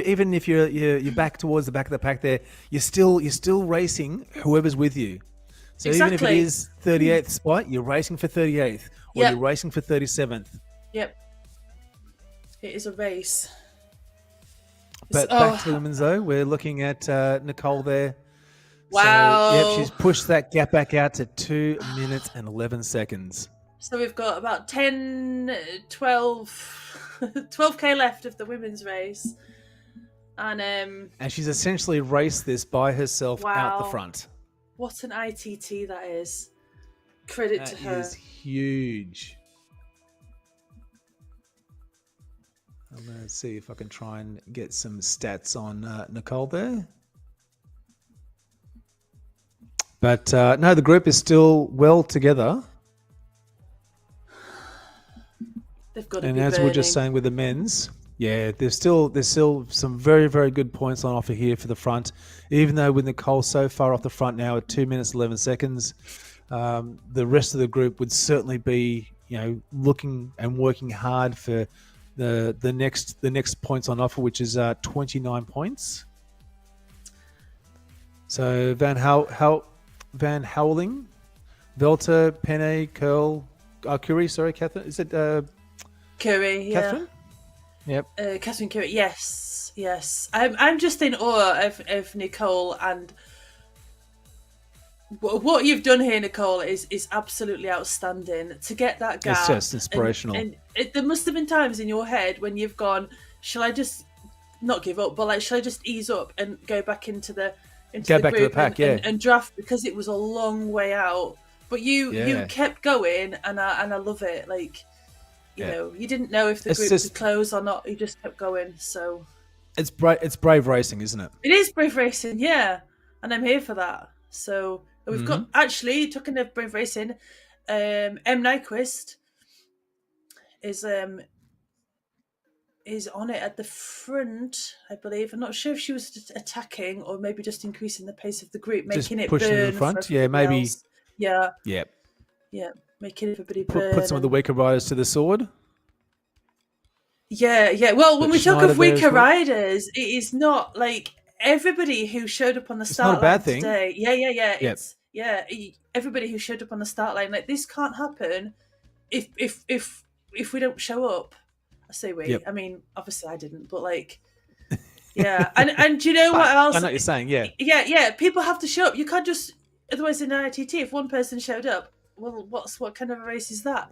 even if you're back towards the back of the pack, there, you're still racing whoever's with you. So even if it is 38th spot, you're racing for 38th, or you're racing for 37th. Yep. It is a race. But back to the women's though, we're looking at Nicole there. Wow. So, yep, she's pushed that gap back out to 2 minutes and 11 seconds. So we've got about 12k left of the women's race. And she's essentially raced this by herself out the front. What an ITT that is. Credit to her. That is huge. I'm going to see if I can try and get some stats on Nicole there. But no, the group is still well together. They've got to and be as burning. we're just saying with the men's, Yeah, there's still some very, very good points on offer here for the front. Even though with Nicole so far off the front now at 2 minutes 11 seconds, the rest of the group would certainly be looking and working hard for the next points on offer, which is 29 points. So Van Houweling, Velta, Penne, Curl, Curie. Sorry, Catherine. Is it Curie? Catherine? Yeah. Yep. Catherine Curie. Yes. I'm just in awe of Nicole, and what you've done here, Nicole, is absolutely outstanding. To get that gap, it's just inspirational. And there must have been times in your head when you've gone, "Shall I just not give up, but shall I just ease up and go back into the back to the pack, and draft?" Because it was a long way out, but you kept going, and I love it. You didn't know if the group would close or not. You just kept going. So it's brave racing, isn't it? It is brave racing, yeah, and I'm here for that. So we've got, actually, talking of brave racing, M. Nyquist is on it at the front, I believe. I'm not sure if she was attacking or maybe just increasing the pace of the group, making it pushing burn to the front. For yeah, maybe. Else. Yeah, making everybody burn. Put some of the weaker riders to the sword. Yeah. Well, when we talk of weaker riders, it is not like everybody who showed up on the start line today. Yeah. Everybody who showed up on the start line, this can't happen if we don't show up. I say we. Yep. I mean, obviously I didn't, but yeah. And do you know what else? I know what you're saying. Yeah. Yeah. People have to show up. You can't just, otherwise in ITT, if one person showed up, well, what kind of a race is that?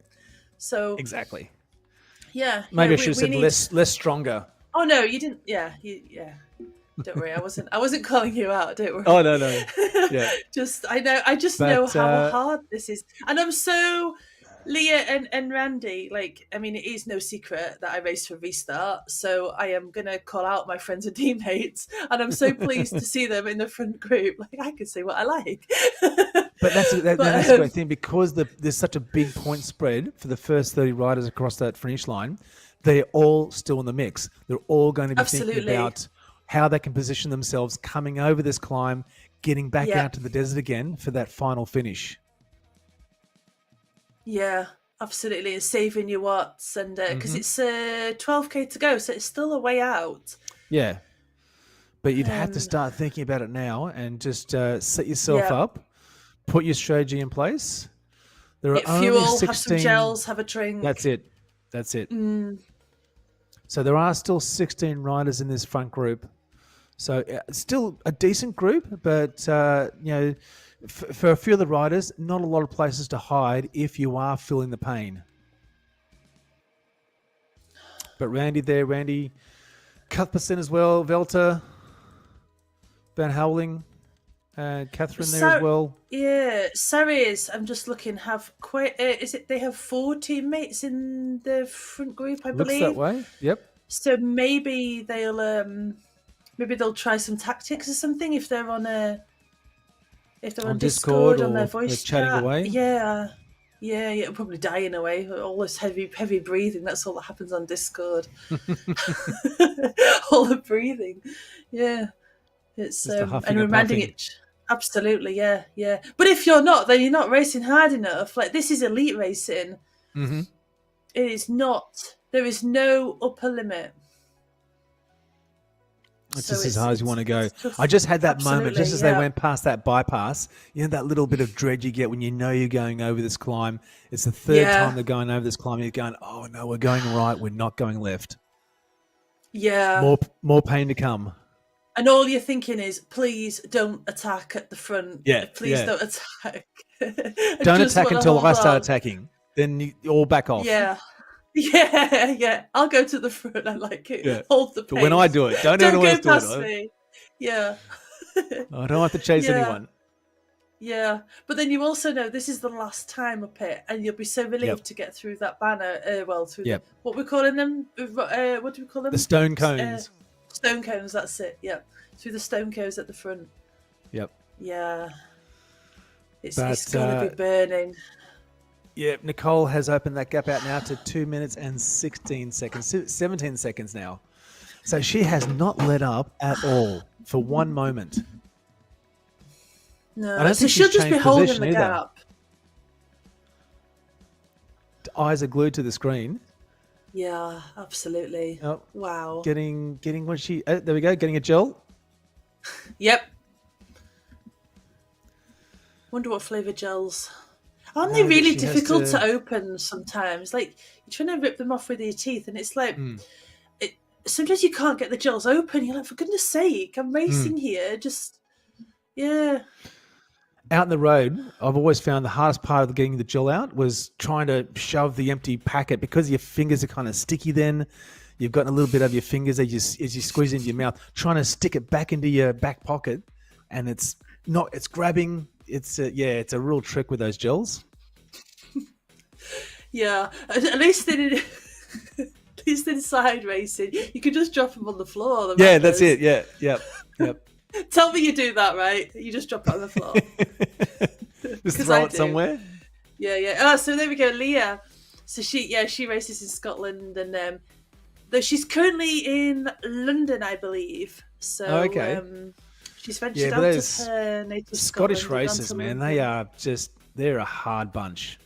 So exactly. Yeah. Maybe I should have said less stronger. Oh no, you didn't. Yeah. Don't worry, I wasn't calling you out. Don't worry. Oh no. Yeah. I just know how hard this is, and I'm so Leah and Randy. It is no secret that I raced for Restart, so I am gonna call out my friends and teammates, and I'm so pleased to see them in the front group. I can say what I like. But that's a great thing, because there's such a big point spread for the first 30 riders across that finish line. They're all still in the mix. They're all going to be thinking about how they can position themselves coming over this climb, getting back out to the desert again for that final finish. Yeah, absolutely. And saving your watts, and because it's 12k to go, so it's still a way out. Yeah. But you'd have to start thinking about it now and just set yourself up, put your strategy in place. There are only fuel, 16... have some gels, have a drink. That's it. So there are still 16 riders in this front group. So still a decent group, but for a few of the riders, not a lot of places to hide if you are feeling the pain. But Randy, Cuthbertson as well, Velta, Van Houweling, Catherine there as well. Yeah, Sarries, I'm just looking, have quite. They have 4 teammates in the front group, I believe. Looks that way. Yep. So maybe they'll try some tactics or something if they're on Discord on their voice chatting chat. away. Yeah, probably dying away. All this heavy breathing. That's all that happens on Discord. All the breathing. Yeah, it's and reminding it. Absolutely, yeah. But if you're not, then you're not racing hard enough. This is elite racing. Mm-hmm. It is not. There is no upper limit. It's just as hard as you want to go. I just had that moment, just as they went past that bypass, that little bit of dread you get when you know you're going over this climb. It's the third time they're going over this climb. You're going, oh no, we're going right. We're not going left. Yeah. More pain to come. And all you're thinking is, please don't attack at the front. Yeah. Please don't attack. Don't attack until I start attacking. Then you all back off. Yeah. I'll go to the front. I like it. Yeah. Hold the pace. But when I do it, don't anyone go past me. Yeah. I don't have to chase anyone. Yeah. But then you also know this is the last time up it, and you'll be so relieved to get through that banner. What we're calling them? What do we call them? The stone cones. Stone cones, that's it. Yeah. Through the stone cones at the front. Yep. Yeah. It's going to be burning. Yeah, Nicole has opened that gap out now to 2 minutes and 16 seconds, 17 seconds now. So she has not let up at all for one moment. No, I don't think she'll she's just be changed holding position the either. gap. Eyes are glued to the screen. Yeah, absolutely. Oh, wow. Getting what she... there we go, getting a gel. Yep. Wonder what flavour gels. Aren't they really difficult to open sometimes? Like, you're trying to rip them off with your teeth, and it's like... sometimes you can't get the gels open. You're like, for goodness sake, I'm racing here. Just, yeah. Out in the road, I've always found the hardest part of getting the gel out was trying to shove the empty packet, because your fingers are kind of sticky then. You've got a little bit of your fingers as you squeeze into your mouth, trying to stick it back into your back pocket, and it's grabbing. It's a real trick with those gels. Yeah, at least they did. At least inside racing, you could just drop them on the floor. Yeah, that's it. Yeah, yep. Tell me you do that, right? You just drop it on the floor. Just throw it somewhere. Yeah. Oh, so there we go, Leah. So she races in Scotland, and though she's currently in London, I believe. So she's ventured out of her native Scottish races, man. They're a hard bunch.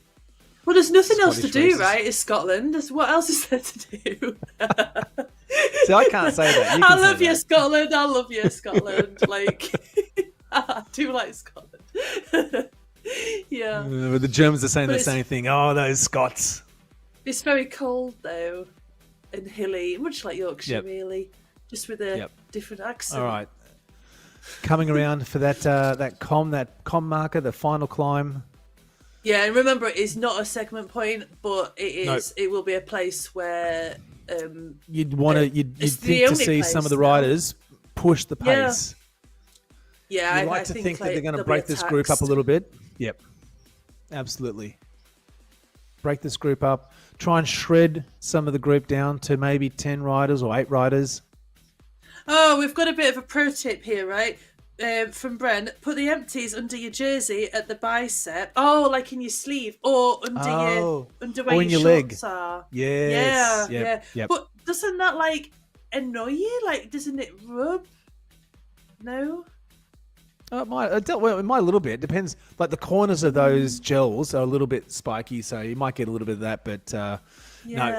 Well, there's nothing else to do, right? It's Scotland. What else is there to do? See, I can't say that. I love you, Scotland. I love you, Scotland. Like, I do like Scotland. Yeah. The Germans are saying the same thing. Oh, those Scots. It's very cold, though, and hilly, much like Yorkshire, really. Just with a different accent. All right. Coming around for that com marker, the final climb. Yeah, and remember, it is not a segment point, but it is. Nope. It will be a place where you'd think to see some of the riders push the pace. Yeah, You'd like to think that they're going to break this group up a little bit. Yep, absolutely. Break this group up. Try and shred some of the group down to maybe 10 riders or 8 riders. Oh, we've got a bit of a pro tip here, right? From Bren, put the empties under your jersey at the bicep. Oh, like in your sleeve, or under where your shorts are. Yes. Yeah. But doesn't that like annoy you? Like, doesn't it rub? No. It might a little bit. It depends. Like the corners of those gels are a little bit spiky, so you might get a little bit of that. But no,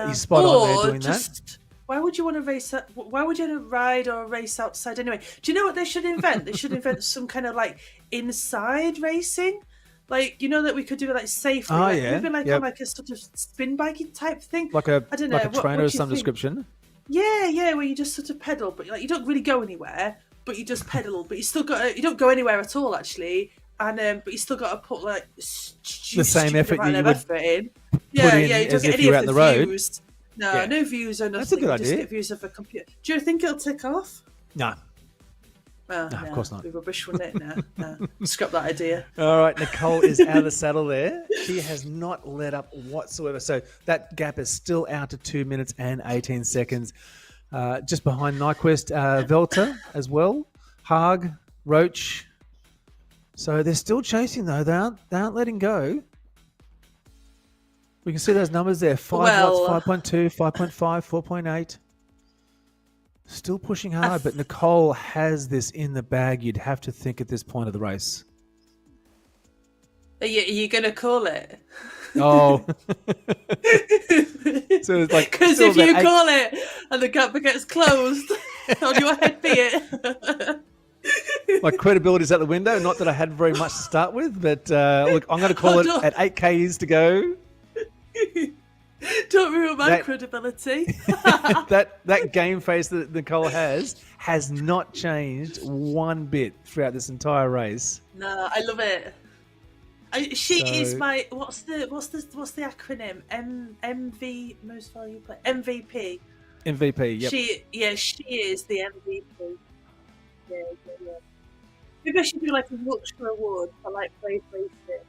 you're spot on there doing that. Why would you want to race? Why would you want to ride or race outside anyway? Do you know what they should invent? They should invent some kind of like inside racing, like that we could do it like safely. Maybe like on like a sort of spin biking type thing, like a trainer of some description. Yeah, where you just sort of pedal, but like you don't really go anywhere, but you just pedal, but you still you don't go anywhere at all actually, and but you still got to put like the same effort you would in. Put in you don't get any of the views. No views or nothing. That's a good idea. Just get views of a computer. Do you think it'll tick off? No. No, of course not. It'd be rubbish, wouldn't it? No. Scrap that idea. All right, Nicole is out of the saddle there. She has not let up whatsoever. So that gap is still out to 2 minutes and 18 seconds. Just behind Nyquist, Velta as well. Haag, Roach. So they're still chasing though. They aren't letting go. We can see those numbers there. 5 watts, 5.2, 5.5, 4.8. Still pushing hard, but Nicole has this in the bag, you'd have to think, at this point of the race. Are you going to call it? Oh. So it's like, because if you call it and the gap gets closed on your head, be it. My credibility's out the window. Not that I had very much to start with, but look, I'm going to call it at 8 Ks to go. Don't ruin my credibility. that game face that Nicole has not changed one bit throughout this entire race. No, I love it. She is my what's the acronym? MV most valuable player. MVP. MVP. Yep. She is the MVP. Yeah. Maybe I should do like a Wiltshire award for like brave racing.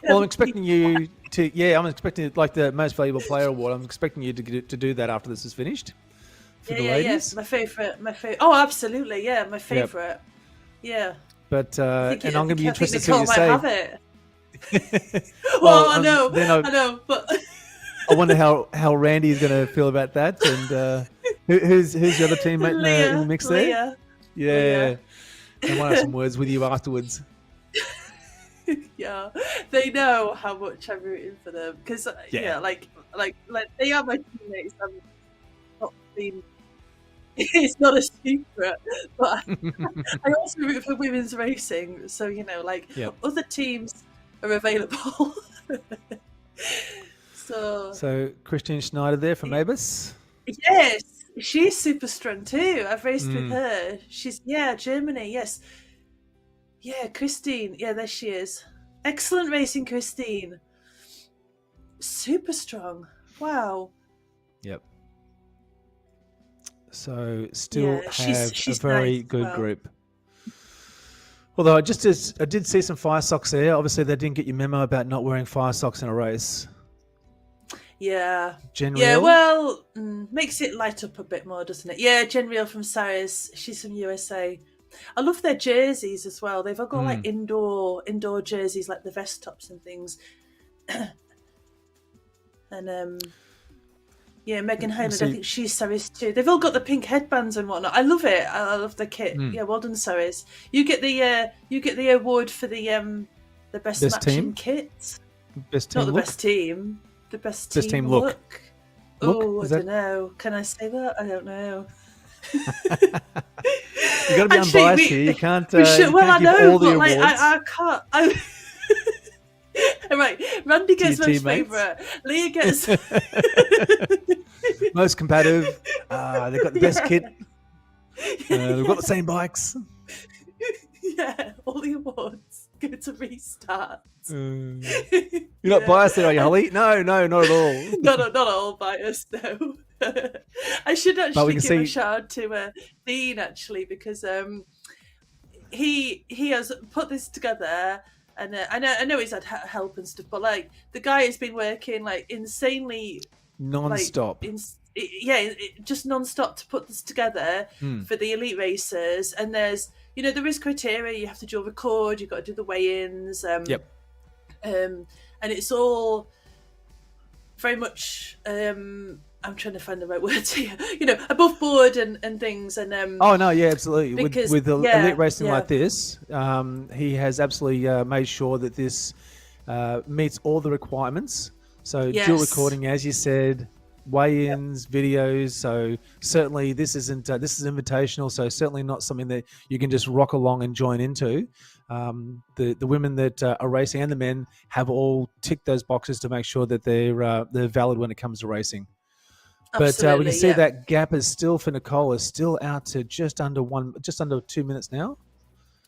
Well, I'm expecting you to. Yeah, I'm expecting like the most valuable player award. I'm expecting you to do that after this is finished. For the ladies. Yeah. My favorite. Oh, absolutely. Yeah, my favorite. Yep. Yeah. But and I'm going to be interested to see Nicole what you say. might have it. Well, I know, but I wonder how Randy is going to feel about that, and who's your other teammate in the mix there? Yeah, I might have some words with you afterwards. Yeah, they know how much I'm rooting for them because like they are my teammates. I'm not being. It's not a secret, but I also root for women's racing. So other teams are available. So Christine Schneider there from Abus. Yes, she's super strong too. I've raced with her. She's Germany. Yes, Christine. Yeah, there she is. Excellent racing, Christine. Super strong. Wow. Yep. So still she's a very good group. Although I did see some fire socks there. Obviously, they didn't get your memo about not wearing fire socks in a race. Yeah. Genreal? Yeah, well, makes it light up a bit more, doesn't it? Yeah, Genreal from Saris. She's from USA. I love their jerseys as well. They've all got like indoor jerseys, like the vest tops and things. And Megan Hayland, I think she's Saris too. They've all got the pink headbands and whatnot. I love it. I love the kit. Yeah, well done, Saris. You get the award for the best matching team? Kit. Best team Not the look? best team. The best team look. Oh, I don't know. Can I say that? I don't know. You got to be unbiased here. You can't. I know, but like I can't. Right, Randy gets most favourite. Leah gets most competitive. They've got the best kit. They've got the same bikes. Yeah, all the awards go to Restart. You're not biased there, are you, Holly? No, not at all. Not at all biased, no. I should actually give a shout out to Dean, actually, because he has put this together, and I know he's had help and stuff, but like the guy has been working like insanely non-stop. Just non-stop to put this together for the elite racers. And there is criteria. You have to do a record. You've got to do the weigh-ins. Yep. And it's all very much. I'm trying to find the right words here. Above board and things. And oh no, yeah, absolutely. With elite racing like this, he has absolutely made sure that this meets all the requirements. So dual recording, as you said, weigh-ins, videos. So certainly this is invitational. So certainly not something that you can just rock along and join into. The women that are racing and the men have all ticked those boxes to make sure that they're valid when it comes to racing. But we can see that gap is still for Nicole is still out to just under 2 minutes now.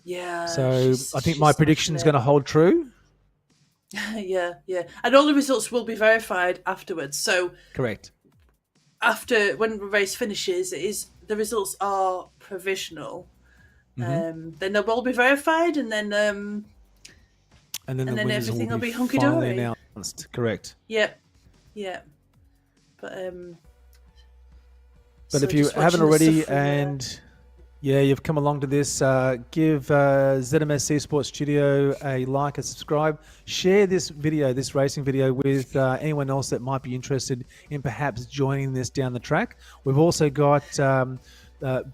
Yeah. So I think my prediction is going to hold true. Yeah. And all the results will be verified afterwards. So correct. After when the race finishes, the results are provisional. Then they'll all be verified, and then everything will be hunky dory. Announced. Correct. Yep. But if you haven't already, and you've come along to this, give ZMS Esports Studio a like, a subscribe, share this racing video with anyone else that might be interested in perhaps joining this down the track. We've also got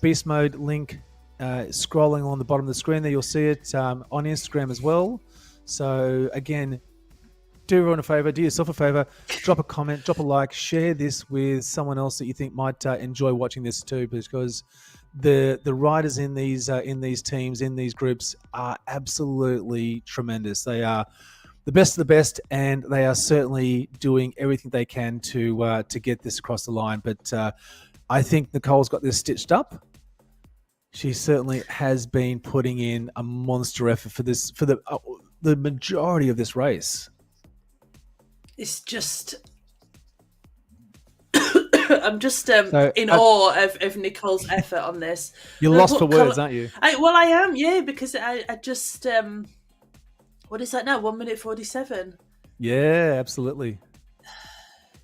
Beast Mode link scrolling along the bottom of the screen there. You'll see it on Instagram as well. So again, do everyone a favor, do yourself a favor, drop a comment, drop a like, share this with someone else that you think might enjoy watching this too, because the riders in these teams, in these groups are absolutely tremendous. They are the best of the best, and they are certainly doing everything they can to get this across the line. But I think Nicole's got this stitched up. She certainly has been putting in a monster effort for the majority of this race. It's just, I'm just in awe of Nicole's effort on this. You're lost for words, aren't you? I am, yeah, because I just, what is that now? 1 minute 47. Yeah, absolutely.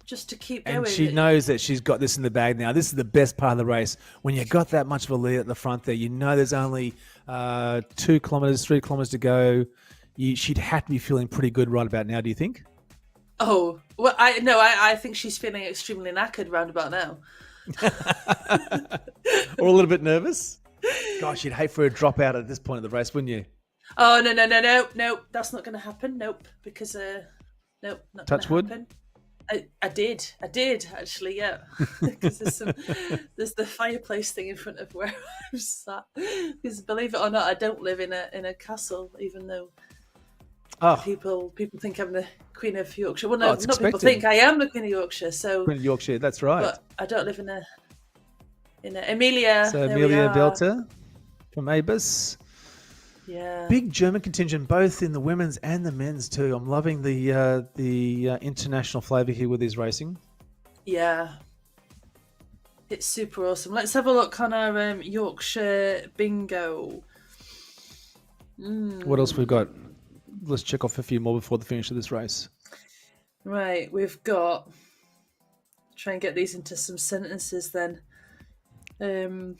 Just to keep going. And she knows that she's got this in the bag now. This is the best part of the race. When you've got that much of a lead at the front there, there's only 2 kilometers, 3 kilometers to go. she'd have to be feeling pretty good right about now, do you think? Oh, well, I think she's feeling extremely knackered round about now. Or a little bit nervous? Gosh, you'd hate for her to drop out at this point of the race, wouldn't you? Oh, no, that's not going to happen. Nope, because, nope, not Touch going to wood? happen. I did actually, yeah. Because there's the fireplace thing in front of where I'm sat. Because believe it or not, I don't live in a castle, even though people think I'm the Queen of Yorkshire. Well, no, not expected. People think I am the Queen of Yorkshire. So Queen of Yorkshire, that's right. But I don't live in a Amelia. So Amelia Belter from Abus. Yeah. Big German contingent, both in the women's and the men's too. I'm loving the international flavour here with his racing. Yeah. It's super awesome. Let's have a look on our Yorkshire bingo. What else we've got? Let's check off a few more before the finish of this race. Right, we've got... Try and get these into some sentences then. So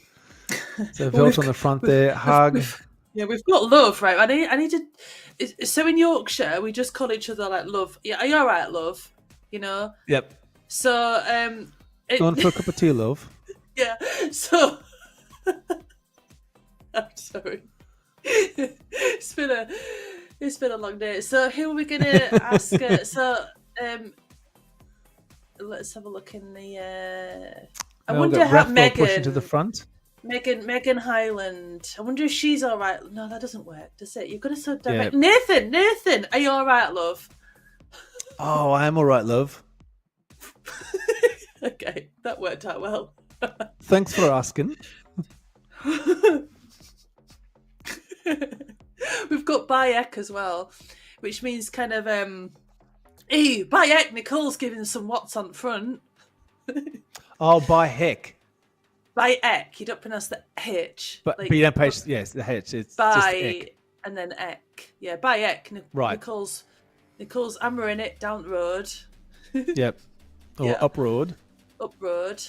Velt on the front there, hug. Yeah, we've got love, right? I need to... So in Yorkshire, we just call each other like love. Yeah, are you all right, love? You know? Yep. So... Going for a cup of tea, love. Yeah, so... I'm sorry. It's been a long day. So who are we going to ask? Let's have a look in the... I wonder how Megan... pushing to the front. Megan Highland. I wonder if she's all right. No, that doesn't work, does it? You've got to so direct. Yeah. Nathan, are you all right, love? Oh, I am all right, love. Okay, that worked out well. Thanks for asking. We've got Bayek as well, which means kind of, hey, Bayek, Nicole's giving some watts on front. Oh, by heck. By ek, you don't pronounce the H. But you don't pay, yes, the H. It's by, just ek. And then ek. Yeah, by ek. Right. Nicole's hammering it down the road. Yep. Or up road. Up road.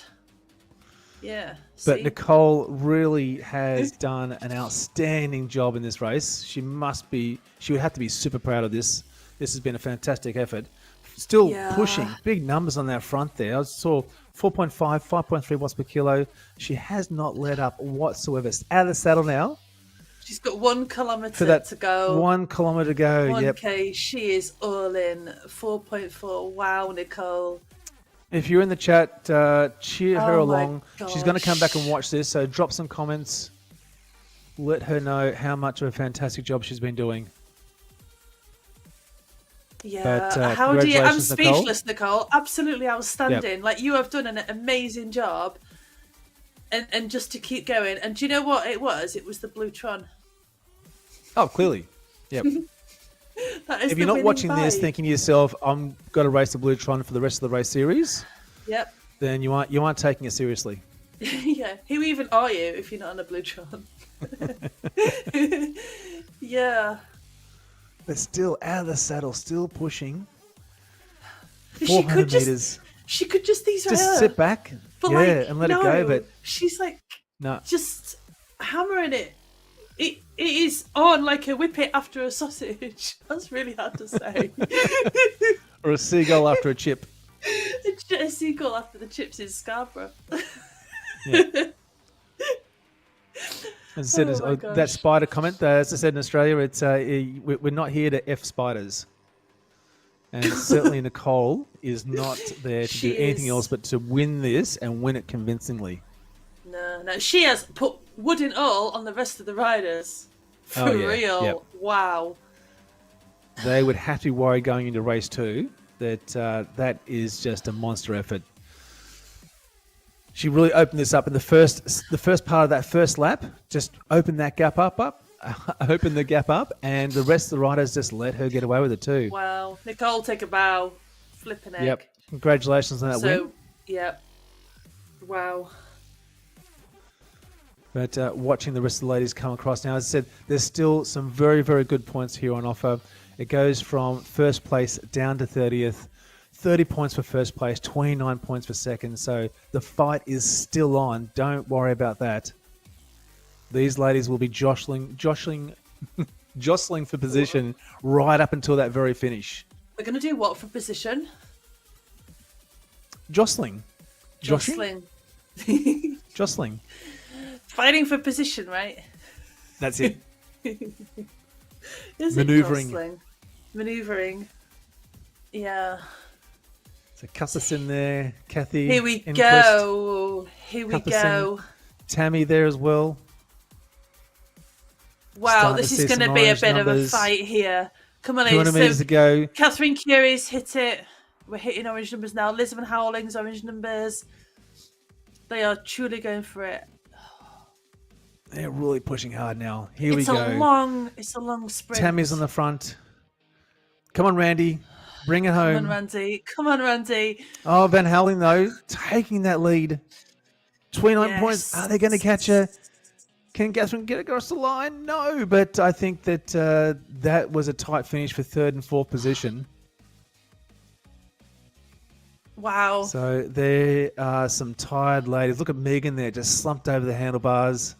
Yeah. But Nicole really has done an outstanding job in this race. She would have to be super proud of this. This has been a fantastic effort. Still pushing big numbers on that front there. I saw 4.5, 5.3 watts per kilo. She has not let up whatsoever. Out of the saddle now. She's got 1 kilometre to go. 1 kilometre to go. 1K. Yep. She is all in. 4.4. Wow, Nicole. If you're in the chat, cheer her along. She's going to come back and watch this. So drop some comments. Let her know how much of a fantastic job she's been doing. Yeah, but, I'm speechless, Nicole. Absolutely outstanding. Yep. Like, you have done an amazing job, and just to keep going. And do you know what it was? It was the Bluetron. Oh, clearly. Yep. If you're not watching this thinking to yourself, I'm going to race the Bluetron for the rest of the race series, yep, then you aren't taking it seriously. Yeah. Who even are you if you're not on a Bluetron? Yeah. But still out of the saddle, still pushing. 400 meters. She could just sit back, and let it go. But she's like, just hammering it. It is on like a whippet after a sausage. That's really hard to say. Or a seagull after a chip. A seagull after the chips in Scarborough. Yeah. As I said, that spider comment, as I said in Australia, it's we're not here to F spiders. And certainly Nicole is not there to do anything else but to win this and win it convincingly. No, she has put wood and all on the rest of the riders. For real. Yep. Wow. They would have to be worried going into race 2 that that is just a monster effort. She really opened this up in the first part of that first lap. Just open that gap up, open the gap up, and the rest of the riders just let her get away with it too. Wow, Nicole, take a bow, flipping egg. Yep, congratulations on that win. Yep, wow. But watching the rest of the ladies come across now, as I said, there's still some very, very good points here on offer. It goes from first place down to 30th. 30 points for first place, 29 points for second. So the fight is still on. Don't worry about that. These ladies will be jostling jostling for position right up until that very finish. We're going to do what for position? Jostling. Jostling. Jostling. Fighting for position, right? That's it. Maneuvering. Maneuvering. Yeah. So Custis in there, Kathy. Here we go. Here we go. Tammy there as well. Wow, this is going to be a bit of a fight here. Come on, 200 meters to go. Catherine Curie's hit it. We're hitting orange numbers now. Lisbon Howling's orange numbers. They are truly going for it. They're really pushing hard now. Here we go. It's a long sprint. Tammy's on the front. Come on, Randy. Bring it home. Come on, Randy. Oh, Van Howling, though, taking that lead. 29 points. Are they going to catch her? Can Catherine get across the line? No, but I think that that was a tight finish for third and fourth position. Wow. So there are some tired ladies. Look at Megan there, just slumped over the handlebars.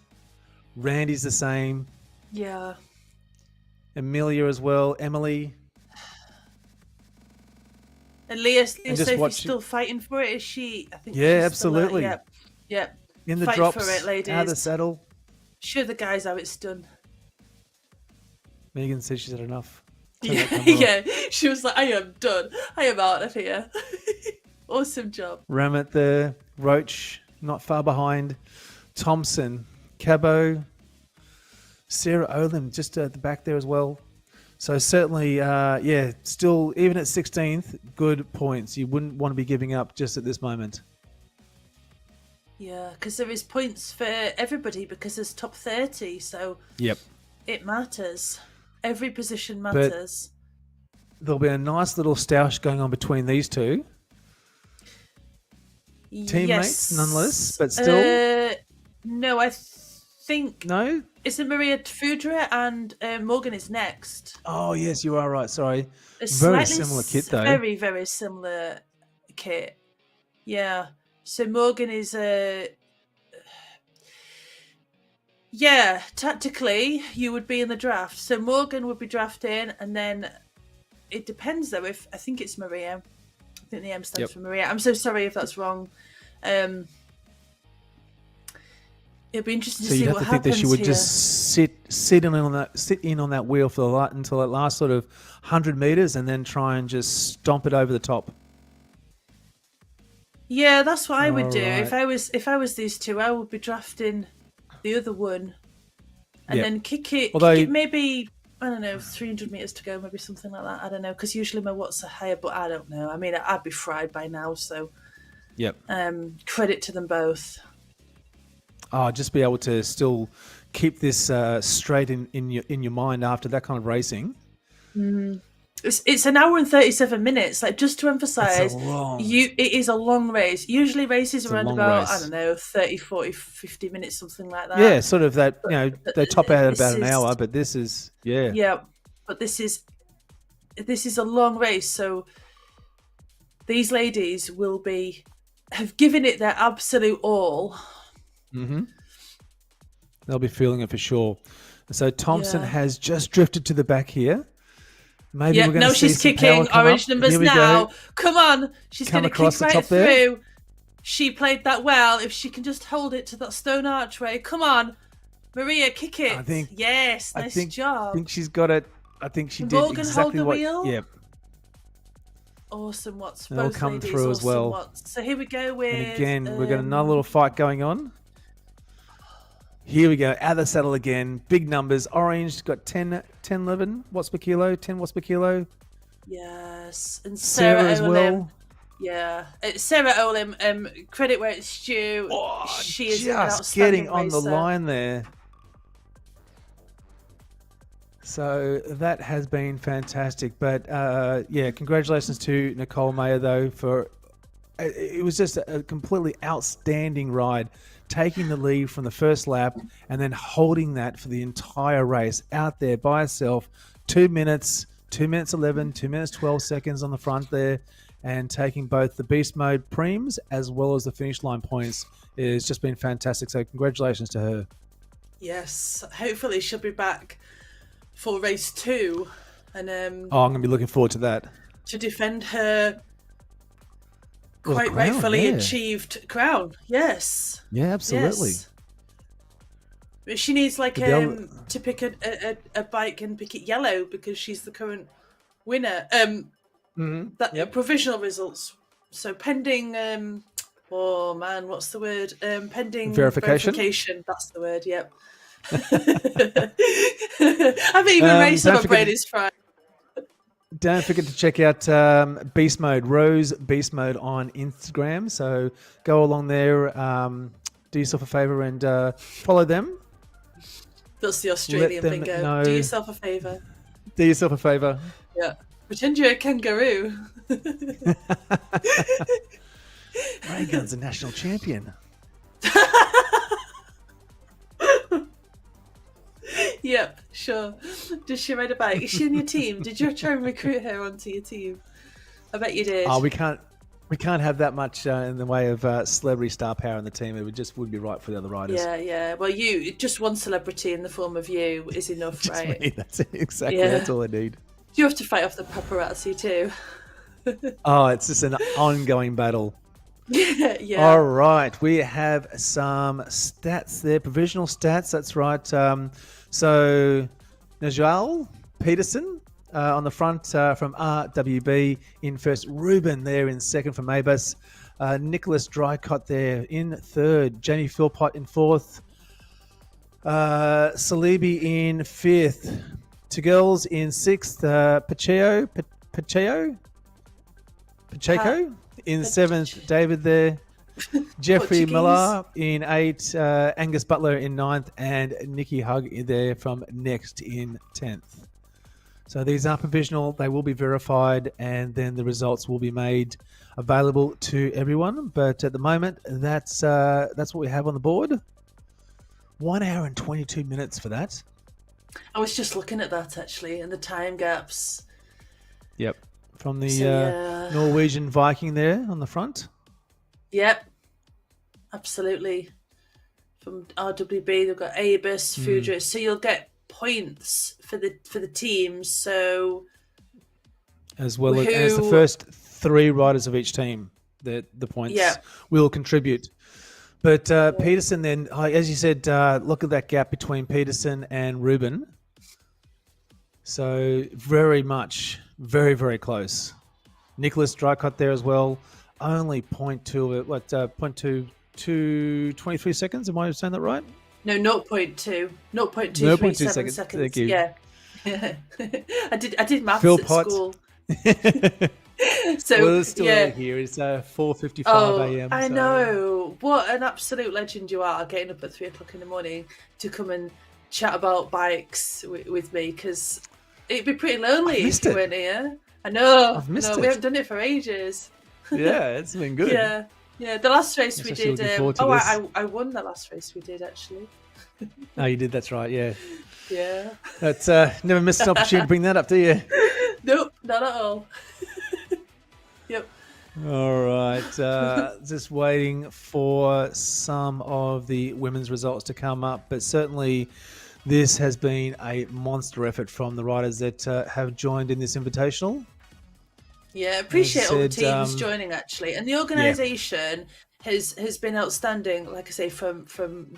Randy's the same. Yeah. Amelia as well. Emily. And Leah Sophie's still fighting for it, is she? I think. Yeah, absolutely. Yep. In the Fight drops, for it, ladies. out of the saddle. Show the guys how it's done. Megan said she's had enough. Yeah, she was like, I am done. I am out of here. Awesome job. Ramit there. Roach, not far behind. Thompson, Cabo, Sarah Olam just at the back there as well. So certainly, still, even at 16th, good points. You wouldn't want to be giving up just at this moment. Yeah, because there is points for everybody because there's top 30, so it matters. Every position matters. But there'll be a nice little stoush going on between these two. Teammates, nonetheless, but still. No, I think... No? Isn't Maria Fudra and Morgan is next? Oh, yes, you are right. Sorry. Very similar kit, though. Very, very similar kit. Yeah. So Morgan is tactically you would be in the draft. So Morgan would be drafted, and then it depends though. If I think it's Maria, I think the M stands for Maria. I'm so sorry if that's wrong. It'd be interesting to see what happens. So you have to think that she would just sit in on that wheel for until that last sort of 100 meters, and then try and just stomp it over the top. Yeah, that's what I would do. Right. If I was these two, I would be drafting the other one, and then kick it maybe, I don't know, 300 meters to go, maybe something like that. I don't know, because usually my watts are higher, but I don't know. I mean, I'd be fried by now, so credit to them both. Oh, just be able to still keep this straight in your mind after that kind of racing. Mm. It's an hour and 37 minutes. Like, just to emphasize, it is a long race. Usually races are around about, I don't know, 30, 40, 50 minutes, something like that. Yeah, sort of that, they top out at about an hour, but this is, Yeah, but this is a long race, so these ladies have given it their absolute all. Mm-hmm. They'll be feeling it for sure. So Thompson has just drifted to the back here. Maybe we're going to see she's kicking orange numbers now. Go. Come on, she's going to kick right through. There. She played that well. If she can just hold it to that stone archway, come on, Maria, kick it. Nice job. I think she's got it. I think she did exactly what. Wheel? Yep. Awesome watts. They'll come through as well. Watts. So here we go with. And again, we've got another little fight going on. Here we go, out of the saddle again. Big numbers. Orange got 10, 11 watts per kilo, 10 watts per kilo. Yes. And Sarah as well. Yeah. Sarah Olim, credit where it's due. Oh, she is just getting on the line there. So that has been fantastic. But congratulations to Nicole Mayer, though, for it was just a completely outstanding ride. Taking the lead from the first lap and then holding that for the entire race out there by herself. 2 minutes, 2 minutes 11, 2 minutes 12 seconds on the front there, and taking both the beast mode preems as well as the finish line points. It's just been fantastic. So congratulations to her. Yes, hopefully she'll be back for race 2, and I'm going to be looking forward to that. To defend her quite rightfully achieved crown. Yes. Yeah, absolutely. Yes. But she needs like to pick a bike and pick it yellow because she's the current winner. Provisional results. So pending oh man, what's the word? Pending verification. That's the word. Yep. I haven't even raced, so my brain is fried. Don't forget to check out Beast Mode, Rose Beast Mode on Instagram. So go along there, do yourself a favor and follow them. That's the Australian lingo. Do yourself a favor. Do yourself a favor. Yeah. Pretend you're a kangaroo. Reagan's a national champion. Yep, sure. Does she ride a bike? Is she in your team? Did you try and recruit her onto your team? I bet you did. Oh, we can't have that much in the way of celebrity star power in the team. It wouldn't be right for the other riders. Yeah. Well, just one celebrity in the form of you is enough, just right? Me. That's it. Exactly. Yeah. That's all I need. You have to fight off the paparazzi too. Oh, it's just an ongoing battle. Yeah. All right, we have some stats there, provisional stats. That's right. So, Najal Peterson on the front from RWB in first. Ruben there in second from Abus. Nicholas Drycott there in third. Jamie Philpott in fourth. Salibi in fifth. Two girls in sixth. Pacheco in seventh. David there. Jeffrey Miller in 8, Angus Butler in 9th, and Nikki Hug there from next in 10th. So these are provisional. They will be verified, and then the results will be made available to everyone. But at the moment, that's what we have on the board. 1 hour and 22 minutes for that. I was just looking at that actually, and the time gaps. Yep, from the Norwegian Viking there on the front. Yep, absolutely. From RWB, they've got Abus, Fudra, so you'll get points for the teams. So as well as the first 3 riders of each team, the points will contribute. But Peterson, then, as you said, look at that gap between Peterson and Ruben. So very much, very, very close. Nicholas Drycott there as well. Only 0.23 seconds. Am I saying that right? No, 0.2. 0.237 seconds. Thank you. Yeah. I did maths Philpott. at school. So well, it's still here. It's 4:55 a.m. I know. What an absolute legend you are, getting up at 3 o'clock in the morning to come and chat about bikes with me, because it'd be pretty lonely if you weren't here. I know. We haven't done it for ages. Yeah, it's been good. Yeah. The last race we did. I won the last race we did actually. Oh, you did. That's right. Yeah. Yeah. That's never missed an opportunity to bring that up, do you? Nope, not at all. Yep. All right. Just waiting for some of the women's results to come up, but certainly this has been a monster effort from the riders that have joined in this invitational. Yeah, appreciate all the teams joining actually, and the organisation has been outstanding. Like I say, from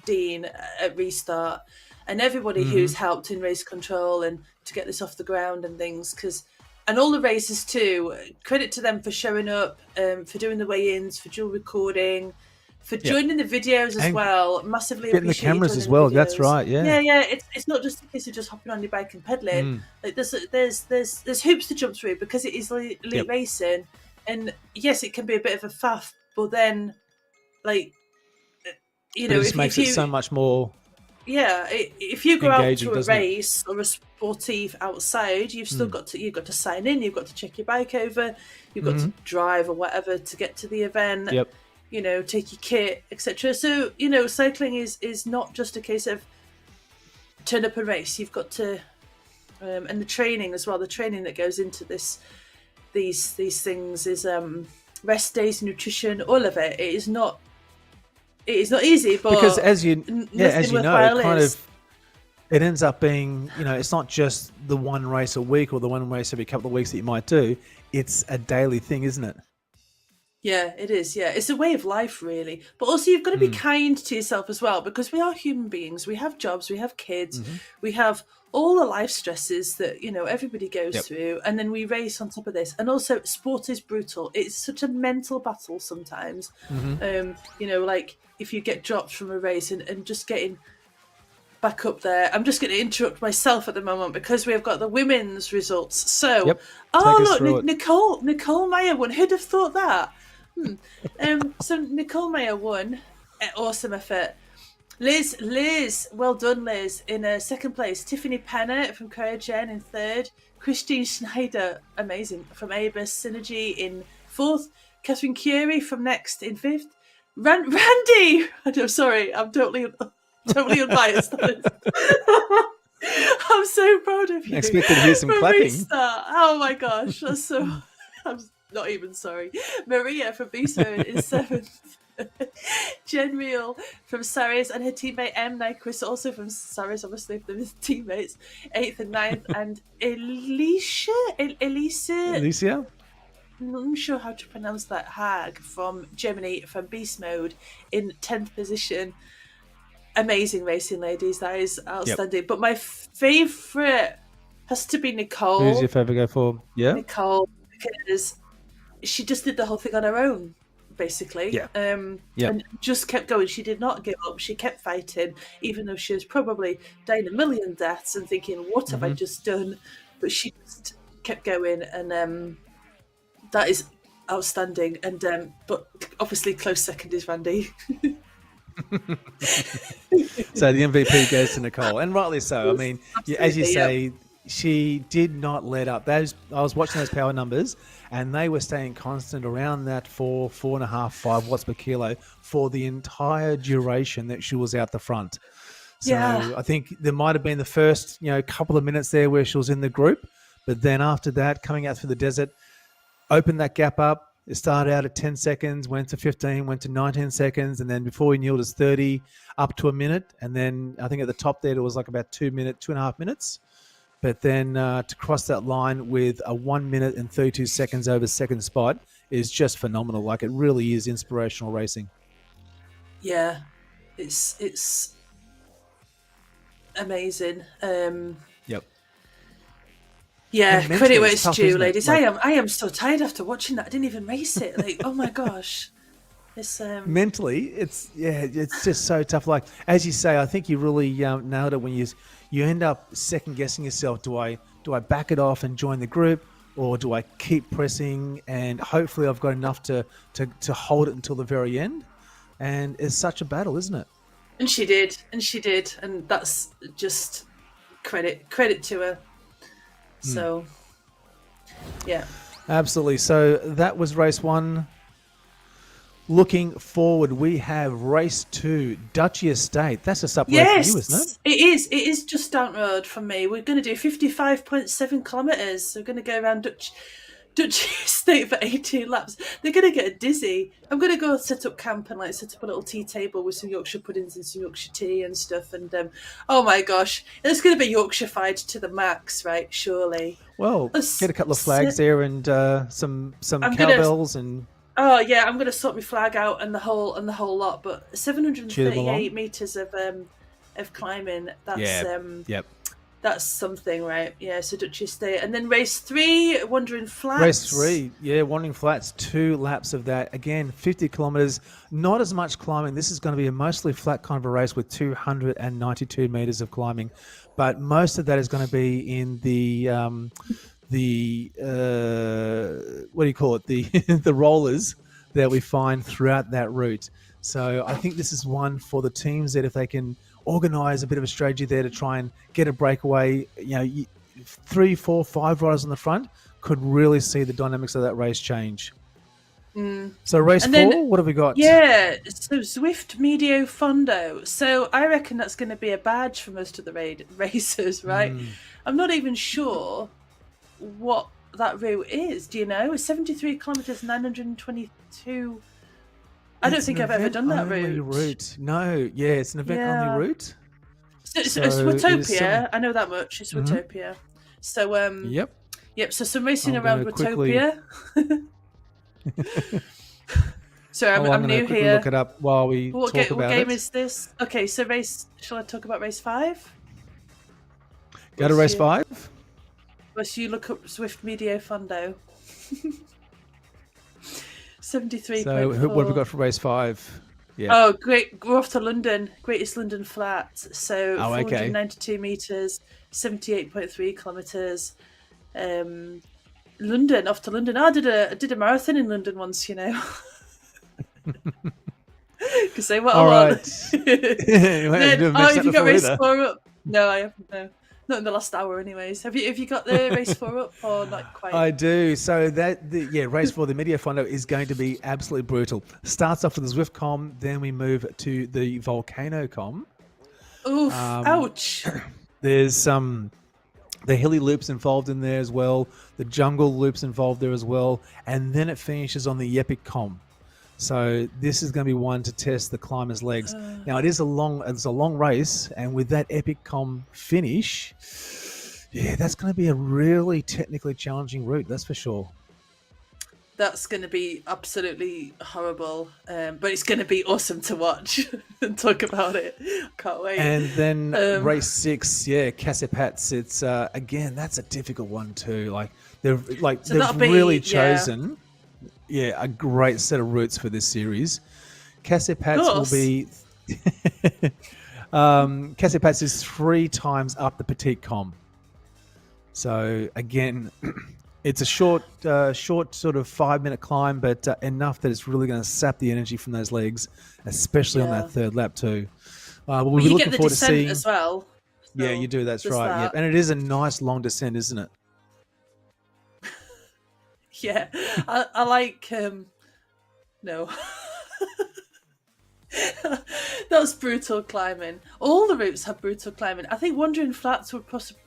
Dean at Restart, and everybody who's helped in race control and to get this off the ground and things. And all the racers too. Credit to them for showing up, for doing the weigh-ins, for dual recording, for joining the videos as well. Massively getting the cameras as well. That's right. Yeah. It's not just a case of just hopping on your bike and pedaling. Like there's hoops to jump through because it is elite racing, and yes, it can be a bit of a faff, but then it just makes it so much more. Yeah, if you go out to a race or a sportive outside, you've still got to sign in. You've got to check your bike over. You've got to drive or whatever to get to the event. Yep. Take your kit, etc. So cycling is not just a case of turn up and race. You've got to, and the training as well. The training that goes into these things is rest days, nutrition, all of it. It is not easy, but because as you know, kind of it ends up being, it's not just the one race a week or the one race every couple of weeks that you might do. It's a daily thing, isn't it? Yeah, it is. Yeah, it's a way of life, really. But also, you've got to be kind to yourself as well, because we are human beings. We have jobs, we have kids, we have all the life stresses that everybody goes through, and then we race on top of this. And also, sport is brutal. It's such a mental battle sometimes. Like if you get dropped from a race and just getting back up there. I'm just going to interrupt myself at the moment because we have got the women's results. So, look, Nicole Meyer won. Who'd have thought that? So Nicole Meyer won. Awesome effort. Liz, well done, Liz, in second place. Tiffany Penner from Coyogen in third. Christine Schneider, amazing, from Abus Synergy in fourth. Catherine Curie from Next in fifth. Randy! I'm sorry, I'm totally unbiased. I'm so proud of you. I expected to hear some clapping. Restart. Oh my gosh, that's so. I'm not even sorry. Maria from Beast Mode is seventh. Jen Reel from Saris and her teammate M. Nyquist, also from Saris, obviously, if they're his teammates, 8th and 9th. And Alicia? I'm not sure how to pronounce that. Hag from Germany, from Beast Mode, in 10th position. Amazing racing, ladies. That is outstanding. Yep. But my favourite has to be Nicole. Who's your favourite go for? Yeah, Nicole, because she just did the whole thing on her own, basically. Yeah. And just kept going. She did not give up. She kept fighting, even though she was probably dying a million deaths and thinking, "What have I just done?" But she just kept going, and that is outstanding. And but obviously, close second is Randy. So the MVP goes to Nicole, and rightly so. I mean, as you say, she did not let up. I was watching those power numbers, and they were staying constant around that 4.5, 5 watts per kilo for the entire duration that she was out the front. So I think there might have been the first, couple of minutes there where she was in the group, but then after that, coming out through the desert, opened that gap up. It started out at 10 seconds, went to 15, went to 19 seconds, and then before we knew it was 30, up to a minute. And then I think at the top there, it was like about 2.5 minutes. But then to cross that line with a 1 minute and 32 seconds over second spot is just phenomenal. Like, it really is inspirational racing. Yeah, it's amazing. Yep. Yeah, credit where it's due, ladies. Like, I am so tired after watching that. I didn't even race it. Like, oh my gosh. It's mentally, it's just so tough. Like, as you say, I think you really nailed it when you end up second guessing yourself. Do I back it off and join the group, or do I keep pressing and hopefully I've got enough to hold it until the very end? And it's such a battle, isn't it? And she did, and that's just credit to her. So, yeah. Absolutely. So that was race 1. Looking forward, we have race 2, Duchy Estate. That's just up road for you, isn't it? It is just down the road from me. We're going to do 55.7 kilometres. We're going to go around Duchy Estate for 18 laps. They're going to get dizzy. I'm going to go set up camp and set up a little tea table with some Yorkshire puddings and some Yorkshire tea and stuff. And oh my gosh, it's going to be Yorkshirefied to the max, right? Surely. Well, get a couple of flags there and some cowbells and. Oh yeah, I'm going to sort my flag out and the whole lot. But 738 meters of climbing. That's That's something, right? Yeah, so Duchy Estate. And then race 3, Wandering Flats. Race 3, Wandering Flats, 2 laps of that. Again, 50 kilometres, not as much climbing. This is going to be a mostly flat kind of a race with 292 metres of climbing. But most of that is going to be in the what do you call it? The rollers that we find throughout that route. So I think this is one for the teams that if they can organise a bit of a strategy there to try and get a breakaway, 3, 4, 5 riders on the front could really see the dynamics of that race change. So race 4, what have we got? Yeah, so Zwift Medio Fondo. So I reckon that's going to be a badge for most of the racers, right? I'm not even sure what that route is. Do you know? It's 73 kilometres, 922. I don't think I've ever done that route. No, it's an event only route. It's Watopia. I know that much. It's Watopia. So yep. So some racing around Watopia. So I'm new here. Look it up while we talk about it. What game is this? Okay, so shall I talk about race 5? Go to race 5. Unless you look up Swift Medio Fondo. 73.4. So what have we got for race 5? Yeah. Oh, great! We're off to London, Greatest London Flat. So 492 meters, 78.3 kilometers. London, off to London. I did a marathon in London once, you know. Can say what I want. Have you got race 4 up? No, I haven't. No. Not in the last hour, anyways. Have you got the race 4 up or not quite? I do. So race 4, the Medio Fondo is going to be absolutely brutal. Starts off with the Zwift Com, then we move to the Volcano Com. Oof! Ouch! There's the hilly loops involved in there as well. The jungle loops involved there as well, and then it finishes on the Epic Com. So this is going to be one to test the climber's legs. Now it's a long race, and with that Epic Com finish, that's going to be a really technically challenging route. That's for sure. That's going to be absolutely horrible, but it's going to be awesome to watch and talk about it. Can't wait. And then race 6, Casipats. It's again, that's a difficult one too. They've really chosen. Yeah, a great set of routes for this series. Casipats will be... Casipats is 3 times up the Petite Com. So, again, it's a short sort of 5-minute climb, but enough that it's really going to sap the energy from those legs, especially on that third lap too. We'll be looking forward to seeing... as well. So yeah, you do, that's right. Yep. And it is a nice long descent, isn't it? Yeah, I like. No, that's brutal climbing. All the routes have brutal climbing. I think Wandering Flats would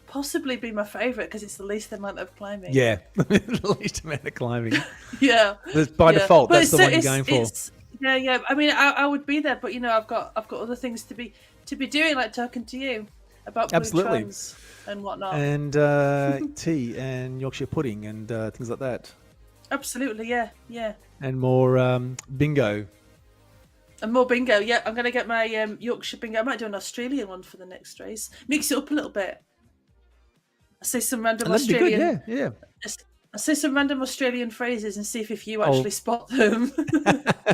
possibly be my favourite because it's the least amount of climbing. Yeah, the least amount of climbing. Yeah, by default, that's the one you're going for. Yeah. I mean, I would be there, but I've got other things to be doing, like talking to you about blue trams and whatnot, and tea and Yorkshire pudding and things like that. Absolutely, yeah. And more bingo. And more bingo, yeah. I'm going to get my Yorkshire bingo. I might do an Australian one for the next race. Mix it up a little bit. I say some random Australian... Good, yeah. I say some random Australian phrases and see if you actually spot them.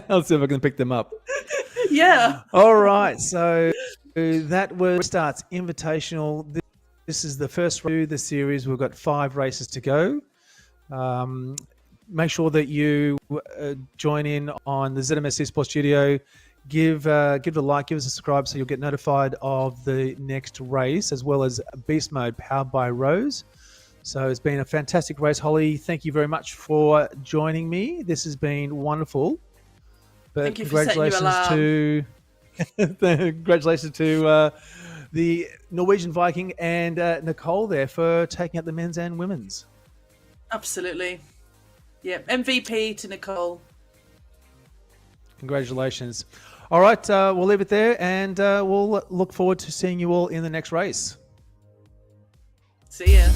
I'll see if I can pick them up. Yeah. All right, so that was Starts Invitational. This is the first race of the series. We've got 5 races to go. Make sure that you join in on the ZMS Esports Studio. Give it a like, give us a subscribe so you'll get notified of the next race, as well as Beast Mode powered by Rose. So it's been a fantastic race. Holly, thank you very much for joining me. This has been wonderful. But thank you for setting your alarm. Congratulations to the Norwegian Viking and Nicole there for taking out the men's and women's. Absolutely. Yeah, MVP to Nicole. Congratulations. All right, we'll leave it there, and we'll look forward to seeing you all in the next race. See ya.